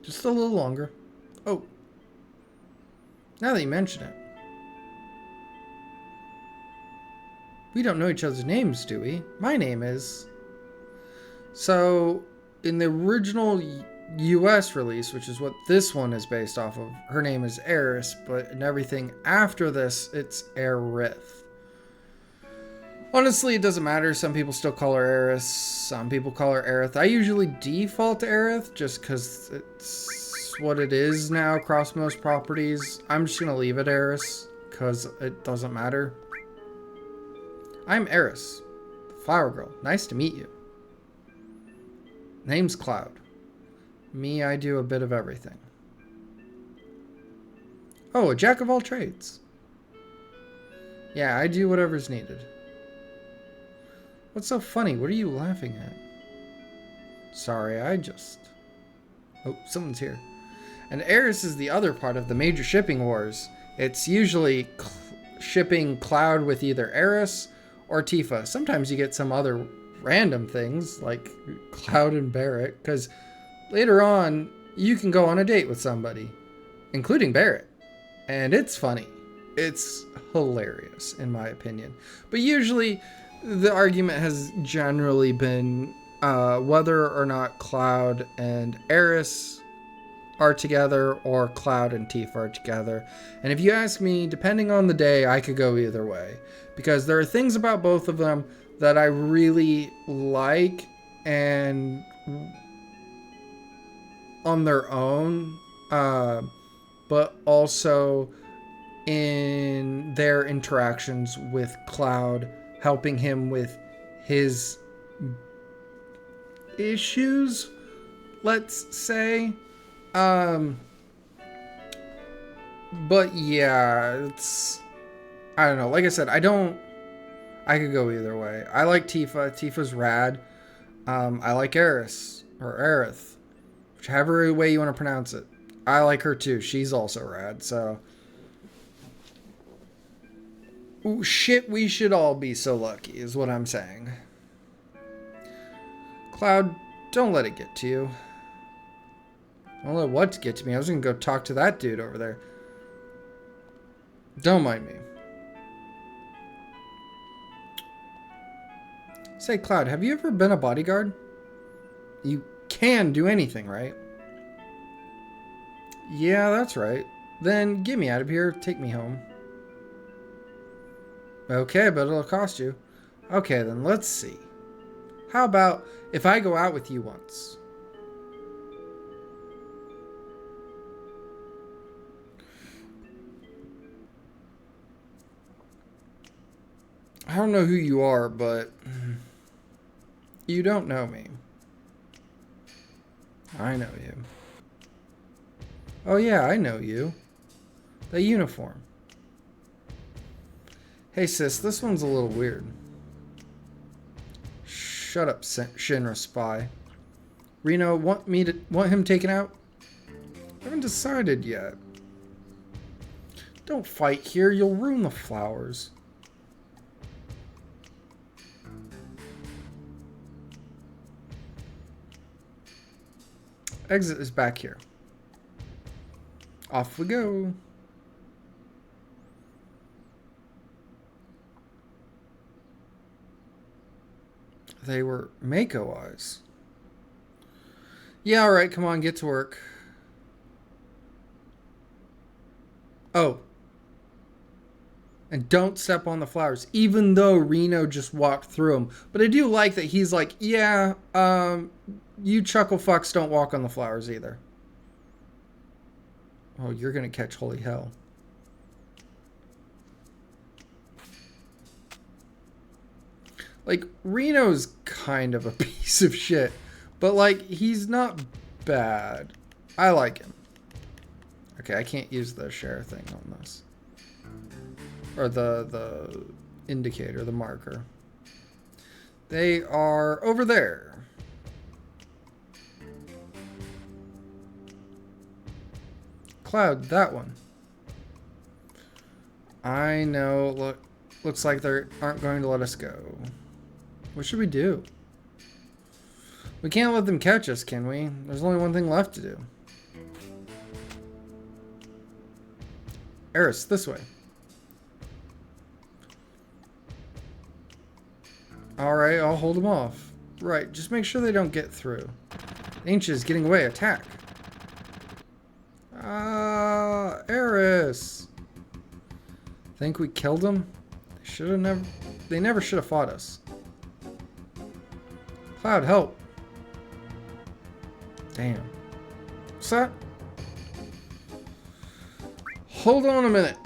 Just a little longer. Oh. Now that you mention it. We don't know each other's names, do we? My name is... So, in the original US release, which is what this one is based off of, her name is Eris, but in everything after this, it's Aerith. Honestly, it doesn't matter. Some people still call her Eris. Some people call her Aerith. I usually default to Aerith just because it's what it is now across most properties. I'm just going to leave it Eris because it doesn't matter. I'm Eris, the flower girl. Nice to meet you. Name's Cloud. Me, I do a bit of everything. Oh, a jack of all trades. Yeah, I do whatever's needed. What's so funny? What are you laughing at? Sorry, Oh, someone's here. And Eris is the other part of the major shipping wars. It's usually shipping Cloud with either Eris or Tifa. Sometimes you get some other random things like Cloud and Barret, because later on you can go on a date with somebody, including Barret, and it's funny. It's hilarious in my opinion. But usually the argument has generally been whether or not Cloud and Eris are together or Cloud and Tifa are together. And if you ask me, depending on the day, I could go either way, because there are things about both of them that I really like and on their own, but also in their interactions with Cloud, helping him with his issues, let's say. But yeah, I don't know. Like I said, I could go either way. I like Tifa. Tifa's rad. I like Eris, or Aerith, whichever way you want to pronounce it. I like her too. She's also rad, so. Ooh, shit, we should all be so lucky, is what I'm saying. Cloud, don't let it get to you. Don't let what get to me. I was gonna go talk to that dude over there. Don't mind me. Say, Cloud, have you ever been a bodyguard? You can do anything, right? Yeah, that's right. Then get me out of here. Take me home. Okay, but it'll cost you. Okay, then let's see. How about if I go out with you once? I don't know who you are, but you don't know me. I know you. Oh yeah, I know you. The uniform. Hey sis, this one's a little weird. Shut up, Shinra spy. Reno, want him taken out? I haven't decided yet. Don't fight here, you'll ruin the flowers. Exit is back here. Off we go. They were Mako eyes. Yeah, alright, come on, get to work. Oh. And don't step on the flowers, even though Reno just walked through them. But I do like that he's like, yeah, you chuckle fucks don't walk on the flowers either. Oh, you're going to catch holy hell. Like, Reno's kind of a piece of shit. But, like, he's not bad. I like him. Okay, I can't use the share thing on this. Or the indicator, the marker. They are over there. Cloud, that one. I know, looks like they aren't going to let us go. What should we do? We can't let them catch us, can we? There's only one thing left to do. Eris, this way. Alright, I'll hold them off. Right, just make sure they don't get through. Ancient is getting away. Attack. Eris. Think we killed them? They never should have fought us. Cloud, help. Damn. What's that? Hold on a minute.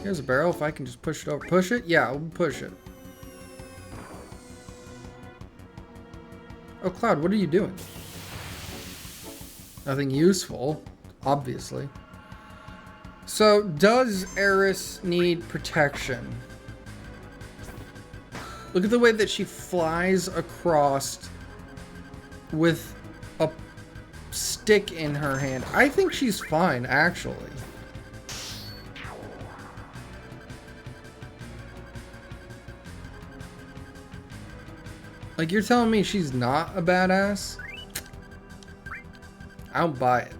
Here's a barrel. If I can just push it over. Push it? Yeah, I'll push it. Oh, Cloud, what are you doing? Nothing useful, obviously. So, does Eris need protection? Look at the way that she flies across with a stick in her hand. I think she's fine, actually. Like, you're telling me she's not a badass? I don't buy it.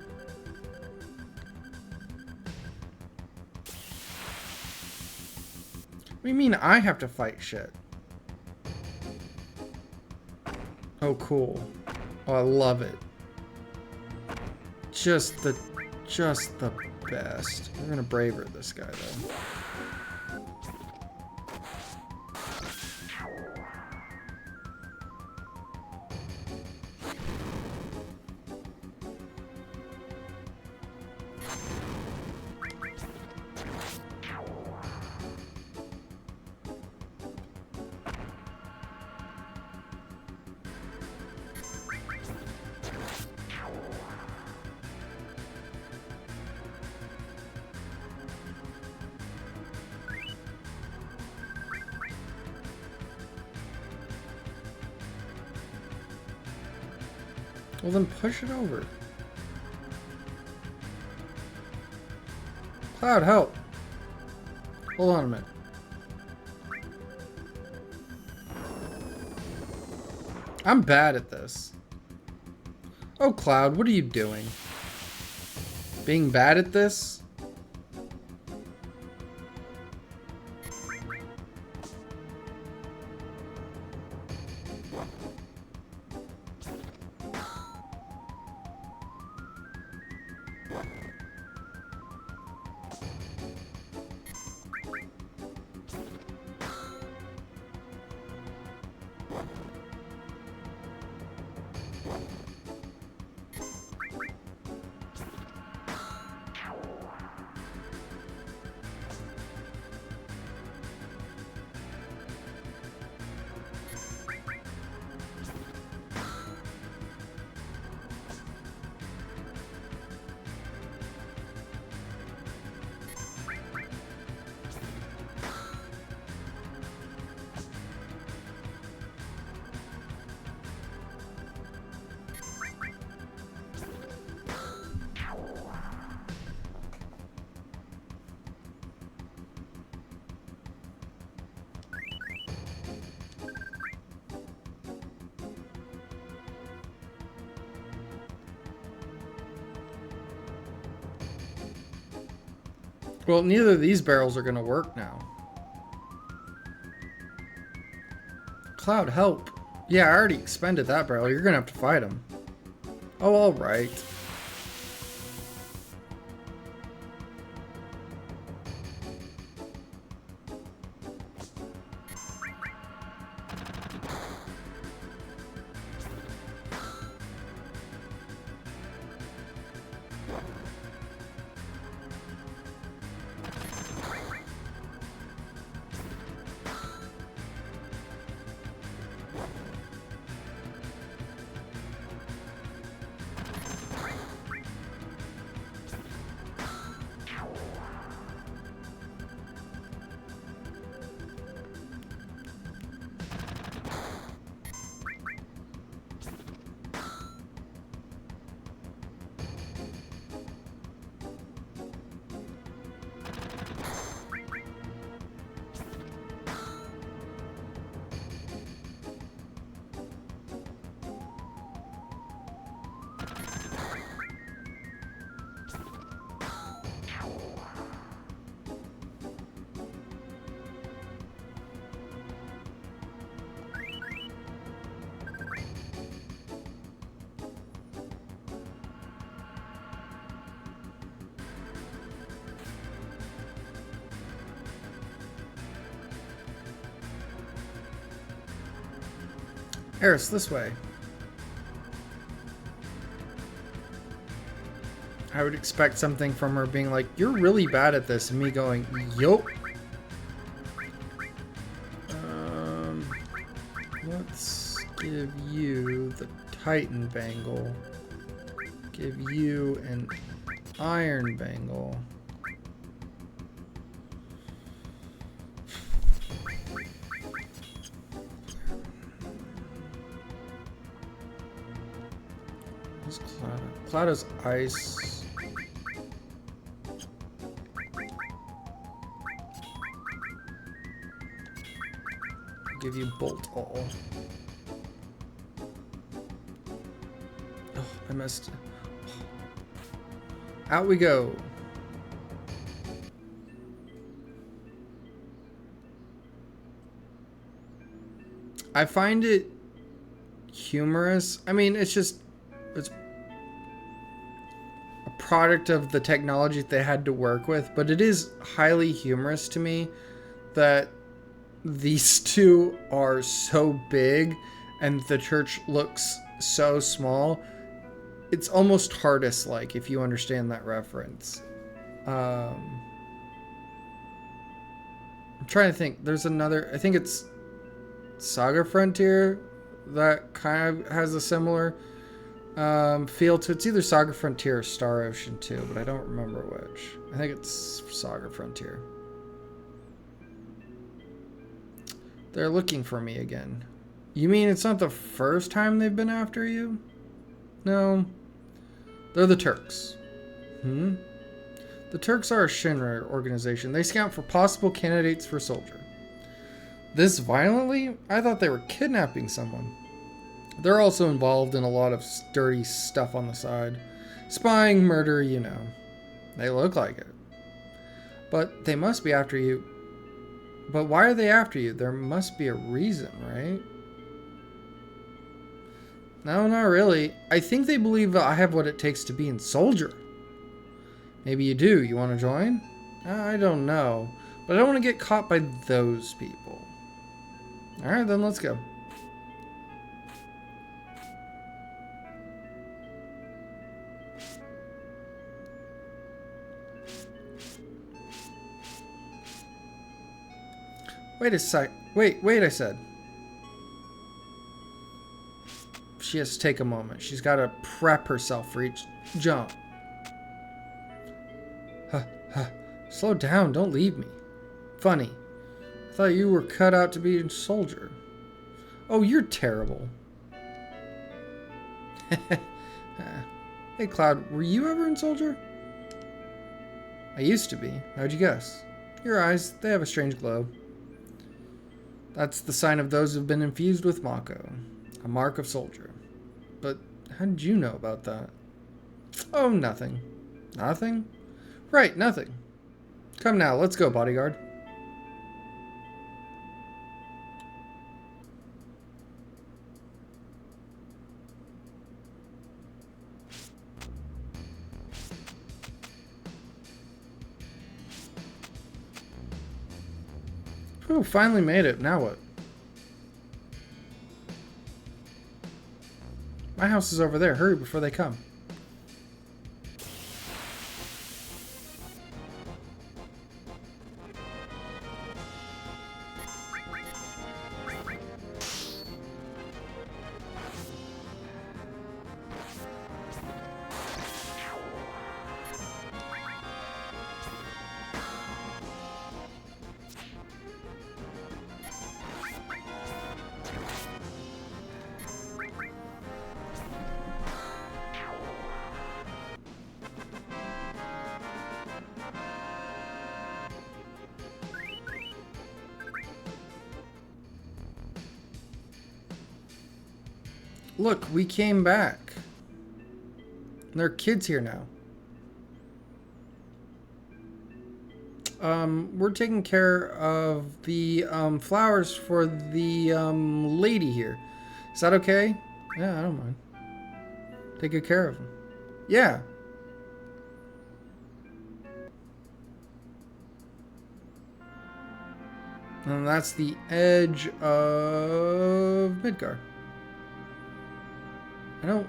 What do you mean I have to fight shit? Oh, cool. Oh, I love it. Just the best. We're gonna braver this guy, though. Well, then push it over. Cloud, help. Hold on a minute. I'm bad at this. Oh, Cloud, what are you doing? Being bad at this? Well, neither of these barrels are going to work now. Cloud, help. Yeah, I already expended that barrel. You're going to have to fight him. Oh, alright. Eris, this way. I would expect something from her being like, you're really bad at this, and me going, yup. Let's give you the Titan Bangle. Give you an Iron Bangle. What's Cloud? Cloud's ice. Give you Bolt All. Oh, I missed. Out we go. I find it humorous. I mean, it's a product of the technology they had to work with, but it is highly humorous to me that these two are so big and the church looks so small. It's almost TARDIS-like, if you understand that reference. I'm trying to think. There's another... I think it's Saga Frontier that kind of has a similar feel to it. It's either Saga Frontier or Star Ocean 2, but I don't remember which. I think it's Saga Frontier. They're looking for me again. You mean it's not the first time they've been after you? No. They're the Turks. The Turks are a Shinra organization. They scout for possible candidates for soldier. This violently? I thought they were kidnapping someone. They're also involved in a lot of dirty stuff on the side. Spying, murder, you know. They look like it. But they must be after you. But why are they after you? There must be a reason, right? No, not really. I think they believe I have what it takes to be a soldier. Maybe you do. You want to join? I don't know. But I don't want to get caught by those people. Alright, then let's go. Wait a sec. Wait, I said. She has to take a moment. She's got to prep herself for each jump. Slow down. Don't leave me. Funny. I thought you were cut out to be a soldier. Oh, you're terrible. Hey, Cloud, were you ever in soldier? I used to be. How'd you guess? Your eyes, they have a strange glow. That's the sign of those who've been infused with Mako. A mark of soldier. But how did you know about that? Oh, nothing. Nothing? Right, nothing. Come now, let's go, bodyguard. Whew, finally made it. Now what? My house is over there. Hurry before they come. Look, we came back. There are kids here now. We're taking care of the flowers for the lady here. Is that okay? Yeah, I don't mind. Take good care of them. Yeah. And that's the edge of Midgar. I don't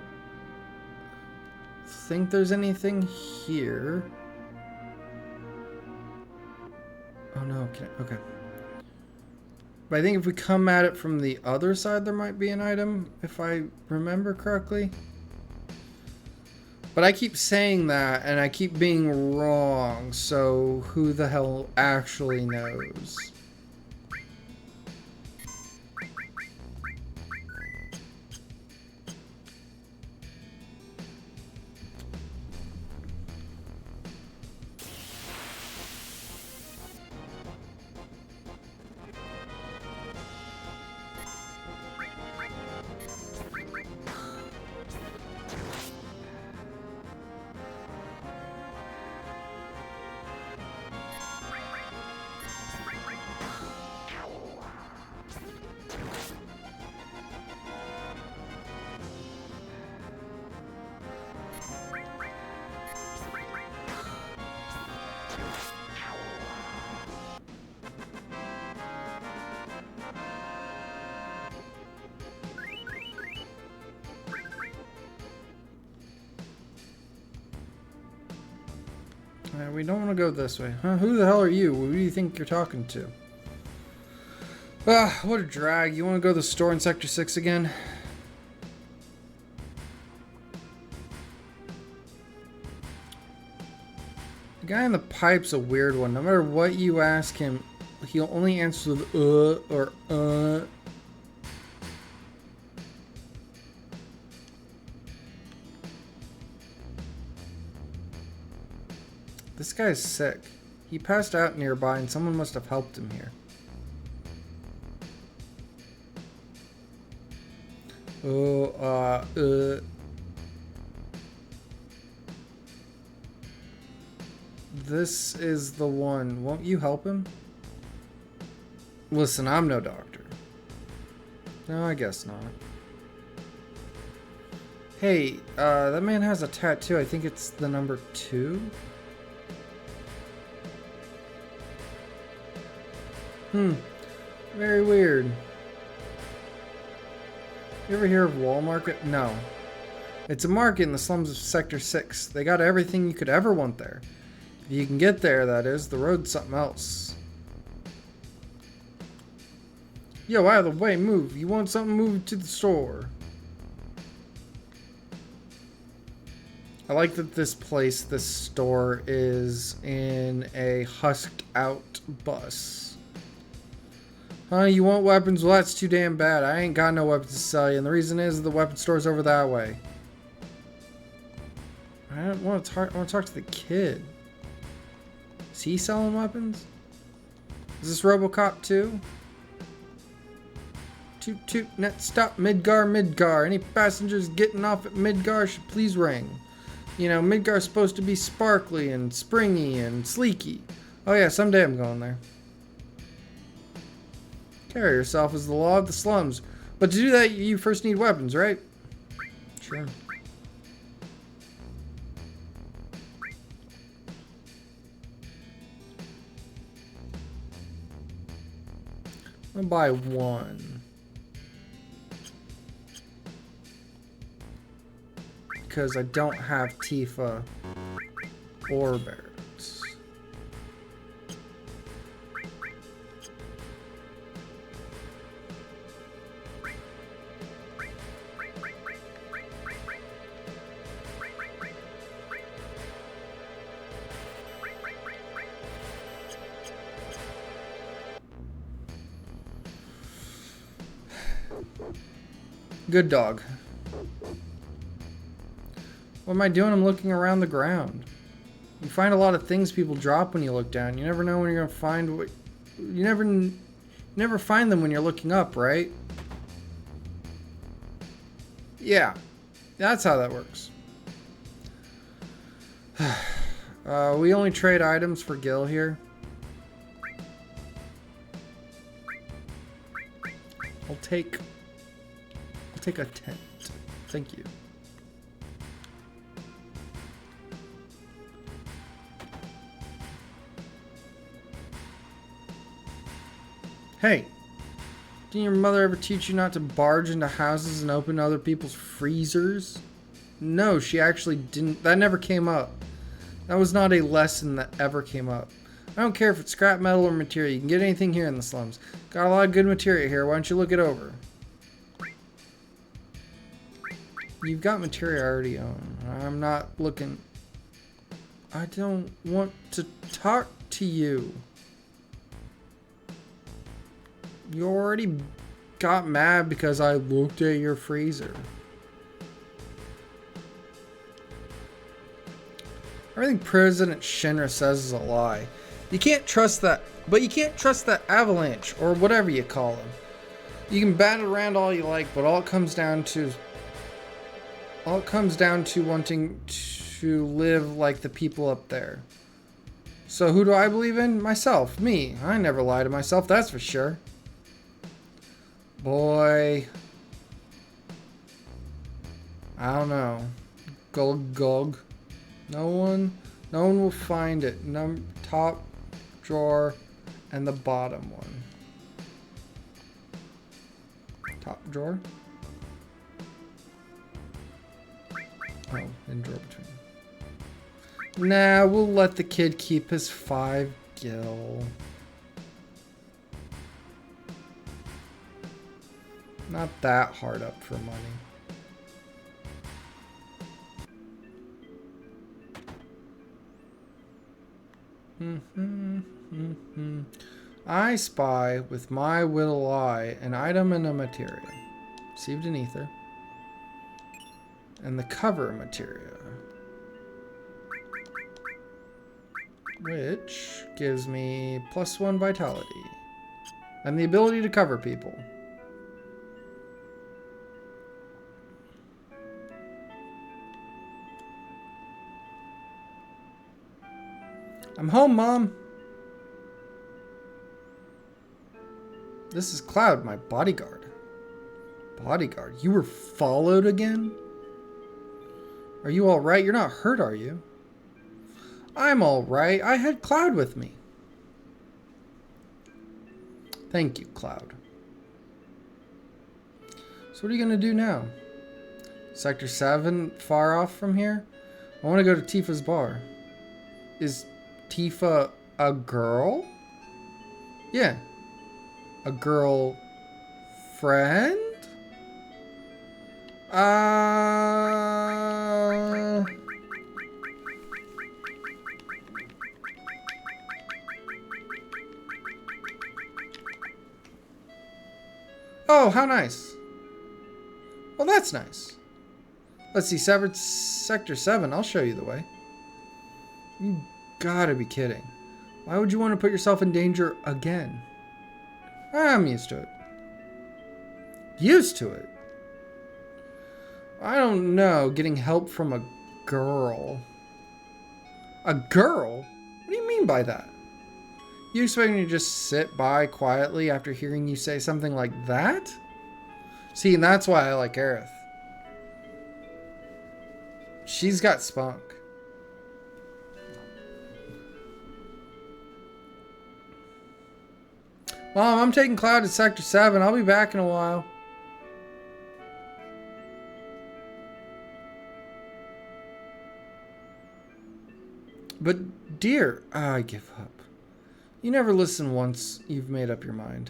think there's anything here. Oh no, okay. But I think if we come at it from the other side, there might be an item, if I remember correctly. But I keep saying that, and I keep being wrong, so who the hell actually knows? We don't want to go this way. Huh? Who the hell are you? Who do you think you're talking to? Ah, what a drag. You want to go to the store in Sector 6 again? The guy in the pipe's a weird one. No matter what you ask him, he'll only answer with or. This guy's sick. He passed out nearby and someone must have helped him here. This is the one. Won't you help him? Listen, I'm no doctor. No, I guess not. Hey, that man has a tattoo. I think it's the number 2. Very weird. You ever hear of Wall Market? No. It's a market in the slums of Sector 6. They got everything you could ever want there. If you can get there, that is. The road's something else. Yo, out of the way, move. You want something, move to the store. I like that this store is in a husked out bus. Huh, you want weapons? Well, that's too damn bad. I ain't got no weapons to sell you, and the reason is the weapon store's over that way. I don't want to talk. I want to talk to the kid. Is he selling weapons? Is this RoboCop 2? Toot toot, net stop, Midgar. Any passengers getting off at Midgar should please ring. You know, Midgar's supposed to be sparkly and springy and sleeky. Oh yeah, someday I'm going there. Carry yourself is the law of the slums. But to do that, you first need weapons, right? Sure. I'll buy one. Because I don't have Tifa or Barretts. Good dog. What am I doing? I'm looking around the ground. You find a lot of things people drop when you look down. You never know when you're gonna find what. You never find them when you're looking up, right? Yeah, that's how that works. We only trade items for Gil here. I'll take a tent. Thank you. Hey, Didn't your mother ever teach you not to barge into houses and open other people's freezers? No, she actually didn't. That never came up. That was not a lesson that ever came up. I don't care if it's scrap metal or material. You can get anything here in the slums. Got a lot of good material here. Why don't you look it over? You've got material I already own. I'm not looking... I don't want to talk to you. You already got mad because I looked at your freezer. Everything President Shinra says is a lie. You can't trust that, but you can't trust that Avalanche, or whatever you call him. You can bat it around all you like, but all it comes down to wanting to live like the people up there. So who do I believe in? Myself. Me. I never lie to myself, that's for sure. Boy. I don't know. Gulg. No one will find it. Top drawer and the bottom one. Top drawer? Oh, in drawer between. Nah, we'll let the kid keep his 5 gil. Not that hard up for money. I spy with my little eye an item and a materia. Received an ether. And the cover materia. Which gives me +1 vitality. And the ability to cover people. I'm home, Mom. This is Cloud, my bodyguard. Bodyguard? You were followed again? Are you alright? You're not hurt, are you? I'm alright. I had Cloud with me. Thank you, Cloud. So what are you going to do now? Sector 7 far off from here? I want to go to Tifa's bar. Is Tifa a girl? Yeah. A girl friend? Oh, how nice. Well, that's nice. Let's see, Sector 7. I'll show you the way. You gotta be kidding. Why would you want to put yourself in danger again? I'm used to it. Used to it? I don't know, getting help from a girl. A girl? What do you mean by that? You expect me to just sit by quietly after hearing you say something like that? See, and that's why I like Aerith. She's got spunk. Mom, I'm taking Cloud to Sector 7. I'll be back in a while. But, dear, I give up. You never listen once you've made up your mind.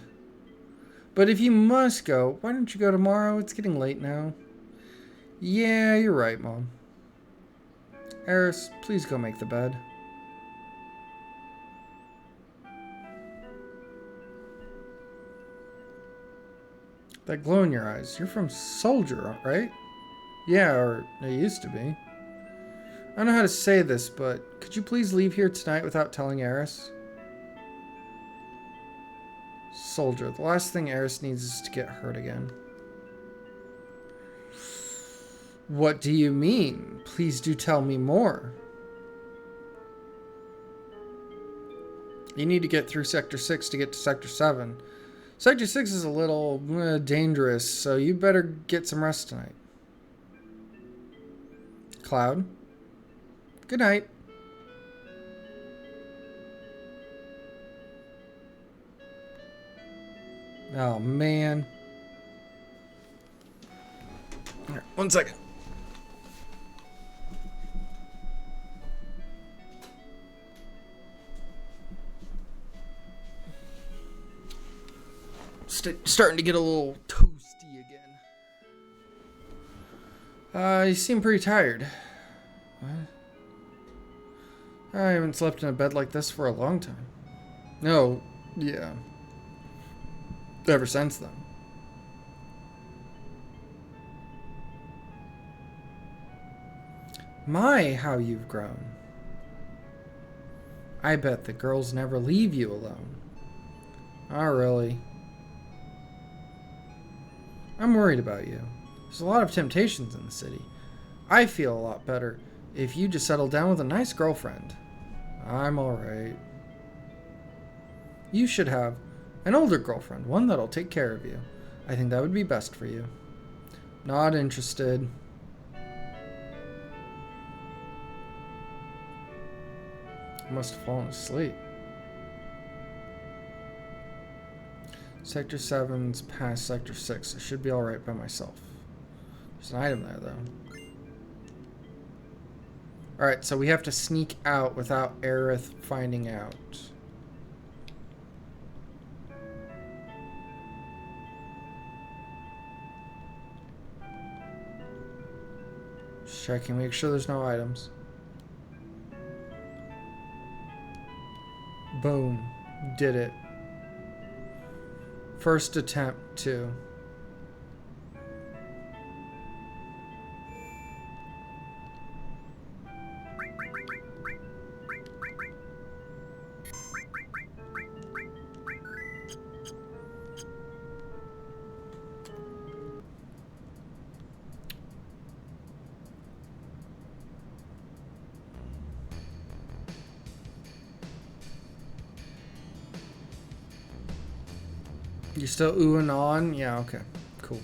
But if you must go, why don't you go tomorrow? It's getting late now. Yeah, you're right, Mom. Eris, please go make the bed. That glow in your eyes. You're from Soldier, right? Yeah, or it used to be. I don't know how to say this, but could you please leave here tonight without telling Eris? Soldier. The last thing Eris needs is to get hurt again. What do you mean? Please do tell me more. You need to get through Sector 6 to get to Sector 7. Sector 6 is a little dangerous, so you better get some rest tonight. Cloud. Good night. Oh, man. All right, 1 second. Starting to get a little toasty again. You seem pretty tired. What? I haven't slept in a bed like this for a long time. No, yeah. Ever since then. My, how you've grown. I bet the girls never leave you alone. Oh, really? I'm worried about you. There's a lot of temptations in the city. I feel a lot better if you just settle down with a nice girlfriend. I'm alright. You should have an older girlfriend, one that'll take care of you. I think that would be best for you. Not interested. I must have fallen asleep. Sector 7's past Sector 6. I should be alright by myself. There's an item there, though. Alright, so we have to sneak out without Aerith finding out. Just checking, make sure there's no items. Boom. Did it. First attempt, too. You still oohing on? Yeah, okay. Cool.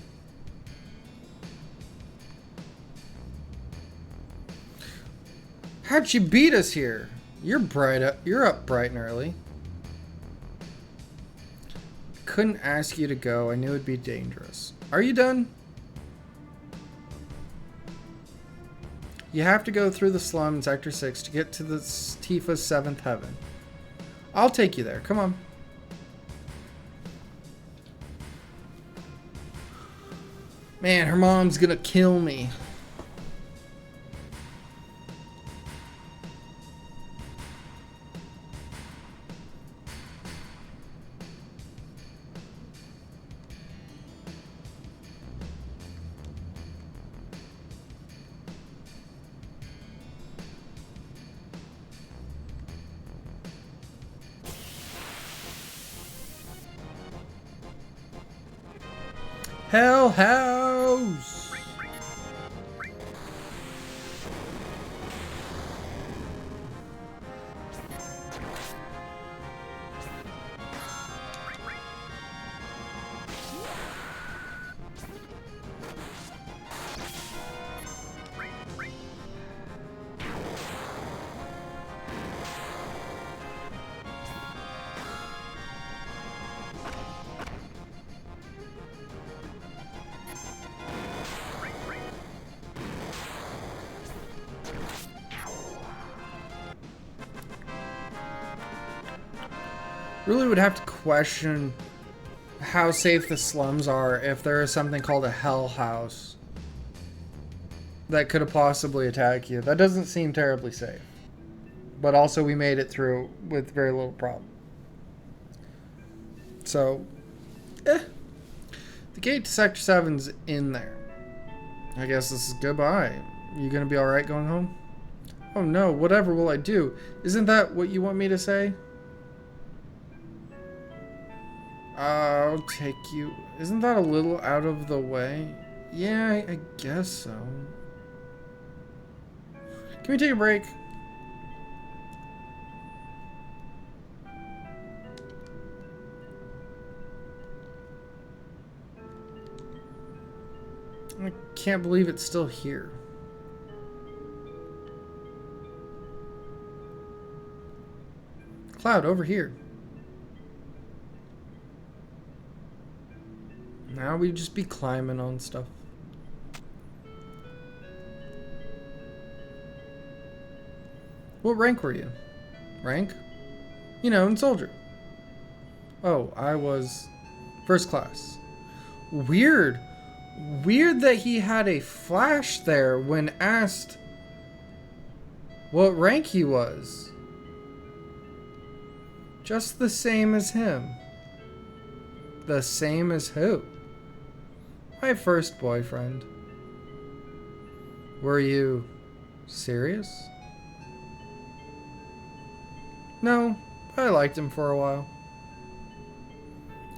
How'd you beat us here? You're up bright and early. Couldn't ask you to go. I knew it'd be dangerous. Are you done? You have to go through the slum in Sector 6 to get to the Tifa's 7th heaven. I'll take you there. Come on. Man, her mom's gonna kill me. Hell House! Really would have to question how safe the slums are if there is something called a Hell House that could have possibly attack you. That doesn't seem terribly safe. But also we made it through with very little problem. So, the gate to Sector 7's in there. I guess this is goodbye. You gonna be alright going home? Oh no, whatever will I do? Isn't that what you want me to say? I'll take you. Isn't that a little out of the way? Yeah, I guess so. Can we take a break? I can't believe it's still here. Cloud, over here. Now we just be climbing on stuff. What rank were you? Rank? You know, in soldier. Oh, I was first class. Weird. Weird that he had a flash there when asked what rank he was. Just the same as him. The same as who? My first boyfriend. Were you serious? No, I liked him for a while.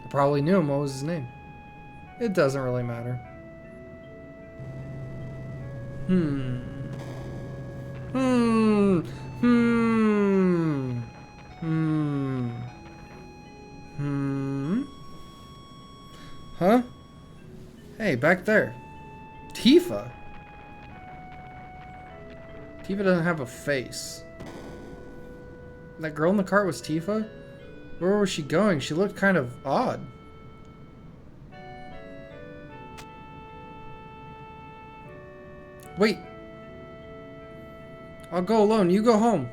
I probably knew him. What was his name? It doesn't really matter. Huh? Hey, back there. Tifa? Tifa doesn't have a face. That girl in the cart was Tifa? Where was she going? She looked kind of odd. Wait. I'll go alone. You go home.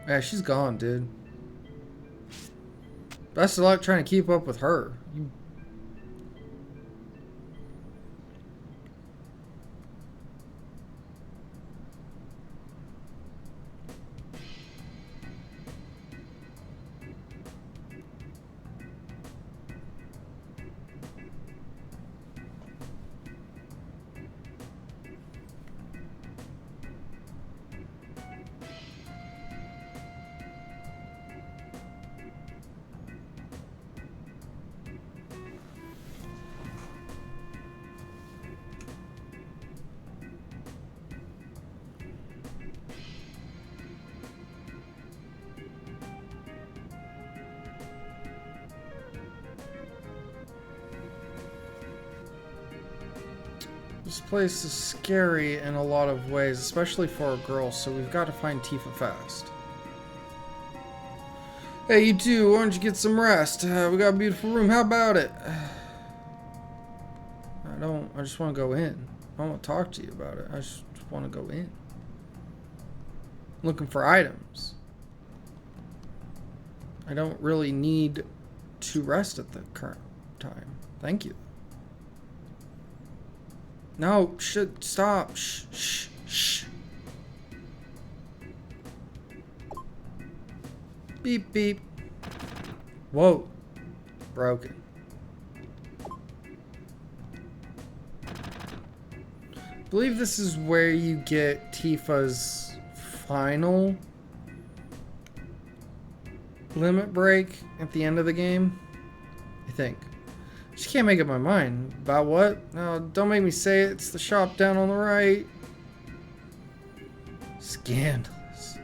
Yeah, she's gone, dude. Best of luck trying to keep up with her. You... This place is scary in a lot of ways, especially for a girl, so we've got to find Tifa fast. Hey, you two, why don't you get some rest? We got a beautiful room, how about it? I just want to go in. I don't want to talk to you about it. I just want to go in. Looking for items. I don't really need to rest at the current time. Thank you. No, stop. Shh. Beep, beep. Whoa. Broken. I believe this is where you get Tifa's final limit break at the end of the game. I think. Just can't make up my mind. About what? No, don't make me say it. It's the shop down on the right. Scandalous.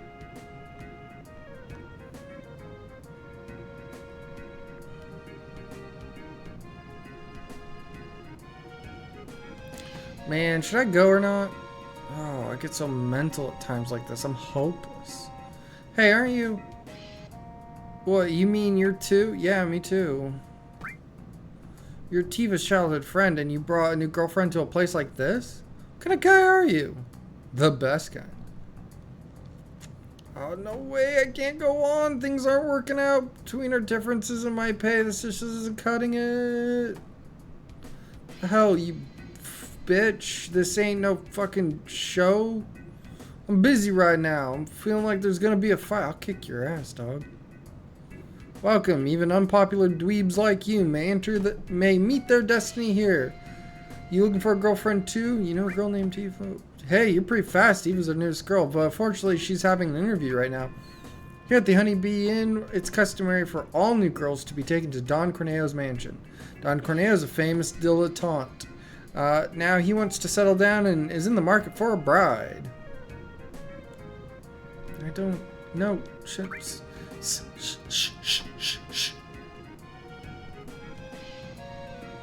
Man, should I go or not? Oh, I get so mental at times like this. I'm hopeless. Hey, aren't you... What, you mean you're two? Yeah, me too. You're Tifa's childhood friend and you brought a new girlfriend to a place like this? What kind of guy are you? The best kind. Oh, no way. I can't go on. Things aren't working out between our differences in my pay. This just isn't cutting it. Hell, you bitch. This ain't no fucking show. I'm busy right now. I'm feeling like there's gonna be a fight. I'll kick your ass, dog. Welcome. Even unpopular dweebs like you may meet their destiny here. You looking for a girlfriend too? You know a girl named Tifa? Hey, you're pretty fast. Tifa's our newest girl, but unfortunately she's having an interview right now. Here at the Honeybee Inn, it's customary for all new girls to be taken to Don Corneo's mansion. Don Corneo is a famous dilettante. Now he wants to settle down and is in the market for a bride. I don't know. Shh.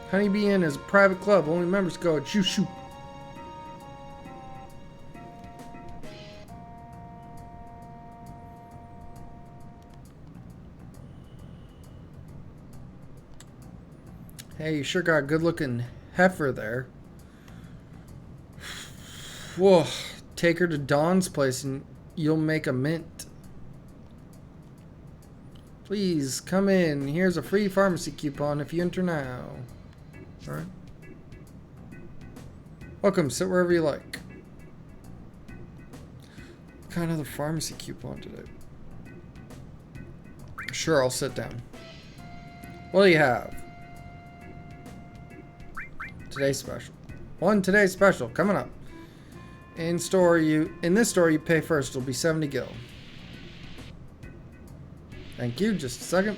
Honeybee Inn is a private club. Only members go at shoo. Hey, you sure got a good-looking heifer there. Whoa, take her to Dawn's place and you'll make a mint. Please, come in. Here's a free pharmacy coupon if you enter now. Alright. Welcome, sit wherever you like. Got another pharmacy coupon today. Sure, I'll sit down. What do you have? Today's special. One today's special coming up. In this store you pay first. It'll be 70 gil. Thank you. Just a second.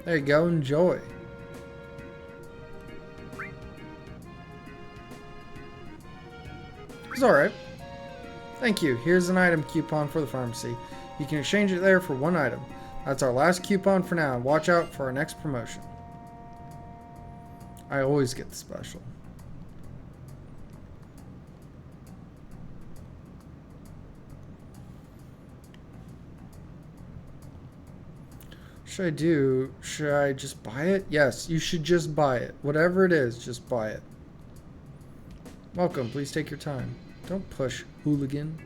There you go. Enjoy. It's alright. Thank you. Here's an item coupon for the pharmacy. You can exchange it there for one item. That's our last coupon for now. Watch out for our next promotion. I always get the special. Should I do? Should I just buy it? Yes, you should just buy it. Whatever it is, just buy it. Welcome. Please take your time. Don't push, hooligan.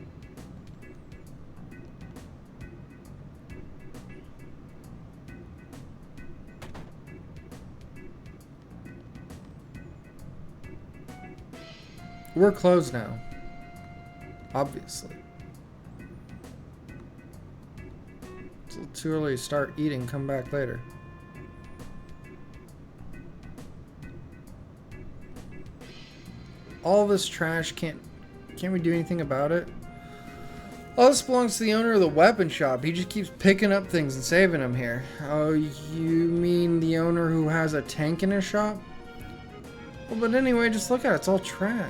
We're closed now. Obviously. It's a little too early to start eating. Come back later. All this trash, can't we do anything about it? All this belongs to the owner of the weapon shop. He just keeps picking up things and saving them here. Oh, you mean the owner who has a tank in his shop? Well, but anyway, just look at it. It's all trash.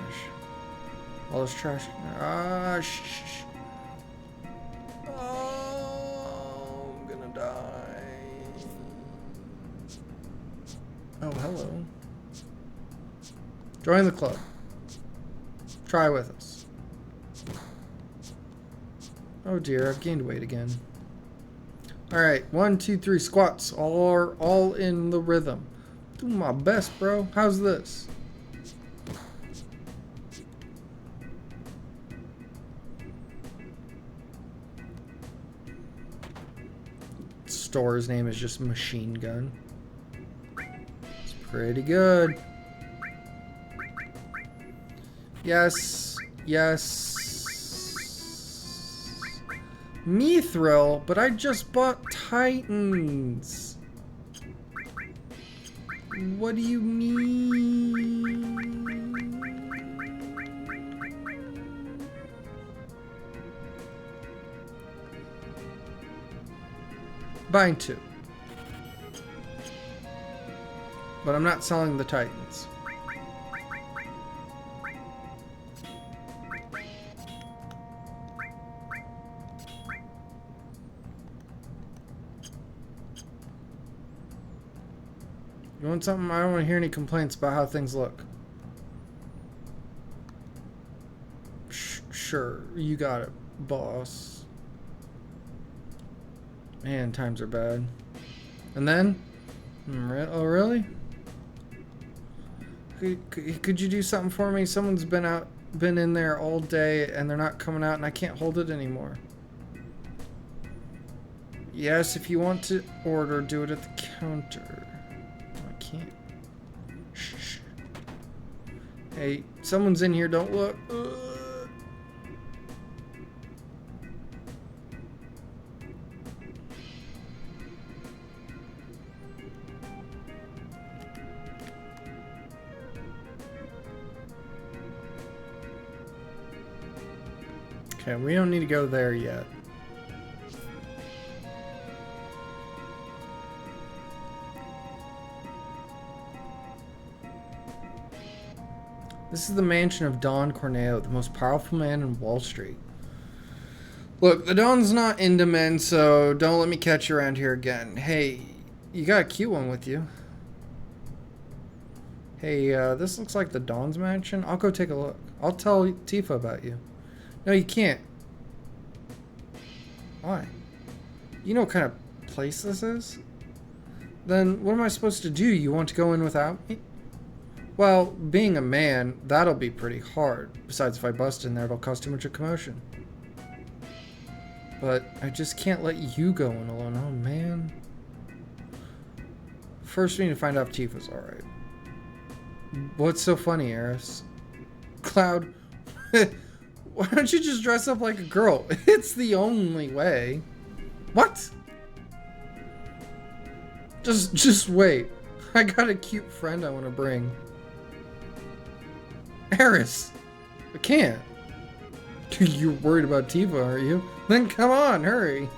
All this trash. Ah, shh. Oh, I'm gonna die. Oh, hello. Join the club. Try with us. Oh dear, I've gained weight again. Alright, 1, 2, 3 squats. All in the rhythm. Do my best, bro. How's this? Store's name is just Machine Gun. It's pretty good. Yes. Mithril, but I just bought Titans. What do you mean? Buying 2. But I'm not selling the Titans. You want something? I don't want to hear any complaints about how things look. Sure, you got it, boss. Man, times are bad. And then? Oh, really? Could you do something for me? Someone's been in there all day and they're not coming out and I can't hold it anymore. Yes, if you want to order, do it at the counter. I can't. Shh. Hey, someone's in here, don't look. Okay, we don't need to go there yet. This is the mansion of Don Corneo, the most powerful man in Wall Street. Look, the Don's not into men, so don't let me catch you around here again. Hey, you got a cute one with you. Hey, this looks like the Don's mansion. I'll go take a look. I'll tell Tifa about you. No, you can't. Why? You know what kind of place this is? Then what am I supposed to do? You want to go in without me? Well, being a man, that'll be pretty hard. Besides, if I bust in there, it'll cause too much of a commotion. But I just can't let you go in alone. Oh, man. First, we need to find out if Tifa's alright. What's so funny, Eris? Cloud, why don't you just dress up like a girl? It's the only way. What? Just wait. I got a cute friend I want to bring. Eris, I can't. You're worried about Tifa, aren't you? Then come on, hurry.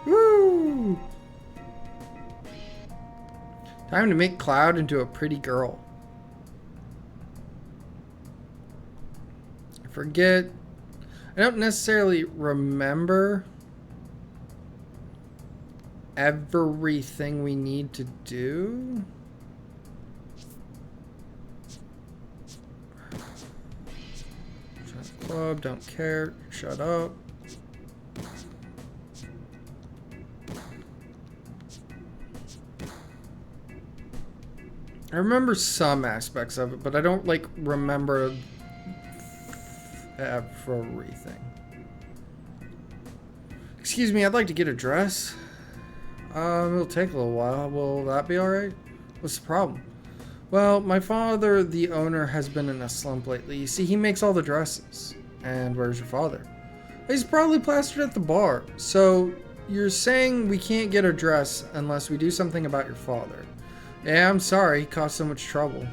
Woo! Time to make Cloud into a pretty girl. I forget. I don't necessarily remember everything we need to do. Shut club, don't care. Shut up. I remember some aspects of it, but I don't like remember everything. Excuse me, I'd like to get a dress. It'll take a little while. Will that be alright? What's the problem? Well, my father, the owner, has been in a slump lately. You see, he makes all the dresses. And where's your father? He's probably plastered at the bar. So, you're saying we can't get a dress unless we do something about your father. Yeah, I'm sorry. He caused so much trouble.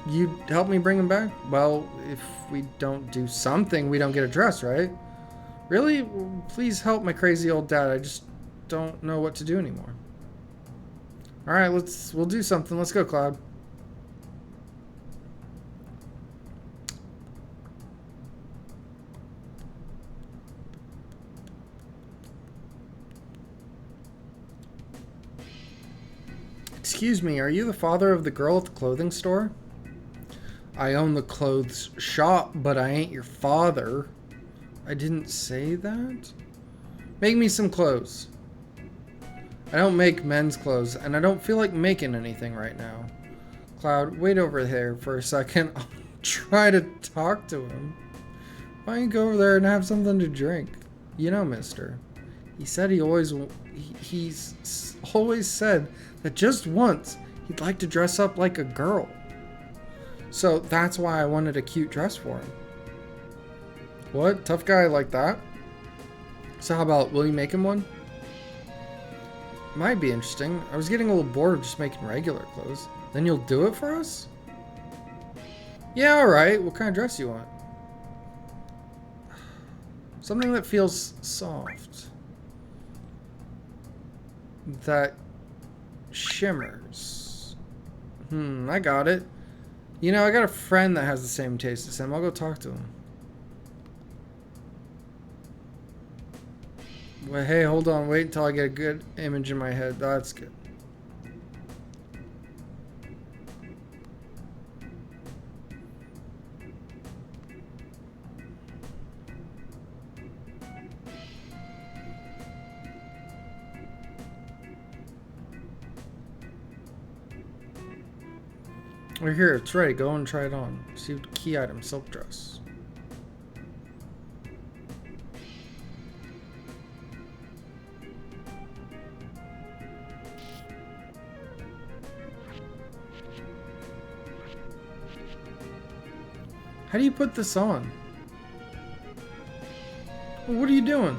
You'd help me bring him back? Well, if we don't do something, we don't get a dress, right? Really? Please help my crazy old dad. I just don't know what to do anymore. Alright, we'll do something. Let's go, Cloud. Excuse me, are you the father of the girl at the clothing store? I own the clothes shop, but I ain't your father. I didn't say that? Make me some clothes. I don't make men's clothes, and I don't feel like making anything right now. Cloud, wait over there for a second. I'll try to talk to him. Why don't you go over there and have something to drink? You know, mister. He said he's always said that just once he'd like to dress up like a girl. So that's why I wanted a cute dress for him. What? Tough guy like that? So how about, will you make him one? Might be interesting. I was getting a little bored of just making regular clothes. Then you'll do it for us? Yeah, alright. What kind of dress do you want? Something that feels soft. That shimmers. I got it. You know, I got a friend that has the same taste as him. I'll go talk to him. Well, hey, hold on. Wait until I get a good image in my head. That's good. We're here. It's ready. Go and try it on. See key item. Silk dress. How do you put this on? Well, what are you doing?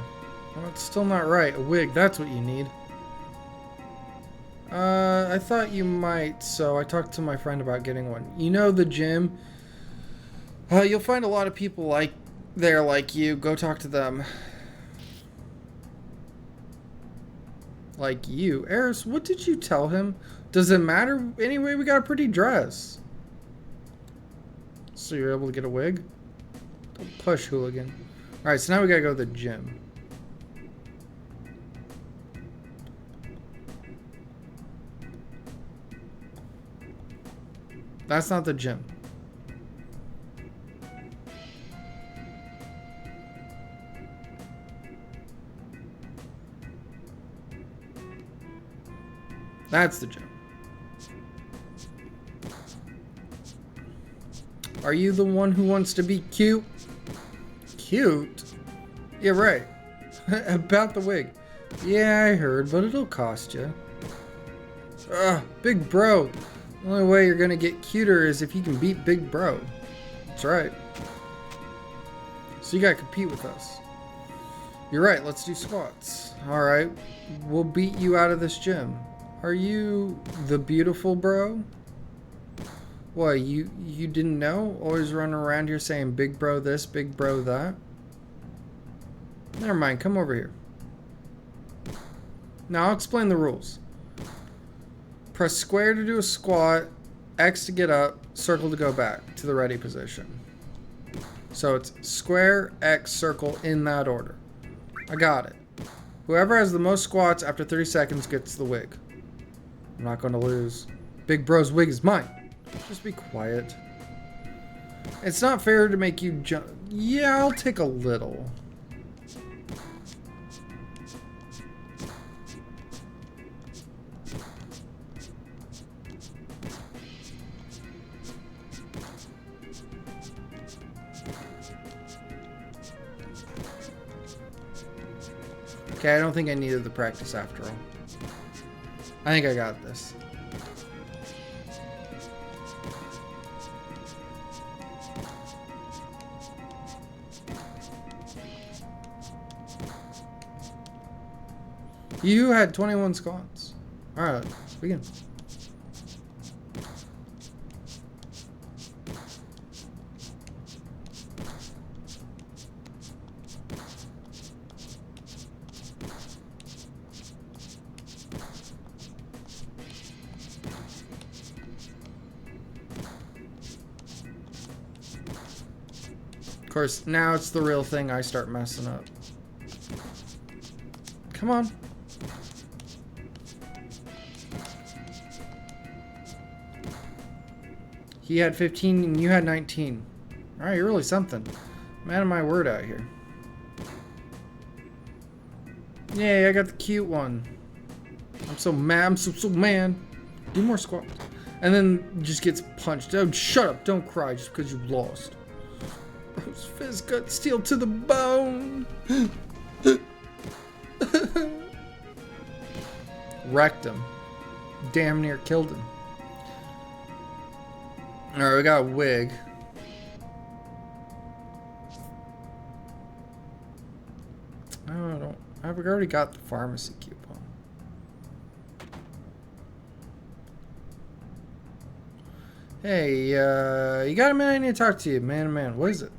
Oh, it's still not right. A wig. That's what you need. I thought you might, so I talked to my friend about getting one. You know the gym? You'll find a lot of people like you. Go talk to them. Like you. Eris, what did you tell him? Does it matter? Anyway, we got a pretty dress. So you're able to get a wig? Don't push, hooligan. Alright, so now we gotta go to the gym. That's not the gym. That's the gym. Are you the one who wants to be cute? Cute? Yeah, right. About the wig. Yeah, I heard, but it'll cost you. Big bro. The only way you're gonna get cuter is if you can beat Big Bro. That's right. So you gotta compete with us. You're right, let's do squats. Alright, we'll beat you out of this gym. Are you the beautiful bro? What, you didn't know? Always running around here saying big bro this, big bro that? Never mind, come over here. Now I'll explain the rules. Press square to do a squat, X to get up, circle to go back to the ready position. So it's square, X, circle in that order. I got it. Whoever has the most squats after 30 seconds gets the wig. I'm not going to lose. Big Bro's wig is mine. Just be quiet. It's not fair to make you jump. Yeah, I'll take a little. Okay, I don't think I needed the practice after all. I think I got this. You had 21 squats. Alright, begin. Of course, now it's the real thing I start messing up. Come on. He had 15 and you had 19. Alright, you're really something. Man of my word out here. Yay, I got the cute one. I'm so mad. I'm so mad. Do more squats. And then just gets punched. Oh, shut up. Don't cry just because you lost. Bro's fist got steel to the bone. Wrecked him. Damn near killed him. Alright, we got a wig. I've already got the pharmacy coupon. Hey, you got a minute? I need to talk to you, man. What is it?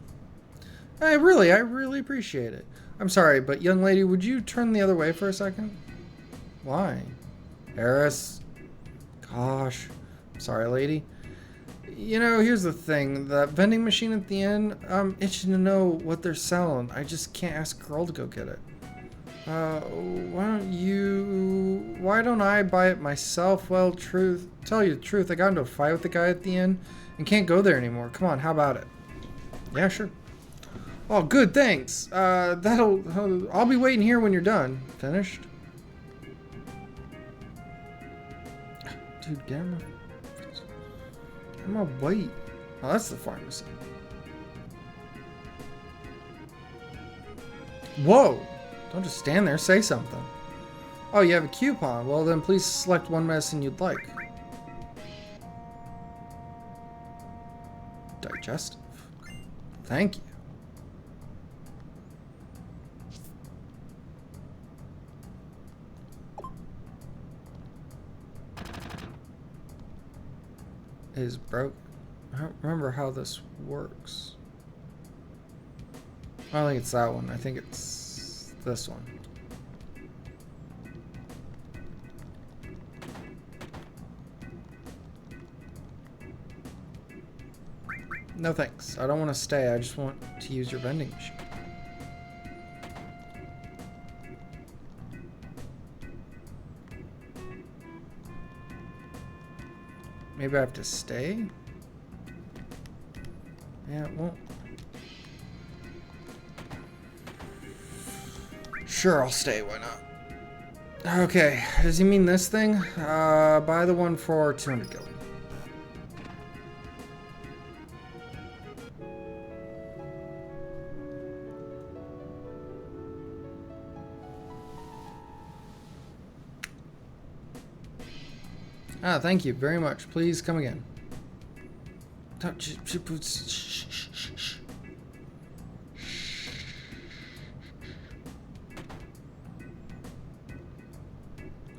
I really appreciate it. I'm sorry, but young lady, would you turn the other way for a second? Why? Eris? Gosh. Sorry, lady. You know, here's the thing. That vending machine at the end, I'm itching to know what they're selling. I just can't ask a girl to go get it. Why don't I buy it myself? Well, tell you the truth, I got into a fight with the guy at the end and can't go there anymore. Come on, how about it? Yeah, sure. Oh, good, thanks. I'll be waiting here when you're done. Finished? Dude, get him a wait. Oh, that's the pharmacy. Whoa! Don't just stand there, say something. Oh, you have a coupon. Well, then please select one medicine you'd like. Digestive. Thank you. Is broke. I don't remember how this works. I don't think it's that one. I think it's this one. No thanks. I don't want to stay. I just want to use your vending machine. Maybe I have to stay? Yeah, it won't. Sure, I'll stay. Why not? Okay, does he mean this thing? Buy the one for 200 gil. Ah, thank you very much. Please come again.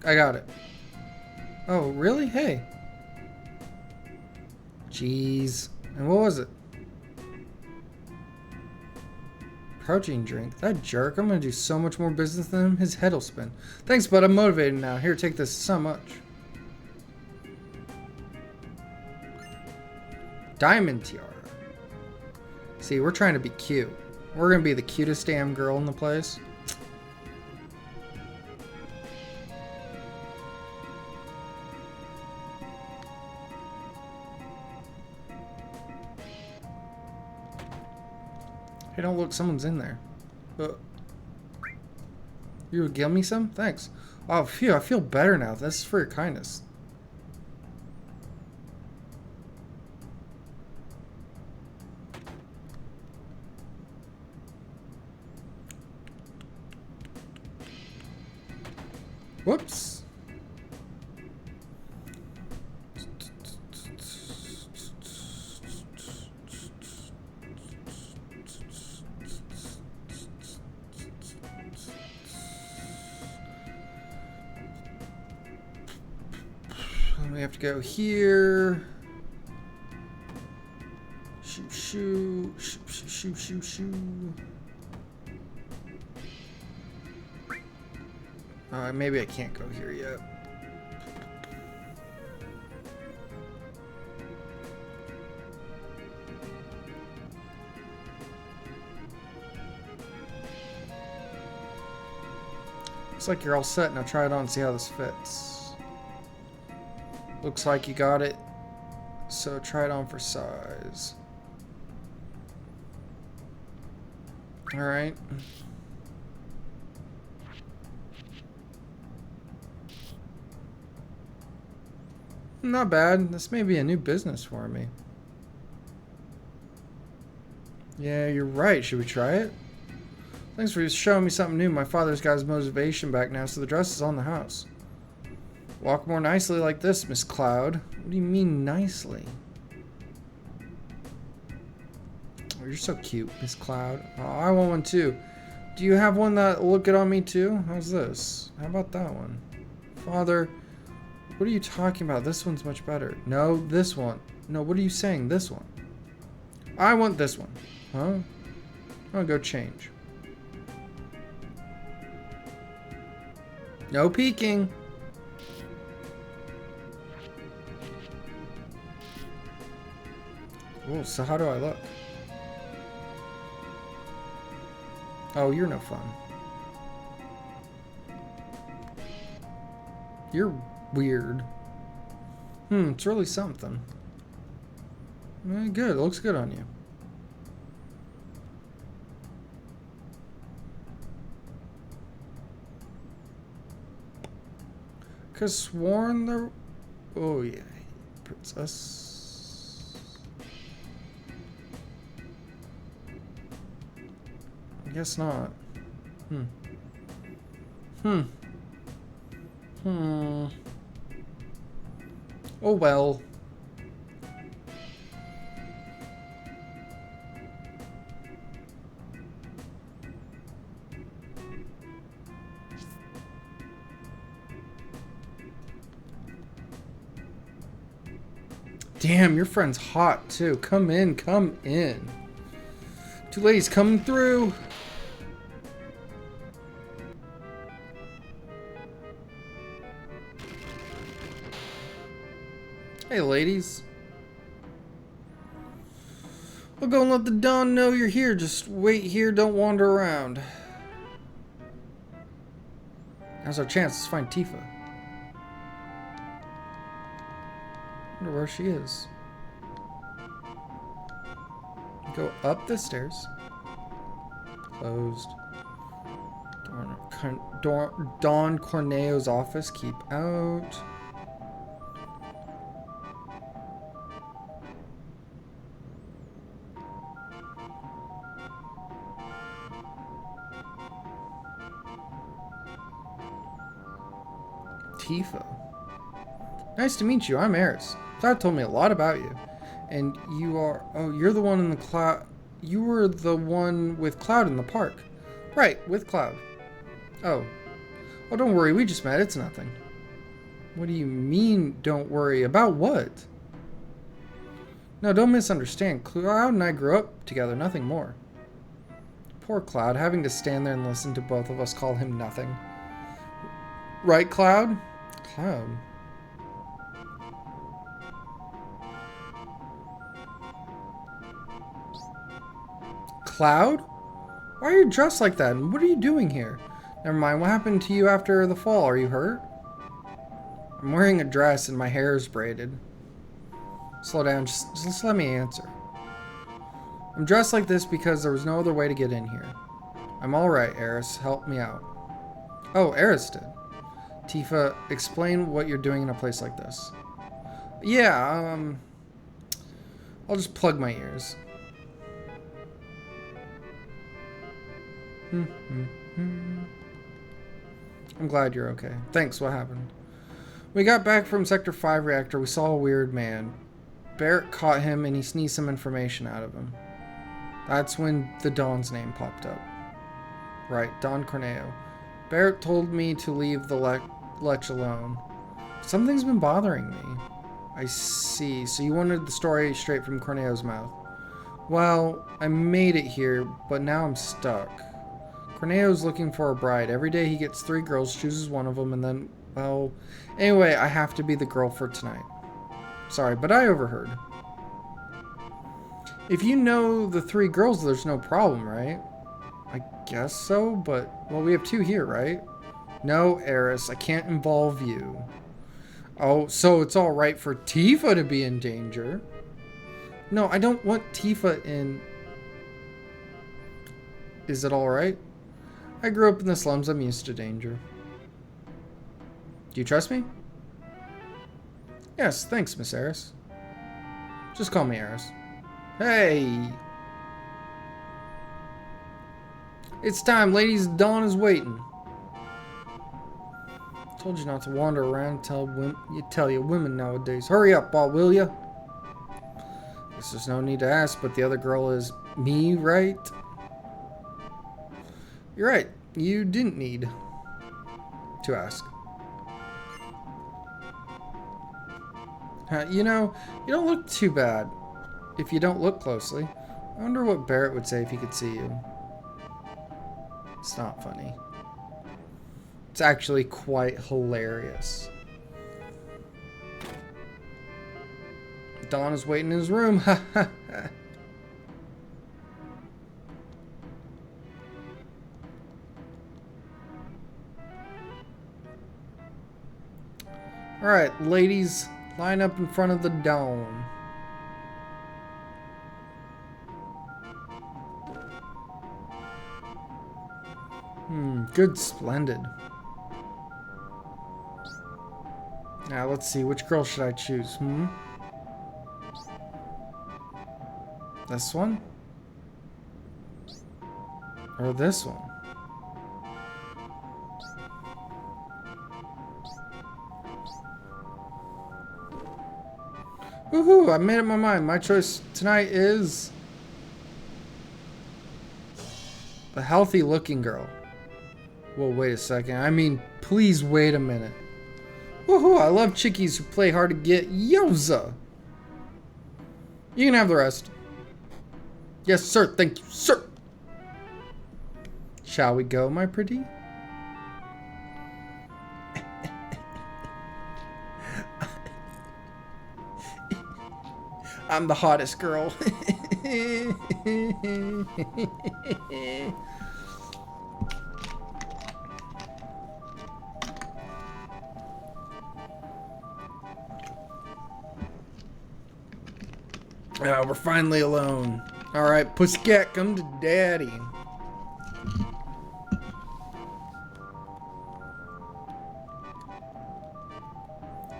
I got it. Oh, really? Hey. Jeez. And what was it? Protein drink. That jerk. I'm gonna do so much more business than him. His head'll spin. Thanks, bud. I'm motivated now. Here, take this. So much. Diamond tiara. See, we're trying to be cute. We're gonna be the cutest damn girl in the place. Hey, don't look, someone's in there. You would give me some? Thanks. Oh, phew, I feel better now. This is for your kindness. Whoops. We have to go here. Shoo, shoo, shoo, shoo, shoo, shoo. Maybe I can't go here yet. Looks like you're all set. Now try it on and see how this fits. Looks like you got it. So try it on for size. Alright. Not bad. This may be a new business for me. Yeah, you're right. Should we try it? Thanks for showing me something new. My father's got his motivation back now, so the dress is on the house. Walk more nicely like this, Miss Cloud. What do you mean nicely? Oh, you're so cute, Miss Cloud. Oh, I want one too. Do you have one that will look good on me too? How's this? How about that one? Father, what are you talking about? This one's much better. No, this one. No, what are you saying? This one. I want this one. Huh? I'll go change. No peeking. Oh, so how do I look? Oh, you're no fun. You're weird. It's really something. Good, it looks good on you. Cause sworn there. Oh yeah, princess. I guess not. Oh well. Damn, your friend's hot too. Come in, come in. Two ladies coming through. Hey, ladies. I'll go and let the Don know you're here. Just wait here, don't wander around. Now's our chance. Let's find Tifa. Wonder where she is. Go up the stairs. Closed. Don Corneo's office. Keep out. Tifa. Nice to meet you. I'm Eris. Cloud told me a lot about you. And you are... Oh, you're the one in the Cloud... You were the one with Cloud in the park. Right, with Cloud. Oh. Oh, don't worry. We just met. It's nothing. What do you mean, don't worry? About what? No, don't misunderstand. Cloud and I grew up together. Nothing more. Poor Cloud, having to stand there and listen to both of us call him nothing. Right, Cloud? Cloud. Cloud? Why are you dressed like that? And what are you doing here? Never mind, what happened to you after the fall? Are you hurt? I'm wearing a dress and my hair is braided. Slow down, just let me answer. I'm dressed like this because there was no other way to get in here. I'm alright, Eris. Help me out. Oh, Eris did. Tifa, explain what you're doing in a place like this. Yeah, I'll just plug my ears. I'm glad you're okay. Thanks, what happened? We got back from Sector 5 reactor. We saw a weird man. Barrett caught him and he sneezed some information out of him. That's when the Don's name popped up. Right, Don Corneo. Barrett told me to leave the Lech alone. Something's been bothering me. I see. So you wanted the story straight from Corneo's mouth. Well, I made it here, but now I'm stuck. Corneo's looking for a bride. Every day he gets 3 girls, chooses one of them, and then, well... Anyway, I have to be the girl for tonight. Sorry, but I overheard. If you know the 3 girls, there's no problem, right? I guess so, but... Well, we have 2 here, right? No, Eris, I can't involve you. Oh, so it's alright for Tifa to be in danger. No, I don't want Tifa in... Is it alright? I grew up in the slums, I'm used to danger. Do you trust me? Yes, thanks, Miss Eris. Just call me Eris. Hey! It's time, ladies. Dawn is waiting. Told you not to wander around and tell you women nowadays. Hurry up, Bob, will ya? Guess there's no need to ask, but the other girl is me, right? You're right. You didn't need to ask. You know, you don't look too bad if you don't look closely. I wonder what Barrett would say if he could see you. It's not funny. It's actually quite hilarious. Don is waiting in his room. Alright, ladies, line up in front of the Dawn. Good, splendid. Now, let's see, which girl should I choose? This one? Or this one? Woohoo! I made up my mind. My choice tonight is the healthy-looking girl. Whoa, wait a second. I mean, please wait a minute. Woohoo! I love chickies who play hard to get. Yoza! You can have the rest. Yes, sir. Thank you, sir. Shall we go, my pretty? I'm the hottest girl. We're finally alone. Alright, Pussycat, come to daddy.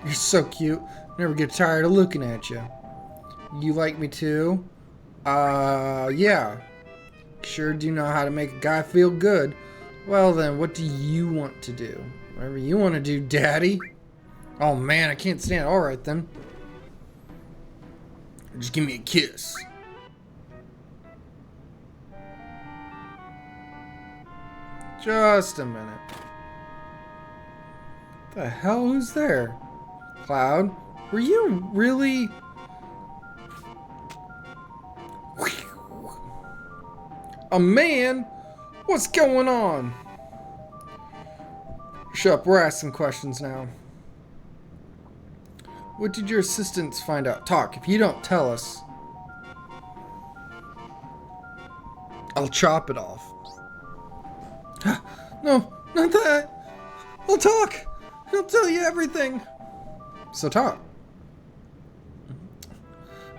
You're so cute. Never get tired of looking at you. You like me too? Yeah. Sure do know how to make a guy feel good. Well then, what do you want to do? Whatever you want to do, Daddy. Oh man, I can't stand it. Alright then. Just give me a kiss. Just a minute. The hell? Who's there? Cloud? Were you really... A man? What's going on? Shut up, we're asking questions now. What did your assistants find out? Talk. If you don't tell us, I'll chop it off. No, not that. I'll talk. I'll tell you everything. So talk.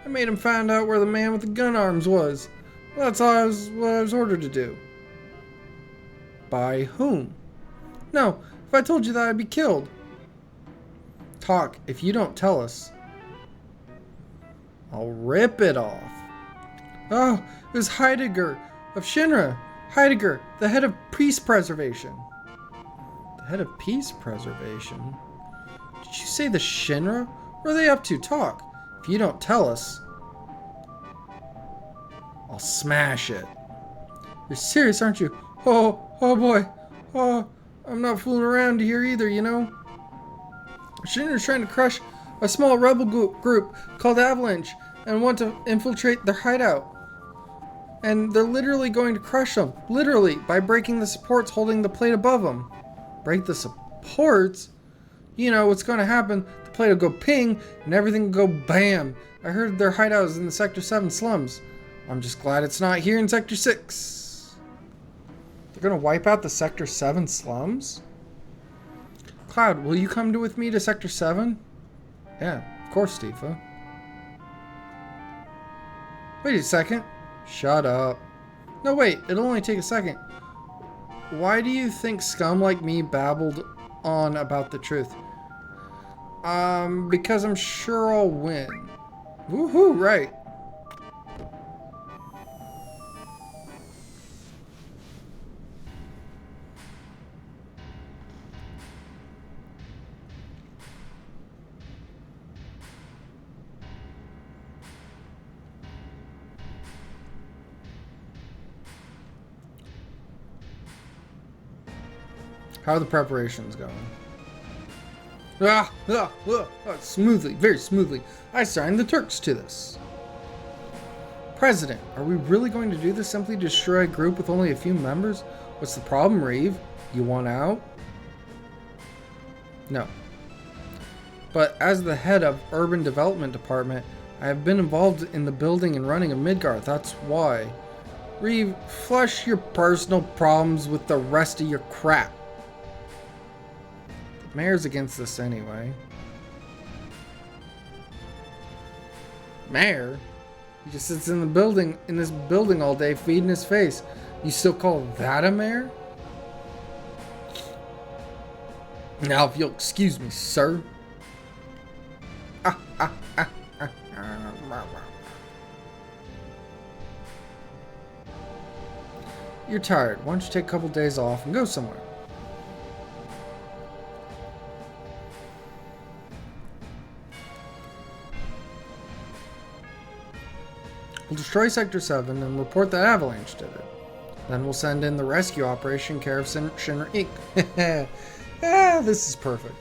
I made him find out where the man with the gun arms was. Well, that's all what I was ordered to do. By whom? No, if I told you that, I'd be killed. Talk. If you don't tell us, I'll rip it off. Oh, it was Heidegger of Shinra. Heidegger, the head of peace preservation. The head of peace preservation? Did you say the Shinra? What are they up to? Talk. If you don't tell us, I'll smash it. You're serious, aren't you? Oh boy. Oh, I'm not fooling around here either, you know? Shinra's trying to crush a small rebel group called Avalanche and want to infiltrate their hideout. And they're literally going to crush them. Literally, by breaking the supports holding the plate above them. Break the supports? You know what's going to happen. The plate will go ping and everything will go bam. I heard their hideout is in the Sector 7 slums. I'm just glad it's not here in Sector 6. They're going to wipe out the Sector 7 slums? Cloud, will you come with me to Sector 7? Yeah, of course, Tifa. Wait a second. Shut up. No, wait, it'll only take a second. Why do you think scum like me babbled on about the truth? Because I'm sure I'll win. Woohoo, right. How are the preparations going? Smoothly, very smoothly. I signed the Turks to this. President, are we really going to do this simply to destroy a group with only a few members? What's the problem, Reeve? You want out? No. But as the head of Urban Development Department, I have been involved in the building and running of Midgar. That's why. Reeve, flush your personal problems with the rest of your crap. Mayor's against this anyway. Mayor? He just sits in the building, in this building all day, feeding his face. You still call that a mayor? Now, if you'll excuse me, sir. You're tired. Why don't you take a couple days off and go somewhere? We'll destroy Sector 7 and report that Avalanche did it. Then we'll send in the rescue operation care of Shinra Inc. This is perfect.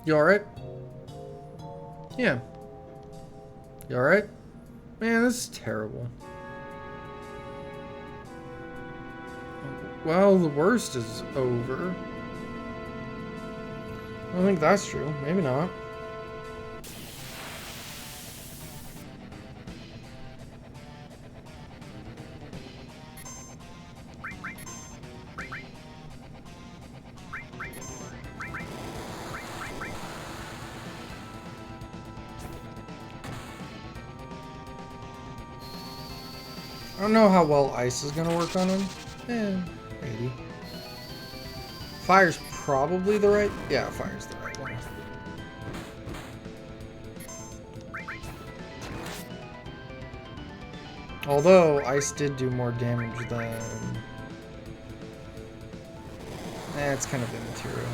You alright? Yeah. You alright? Man, this is terrible. Well, the worst is over. I don't think that's true. Maybe not. I don't know how well ice is gonna work on him. Maybe. Fire's probably the right. Yeah, fire's the right one. Although ice did do more damage than. It's kind of immaterial.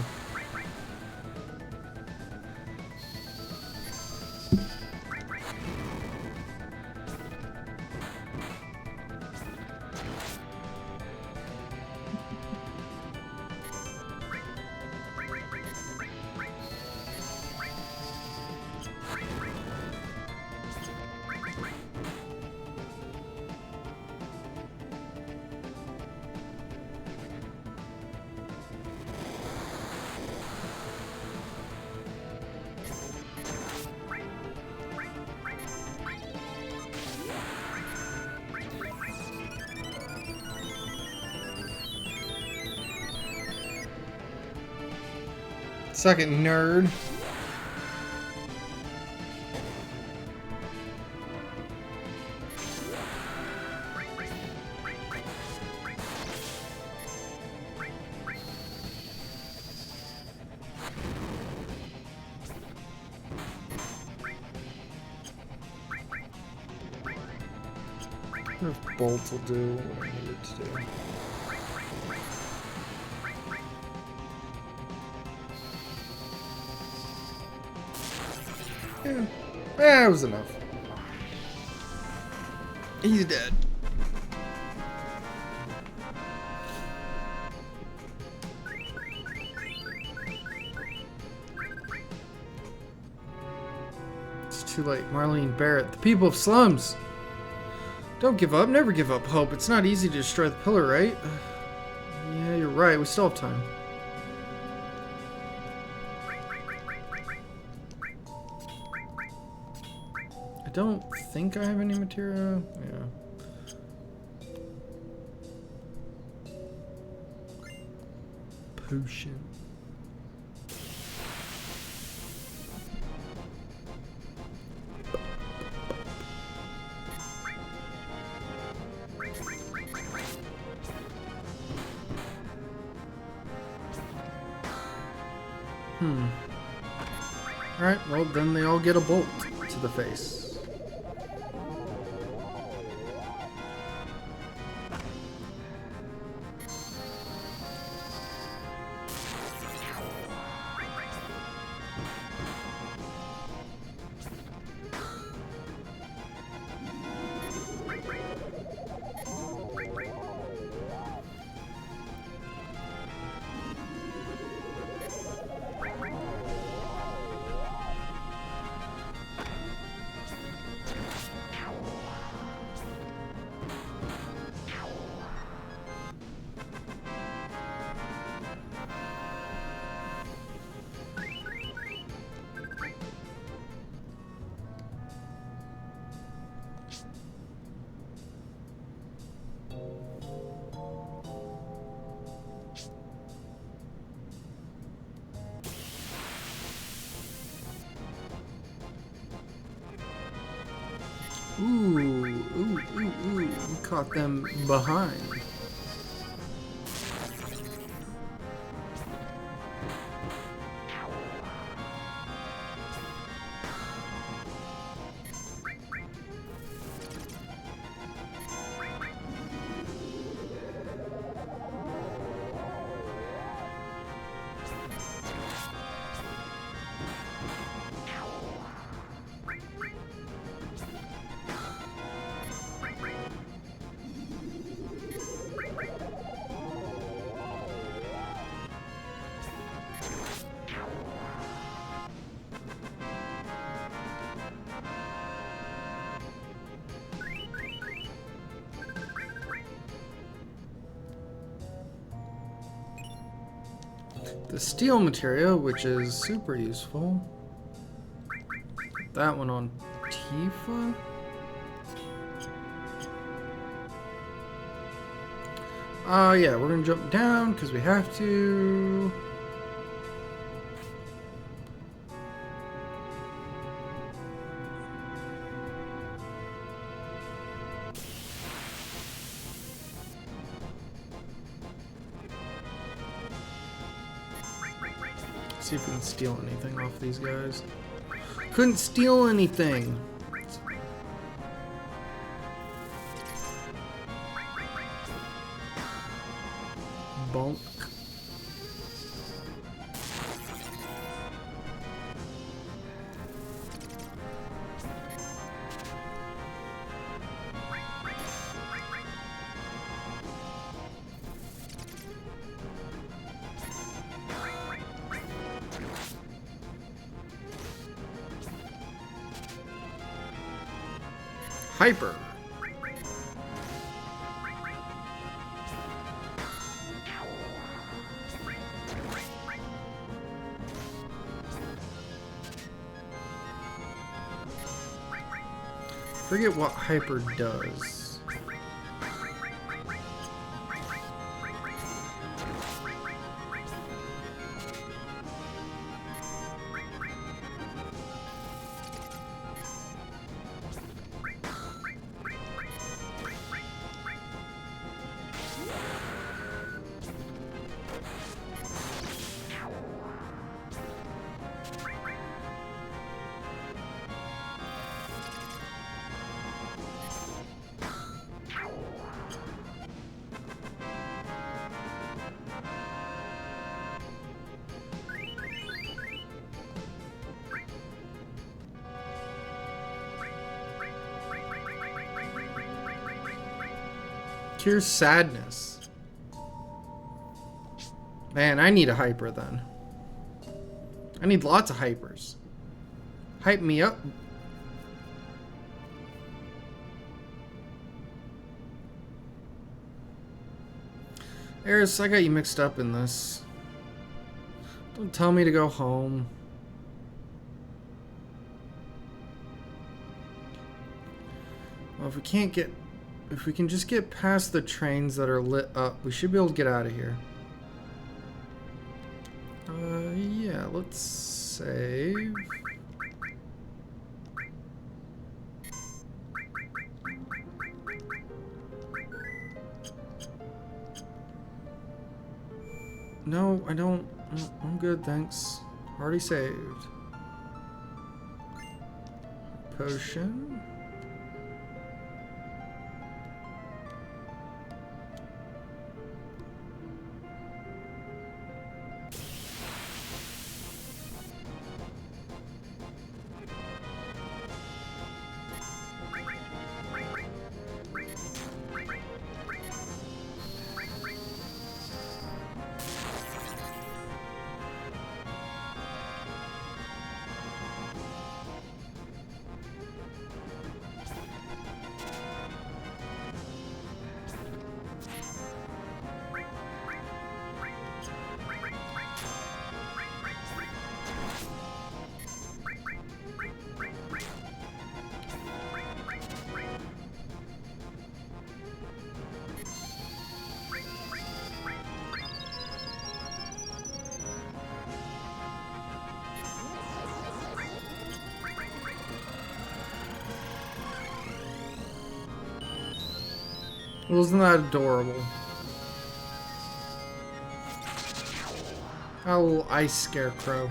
Suck it, nerd. I wonder if Bolt will do what I need it to do. Yeah, it was enough. He's dead. It's too late. Marlene Barrett, the people of slums. Don't give up. Never give up hope. It's not easy to destroy the pillar, right? Yeah, you're right. We still have time. I don't think I have any material. Yeah. Potion. Alright, well then they all get a bolt to the face. Ooh, we caught them behind. The steel material, which is super useful. That one on Tifa. Yeah, we're gonna jump down because we have to. See if we can steal anything off these guys. Couldn't steal anything. Bonk. Hyper. Forget what hyper does. Cures sadness. Man, I need a hyper then. I need lots of hypers. Hype me up. Eris, I got you mixed up in this. Don't tell me to go home. Well, if we can just get past the trains that are lit up, we should be able to get out of here. Yeah, let's save. No, I don't. I'm good, thanks. Already saved. Potion. Wasn't that adorable? A little ice scarecrow.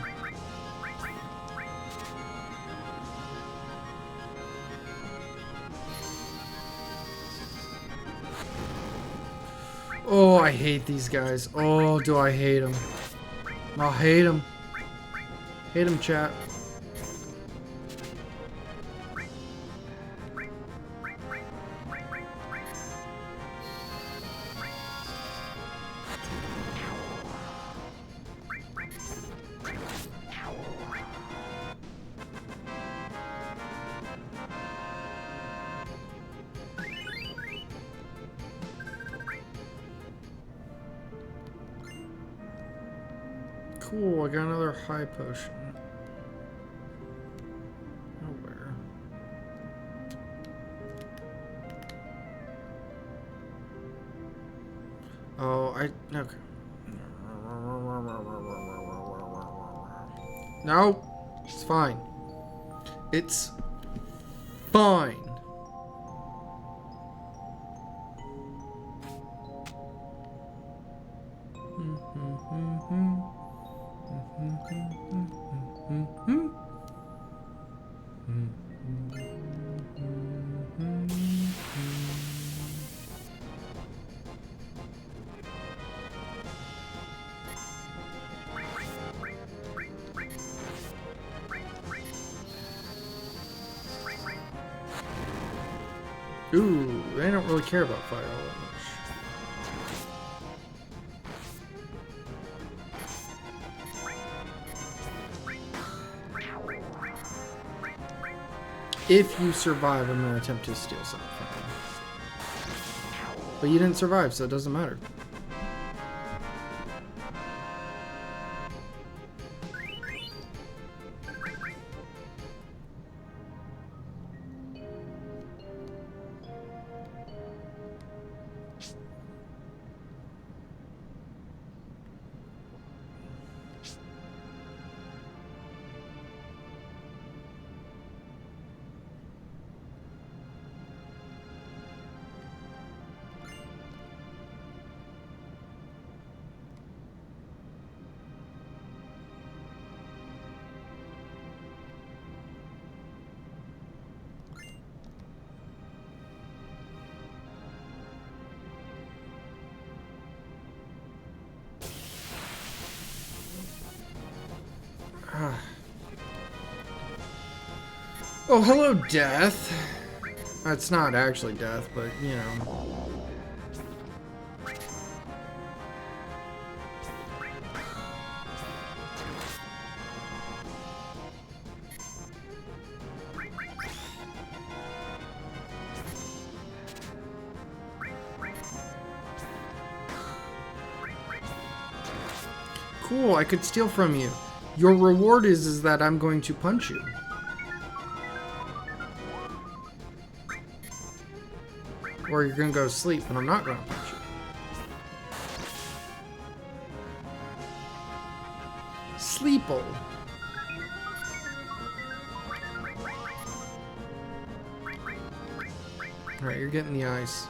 Oh, I hate these guys. Oh, do I hate them. I hate them. Hate them, chat. Cool, I got another high potion. Nowhere. Oh, okay. No, it's fine. It's fine. Ooh, they don't really care about fire all that much. If you survive, I'm gonna attempt to steal something from you. But you didn't survive, so it doesn't matter. Oh, hello, Death. It's not actually Death, but, you know. Cool, I could steal from you. Your reward is that I'm going to punch you. Or you're gonna go to sleep and I'm not gonna punch you. Sleeple. Alright, you're getting the ice.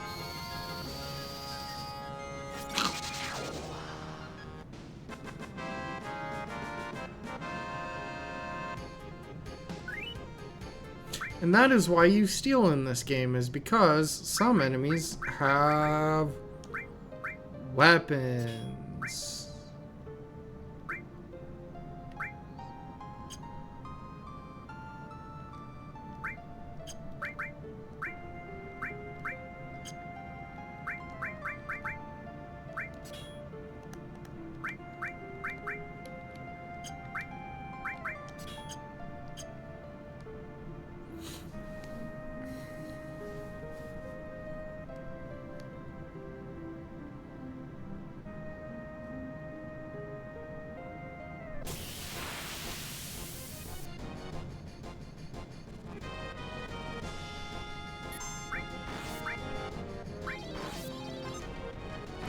And that is why you steal in this game, is because some enemies have weapons.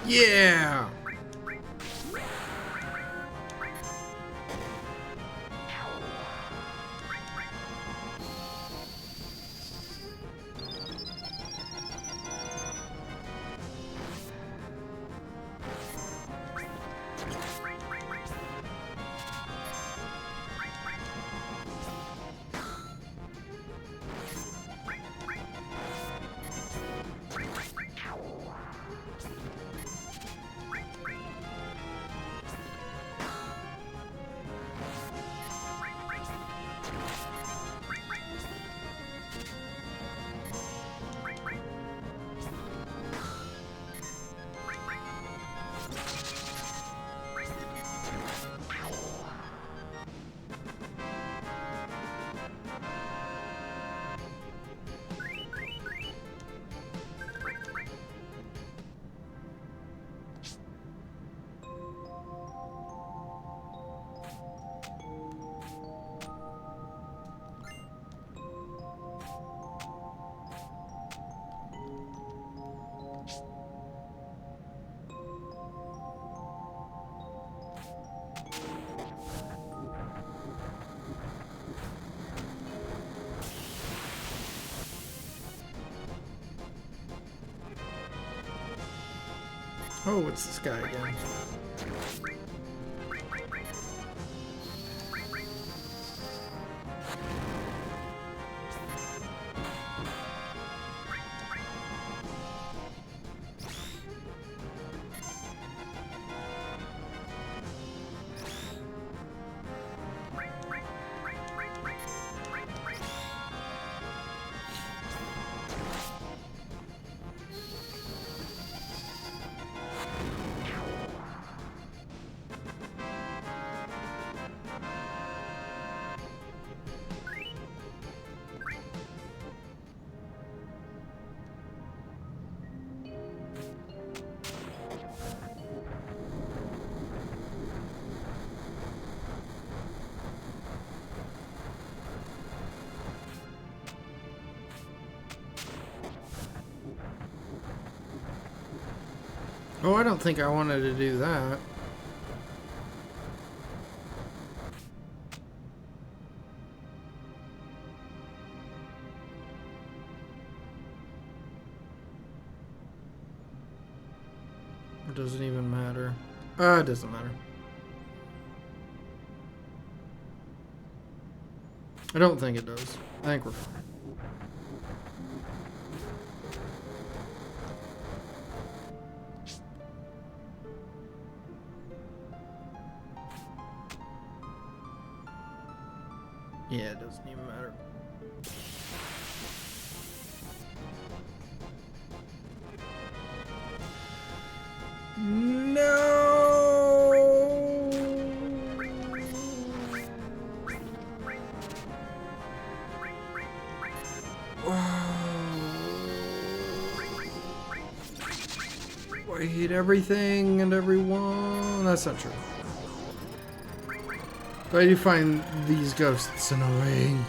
Yeah! Oh, it's this guy again. Oh, I don't think I wanted to do that. It doesn't even matter. It doesn't matter. I don't think it does. I think we're fine. Yeah, it doesn't even matter. I hate everything and everyone. That's not true. But I do find these ghosts annoying.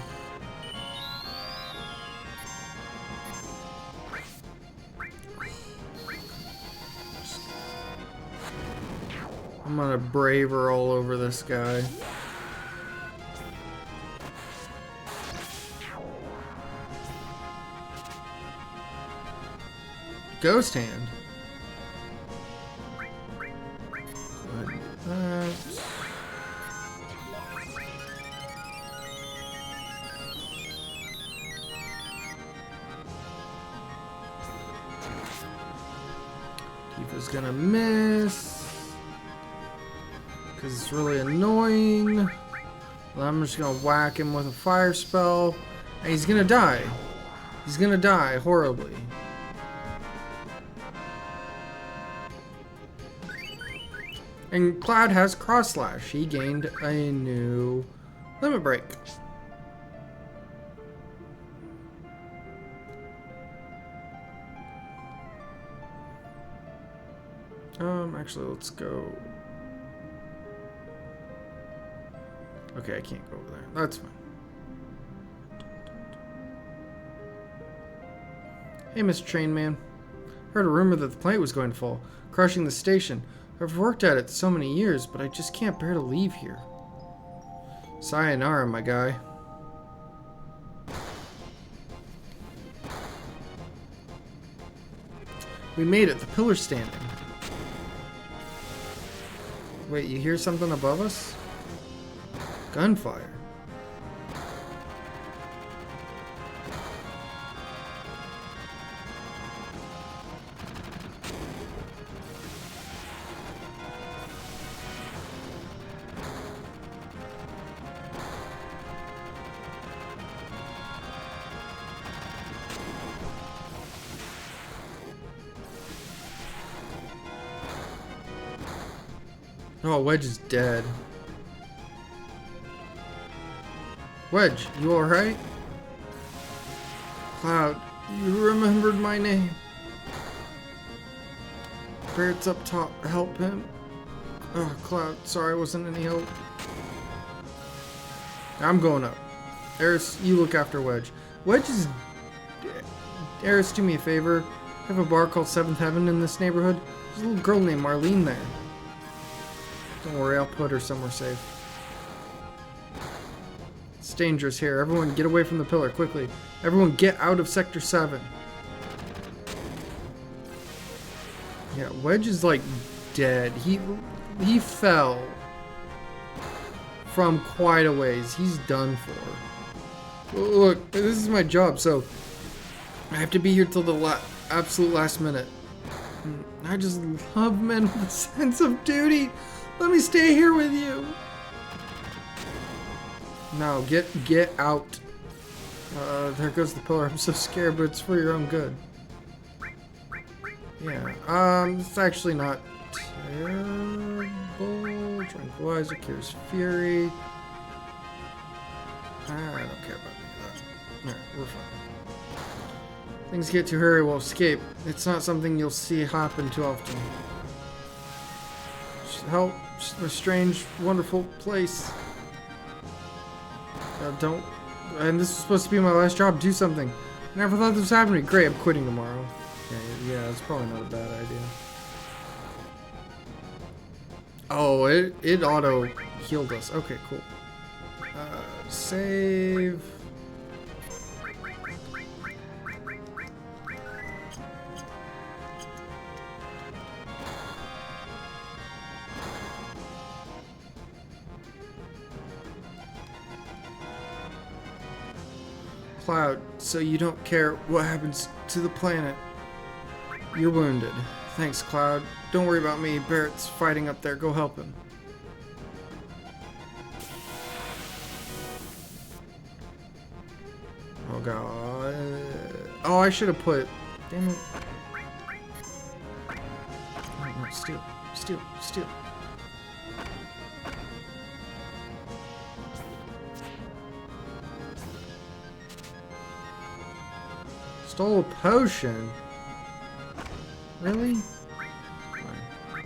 I'm gonna braver all over this guy. Ghost hand. Tifa's gonna miss because it's really annoying. Well, I'm just gonna whack him with a fire spell, and he's gonna die. He's gonna die horribly. And Cloud has Cross Slash. He gained a new limit break. Actually, let's go. Okay, I can't go over there. That's fine. Hey, Mr. Train Man. Heard a rumor that the plane was going to fall, crushing the station. I've worked at it so many years, but I just can't bear to leave here. Sayonara, my guy. We made it. The pillar's standing. Wait, you hear something above us? Gunfire. Oh, Wedge is dead. Wedge, you alright? Cloud, you remembered my name. Barrett's up top. Help him. Oh, Cloud, sorry I wasn't any help. I'm going up. Eris, you look after Wedge. Wedge is... Eris, do me a favor. I have a bar called Seventh Heaven in this neighborhood. There's a little girl named Marlene there. Don't worry, I'll put her somewhere safe. It's dangerous here. Everyone get away from the pillar, quickly. Everyone get out of Sector 7. Yeah, Wedge is like dead. He fell from quite a ways. He's done for. Look, this is my job, so I have to be here till the absolute last minute. I just love men with a sense of duty. Let me stay here with you. No, get out. There goes the pillar. I'm so scared, but it's for your own good. Yeah. It's actually not terrible. Tranquilizer cures fury. I don't care about any of that. Alright, we're fine. Things get too hairy, we'll escape. It's not something you'll see happen too often. Help a strange, wonderful place. Don't. And this is supposed to be my last job. Do something. Never thought this was happening. Great, I'm quitting tomorrow. Yeah, it's probably not a bad idea. Oh, it auto healed us. Okay, cool. Save. Cloud, so you don't care what happens to the planet. You're wounded. Thanks, Cloud. Don't worry about me. Barrett's fighting up there. Go help him. Oh, God. Oh, I should have put... Damn it. No, steal. Steal. Steal. Stole a potion? Really? Fine.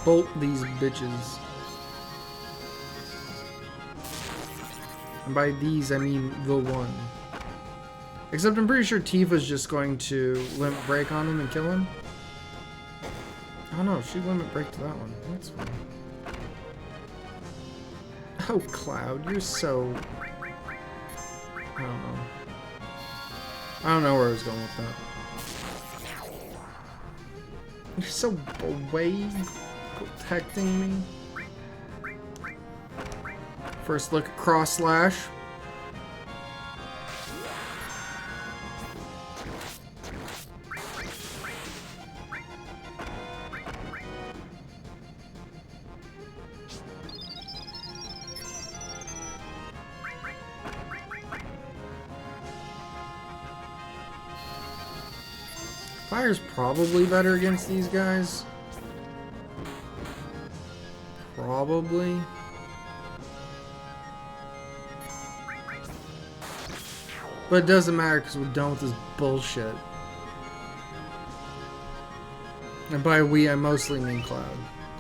Bolt these bitches. And by these, I mean the one. Except I'm pretty sure Tifa's just going to limit break on him and kill him. Oh no, she limit break to that one. That's fine. Oh, Cloud, you're so... I don't know. I don't know where I was going with that. You're so away, protecting me. First look at Cross Slash. Fire's probably better against these guys. Probably. But it doesn't matter because we're done with this bullshit. And by we, I mostly mean Cloud.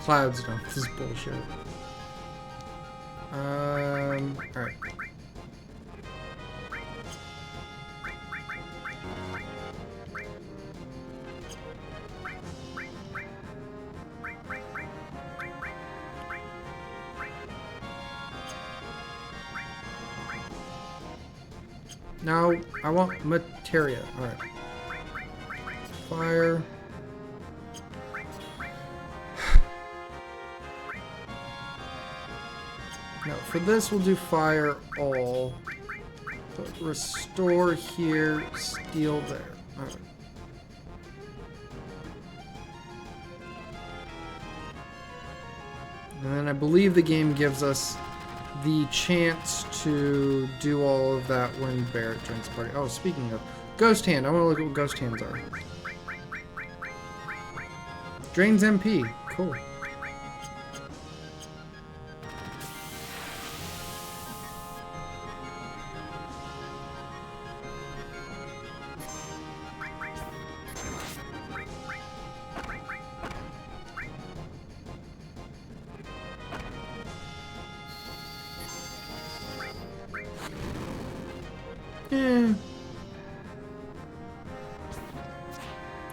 Cloud's done with this bullshit. Alright. Now, I want materia. Alright. Fire. Now, for this, we'll do fire all. But restore here, steel there. Alright. And then I believe the game gives us the chance to do all of that when Barrett joins the party. Oh, speaking of Ghost Hand, I want to look at what Ghost Hands are. Drains MP. Cool.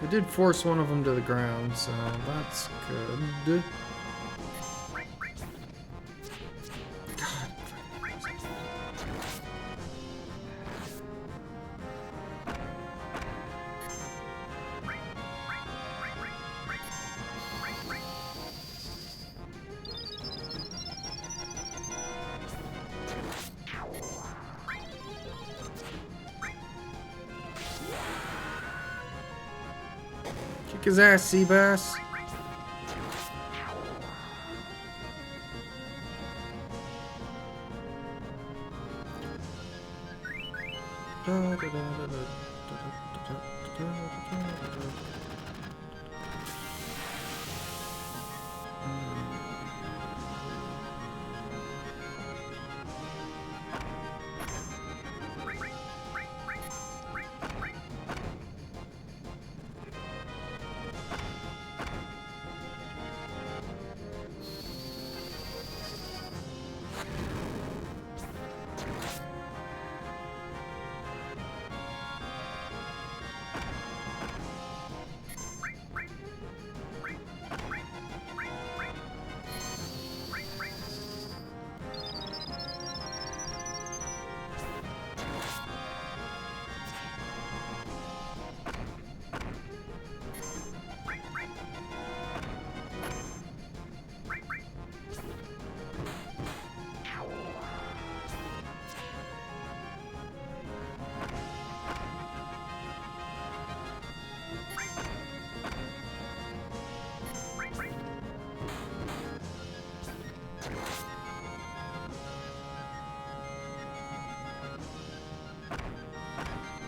I did force one of them to the ground, so that's good. God. Kick his ass, Seabass.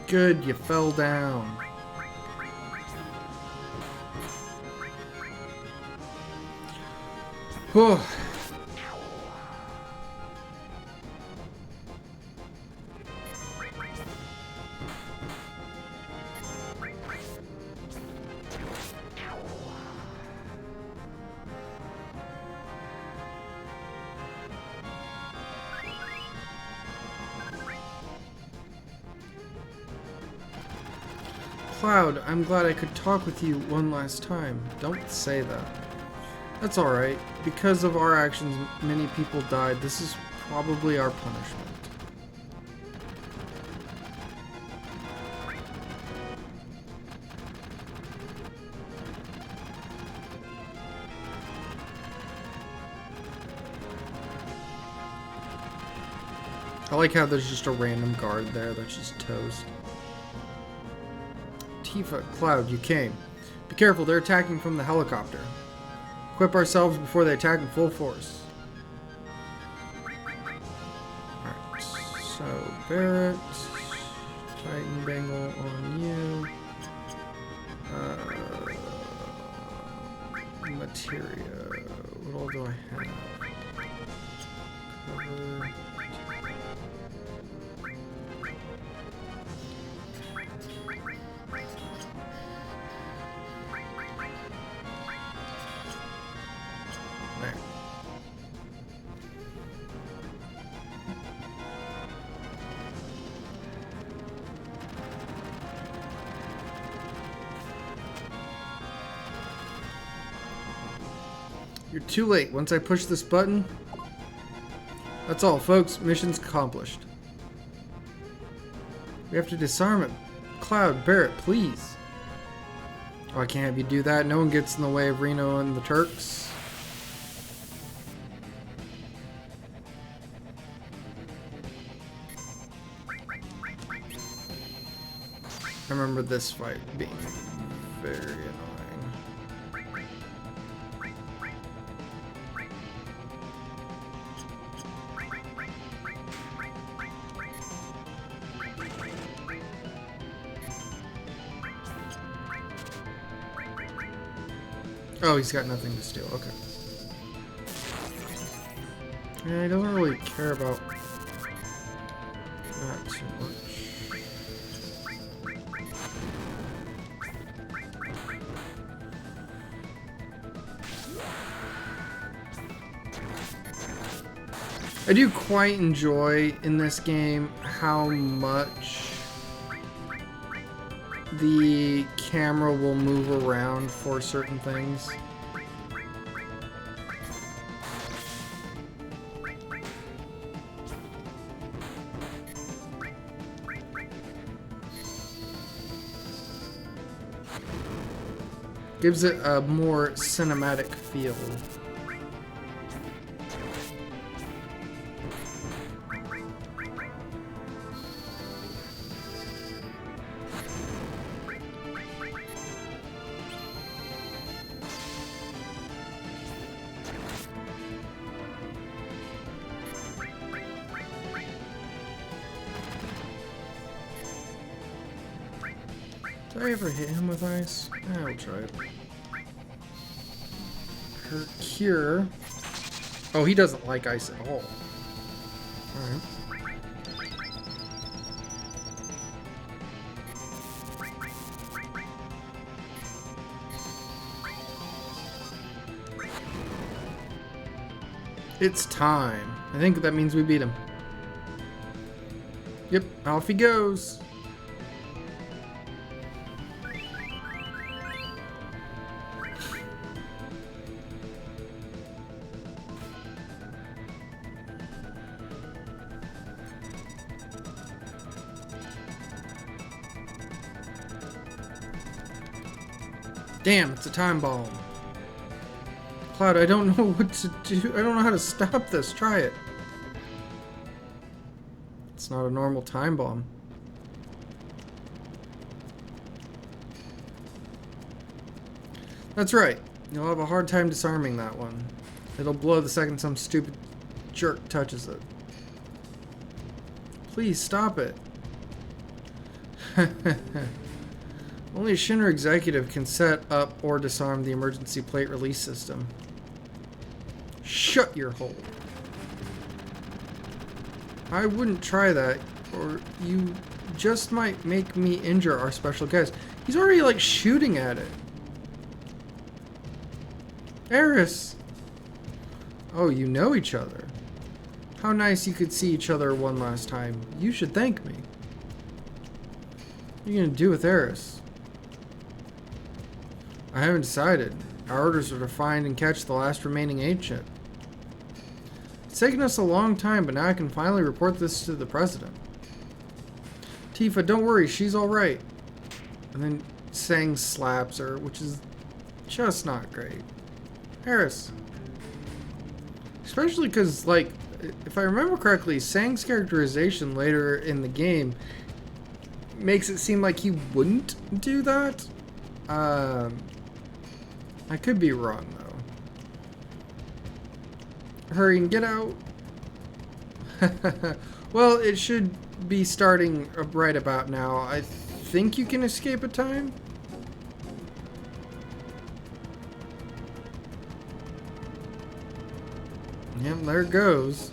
Good, you fell down. Whew. Cloud, I'm glad I could talk with you one last time. Don't say that. That's alright. Because of our actions, many people died. This is probably our punishment. I like how there's just a random guard there that's just toast. Tifa, Cloud, you came. Be careful, they're attacking from the helicopter. Equip ourselves before they attack in full force. Alright, so Barret, Titan Bangle on you. Materia. What all do I have? Cover. You're too late. Once I push this button... That's all, folks. Mission's accomplished. We have to disarm it. Cloud, Barret, please. Oh, I can't have you do that. No one gets in the way of Reno and the Turks. I remember this fight being very annoying. Oh, he's got nothing to steal. Okay. Yeah, he doesn't really care about that too much. I do quite enjoy in this game how much the camera will move around for certain things. Gives it a more cinematic feel. Did I ever hit him with ice? I'll try it. Her cure. Oh, he doesn't like ice at all. Alright. It's time. I think that means we beat him. Yep, off he goes. Damn, it's a time bomb. Cloud, I don't know what to do. I don't know how to stop this. Try it. It's not a normal time bomb. That's right. You'll have a hard time disarming that one. It'll blow the second some stupid jerk touches it. Please stop it. Only a Shinra executive can set up or disarm the emergency plate release system. Shut your hole. I wouldn't try that, or you just might make me injure our special guest. He's already, like, shooting at it. Eris! Oh, you know each other. How nice you could see each other one last time. You should thank me. What are you gonna do with Eris? I haven't decided. Our orders are to find and catch the last remaining ancient. It's taken us a long time, but now I can finally report this to the president. Tifa, don't worry, she's alright. And then Sang slaps her, which is just not great. Eris. Especially because, like, if I remember correctly, Sang's characterization later in the game makes it seem like he wouldn't do that. I could be wrong, though. Hurry and get out. Well, it should be starting right about now. I think you can escape a time. Yep, there it goes.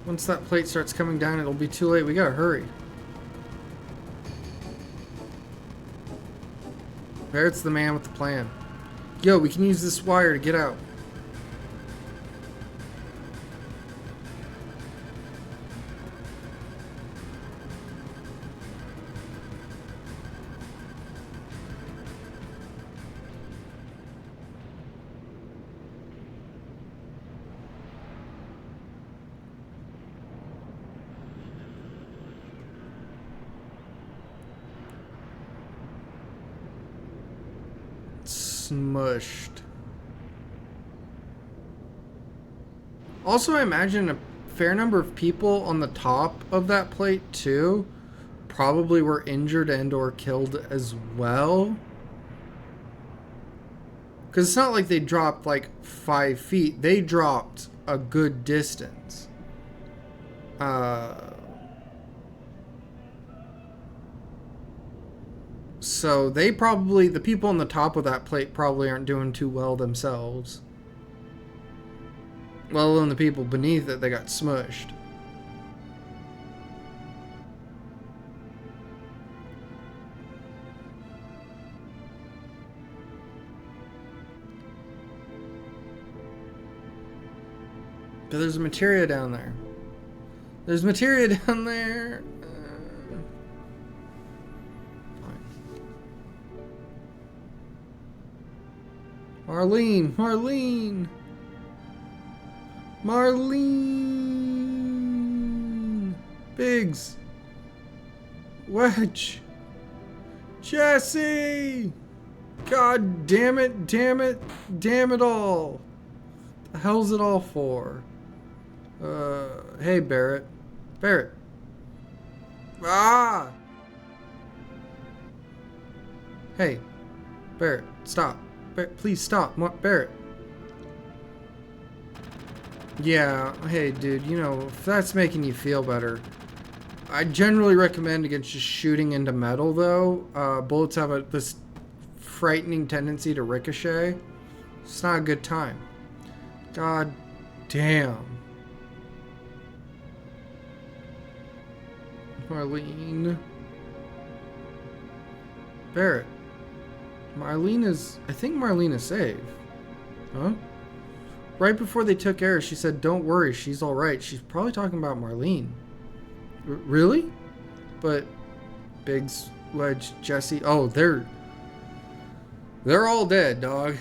Once that plate starts coming down, it'll be too late. We gotta hurry. Barrett's the man with the plan. Yo, we can use this wire to get out. Smushed. Also, I imagine a fair number of people on the top of that plate too probably were injured and or killed as well. Because it's not like they dropped like 5 feet. They dropped a good distance. So they probably, the people on the top of that plate probably aren't doing too well themselves. Let alone the people beneath it, they got smushed. But there's materia down there. There's materia down there. Marlene! Marlene! Marlene! Biggs! Wedge! Jesse! God damn it, damn it, damn it all! The hell's it all for? Hey Barrett. Barrett! Ah! Hey, Barrett, stop. Please stop, Barrett. Yeah, hey dude, you know, if that's making you feel better. I generally recommend against just shooting into metal though. Bullets have this frightening tendency to ricochet. It's not a good time. God damn. Marlene. Barrett. Marlene is... I think Marlene is safe. Huh? Right before they took Eris, she said, don't worry, she's alright. She's probably talking about Marlene. Really? But... Biggs, Wedge, Jesse... Oh, they're all dead, dog.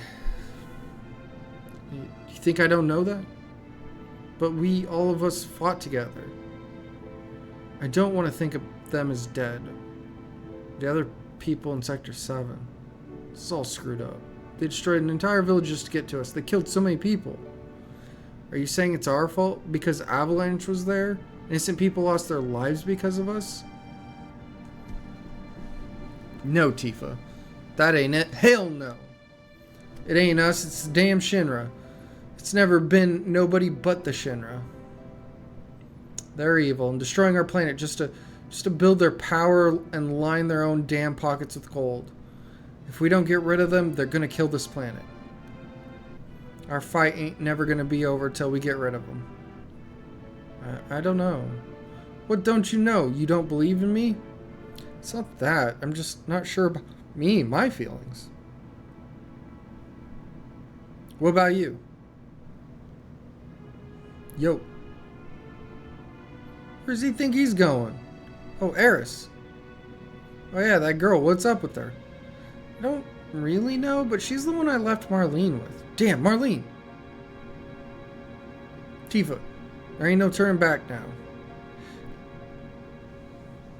You think I don't know that? But all of us fought together. I don't want to think of them as dead. The other people in Sector 7. This is all screwed up. They destroyed an entire village just to get to us. They killed so many people. Are you saying it's our fault because Avalanche was there? Innocent people lost their lives because of us? No, Tifa. That ain't it. Hell no. It ain't us, it's the damn Shinra. It's never been nobody but the Shinra. They're evil and destroying our planet just to build their power and line their own damn pockets with gold. If we don't get rid of them, they're gonna kill this planet. Our fight ain't never gonna be over till we get rid of them. I don't know. What don't you know? You don't believe in me? It's not that. I'm just not sure about my feelings. What about you? Yo. Where does he think he's going? Oh, Eris. Oh yeah, that girl. What's up with her? I don't really know, but she's the one I left Marlene with. Damn, Marlene! Tifa, there ain't no turning back now.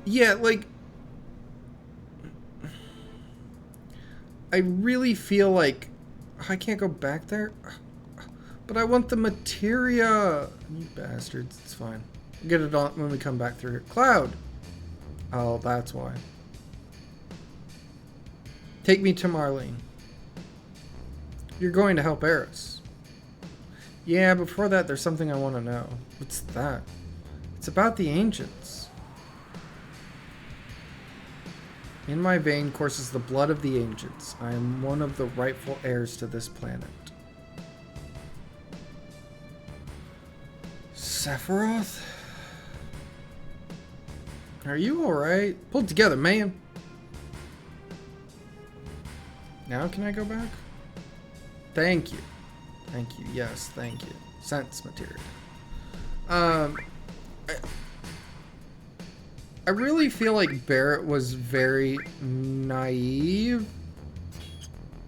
Yeah, like... I really feel like... I can't go back there? But I want the materia! You bastards, it's fine. We'll get it on when we come back through here. Cloud! Oh, that's why. Take me to Marlene. You're going to help Eris. Yeah, before that, there's something I want to know. What's that? It's about the ancients. In my vein courses the blood of the ancients. I am one of the rightful heirs to this planet. Sephiroth? Are you alright? Pull it together, man. Now can I go back? Thank you. Thank you. Yes, thank you. Sense material. I really feel like Barrett was very naive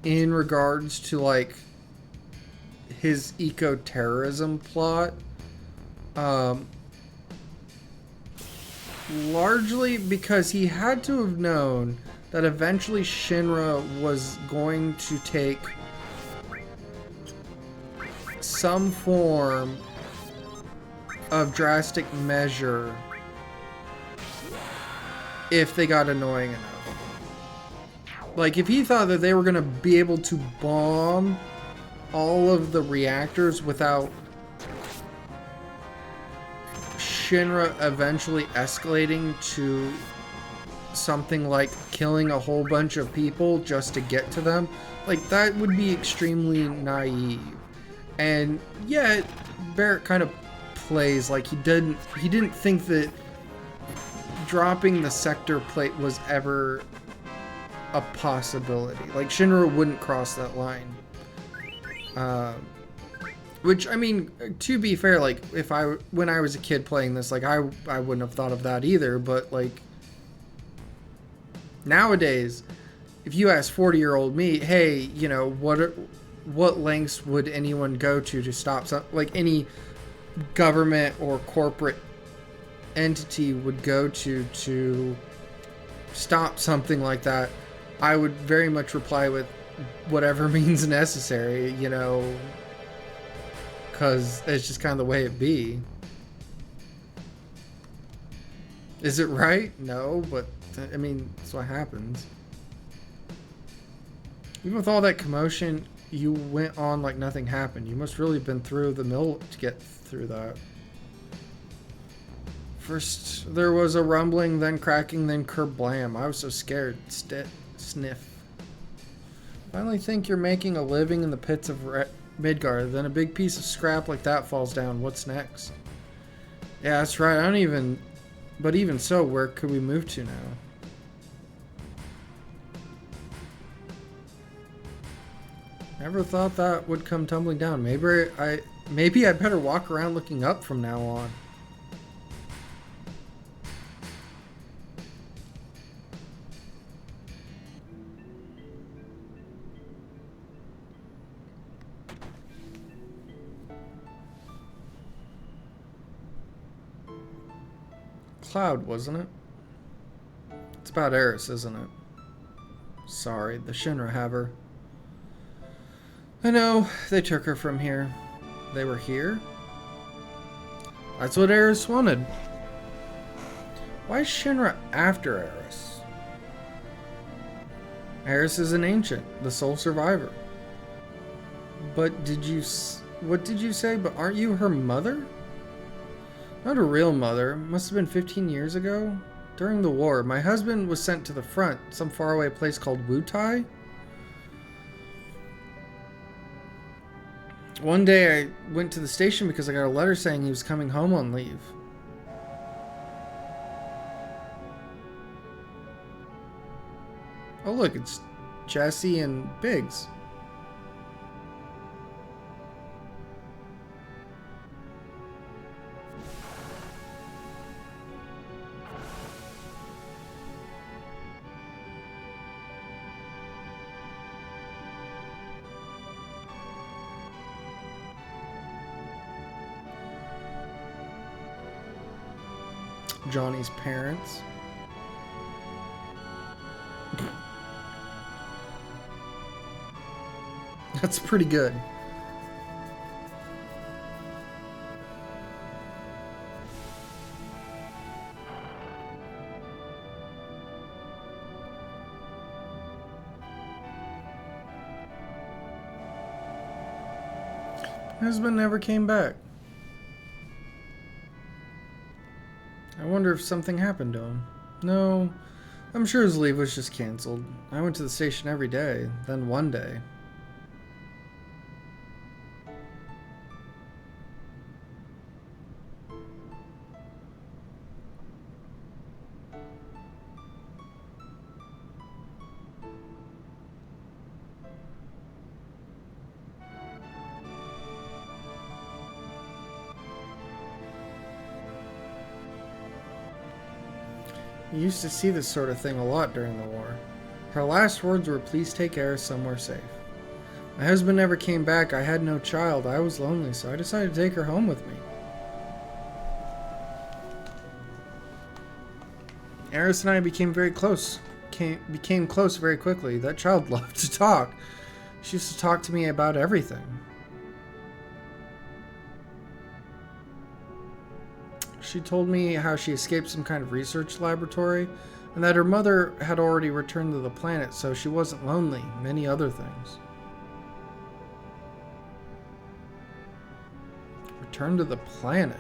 in regards to like his eco-terrorism plot. Largely because he had to have known that eventually Shinra was going to take some form of drastic measure if they got annoying enough. Like, if he thought that they were going to be able to bomb all of the reactors without Shinra eventually escalating to something like killing a whole bunch of people just to get to them, like, that would be extremely naive. And yet Barrett kind of plays like he didn't think that dropping the sector plate was ever a possibility. Like, Shinra wouldn't cross that line. Which, I mean, to be fair, like, when I was a kid playing this, like, I wouldn't have thought of that either, but, like, nowadays, if you ask 40-year-old me, hey, you know, what lengths would anyone go to stop like any government or corporate entity would go to stop something like that, I would very much reply with whatever means necessary, you know, because it's just kind of the way it be. Is it right? No, but I mean, that's what happens. Even with all that commotion, you went on like nothing happened. You must really have been through the mill to get through that. First there was a rumbling, then cracking, then kerblam. I was so scared. Sniff. Finally think you're making a living in the pits of Midgar, then a big piece of scrap like that falls down. What's next? Yeah, that's right. I don't even... But even so, where could we move to now? Never thought that would come tumbling down. Maybe I better walk around looking up from now on. Cloud, wasn't it? It's about Eris, isn't it? Sorry, the Shinra have her. I know, they took her from here. They were here? That's what Eris wanted. Why is Shinra after Eris? Eris is an ancient, the sole survivor. But what did you say? But aren't you her mother? Not a real mother. Must have been 15 years ago. During the war, my husband was sent to the front, some faraway place called Wutai. One day I went to the station because I got a letter saying he was coming home on leave. Oh look, it's Jesse and Biggs. Johnny's parents. That's pretty good. My husband never came back. I wonder if something happened to him. No, I'm sure his leave was just canceled. I went to the station every day, then one day. You used to see this sort of thing a lot during the war. Her last words were, "Please take Eris somewhere safe." My husband never came back. I had no child. I was lonely, so I decided to take her home with me. Eris and I became very close. Became close very quickly. That child loved to talk. She used to talk to me about everything. She told me how she escaped some kind of research laboratory and that her mother had already returned to the planet, so she wasn't lonely. Many other things. Return to the planet?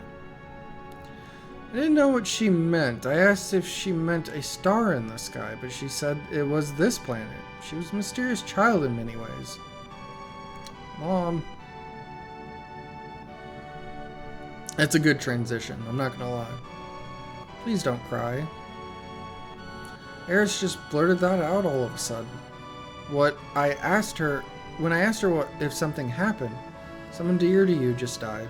I didn't know what she meant. I asked if she meant a star in the sky, but she said it was this planet. She was a mysterious child in many ways. Mom. That's a good transition, I'm not gonna lie. Please don't cry. Eris just blurted that out all of a sudden. When I asked her what if something happened, someone dear to you just died.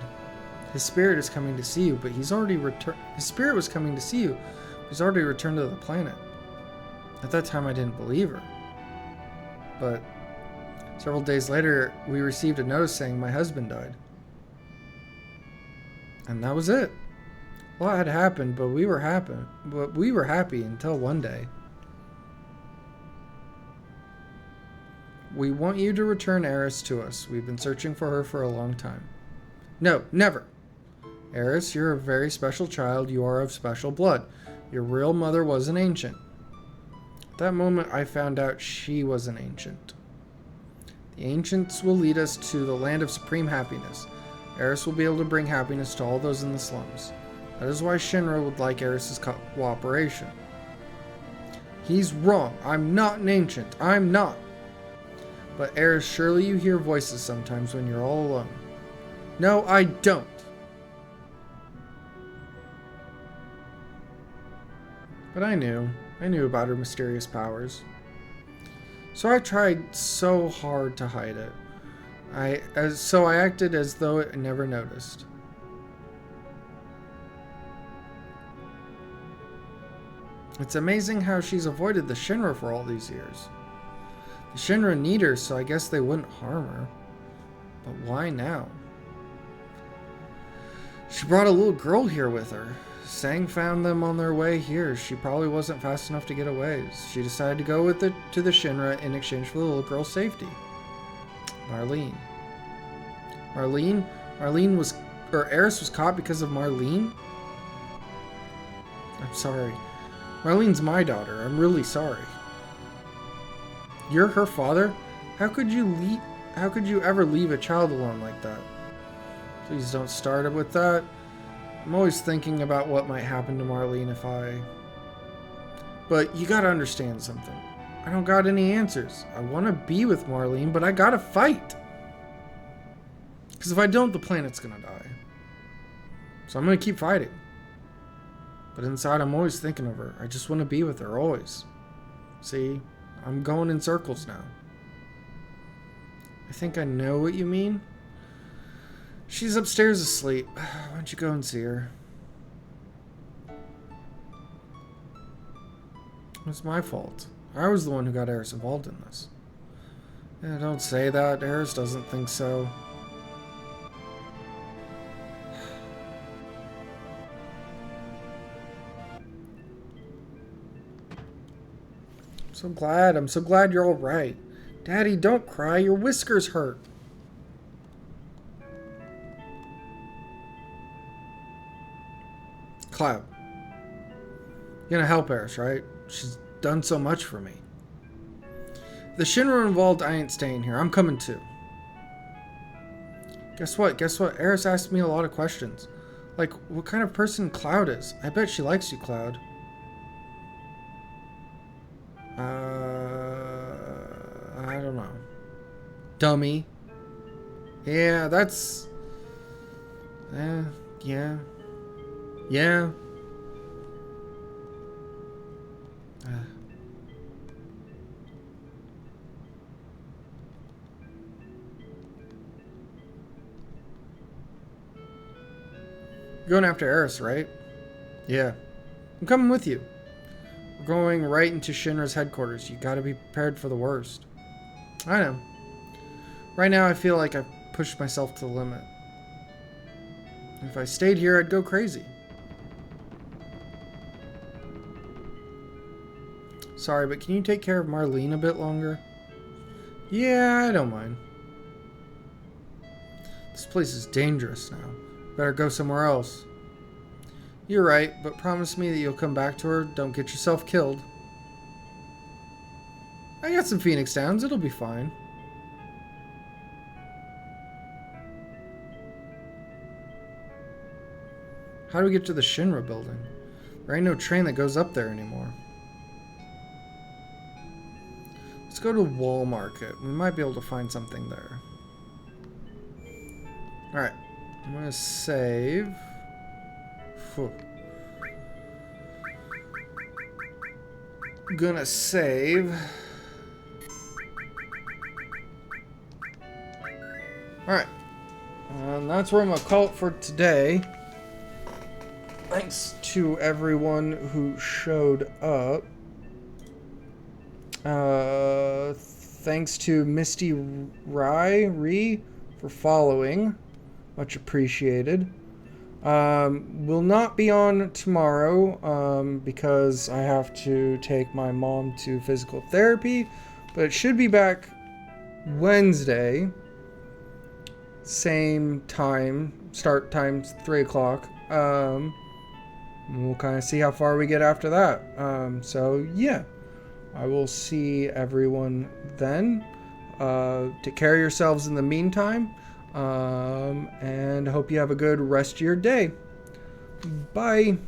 His spirit is coming to see you, but he's already returned. His spirit was coming to see you, but he's already returned to the planet. At that time, I didn't believe her. But several days later, we received a notice saying my husband died. And that was it. A lot had happened, but we were happy until one day. We want you to return Eris to us. We've been searching for her for a long time. No, never. Eris, you're a very special child. You are of special blood. Your real mother was an ancient. At that moment, I found out she was an ancient. The ancients will lead us to the land of supreme happiness. Eris will be able to bring happiness to all those in the slums. That is why Shinra would like Eris's cooperation. He's wrong. I'm not an ancient. I'm not. But Eris, surely you hear voices sometimes when you're all alone. No, I don't. But I knew about her mysterious powers. So I tried so hard to hide it. So I acted as though I never noticed. It's amazing how she's avoided the Shinra for all these years. The Shinra need her, so I guess they wouldn't harm her. But why now? She brought a little girl here with her. Sang found them on their way here. She probably wasn't fast enough to get away. She decided to go with it to the Shinra in exchange for the little girl's safety. Marlene. Eris was caught because of Marlene? I'm sorry. Marlene's my daughter. I'm really sorry. You're her father? How could you how could you ever leave a child alone like that? Please don't start it with that. I'm always thinking about what might happen to Marlene if I... But you gotta understand something. I don't got any answers. I want to be with Marlene, but I gotta fight. Because if I don't, the planet's gonna die. So I'm gonna keep fighting. But inside, I'm always thinking of her. I just want to be with her, always. See? I'm going in circles now. I think I know what you mean. She's upstairs asleep. Why don't you go and see her? It's my fault. I was the one who got Eris involved in this. Yeah, don't say that. Eris doesn't think so. I'm so glad you're all right. Daddy, don't cry. Your whiskers hurt. Cloud. You're gonna help Eris, right? She's done so much for me. If the Shinra involved, I ain't staying here. I'm coming too. Guess what? Eris asked me a lot of questions. Like, what kind of person Cloud is. I bet she likes you, Cloud. I don't know. Dummy. Yeah, that's... yeah. Yeah. You're going after Eris, right? Yeah. I'm coming with you. We're going right into Shinra's headquarters. You gotta be prepared for the worst. I know. Right now I feel like I've pushed myself to the limit. If I stayed here, I'd go crazy. Sorry, but can you take care of Marlene a bit longer? Yeah, I don't mind. This place is dangerous now. Better go somewhere else. You're right, but promise me that you'll come back to her. Don't get yourself killed. I got some Phoenix Downs. It'll be fine. How do we get to the Shinra building? There ain't no train that goes up there anymore. Let's go to Wall Market. We might be able to find something there. Alright. I'm gonna save. Phew. Gonna save. Alright. And that's where I'm gonna call it for today. Thanks to everyone who showed up. Thanks to Misty Ree for following. Much appreciated. Will not be on tomorrow because I have to take my mom to physical therapy, but it should be back Wednesday. Same time, start time's 3 o'clock. We'll kind of see how far we get after that. So yeah, I will see everyone then. Take care of yourselves in the meantime. And hope you have a good rest of your day. Bye.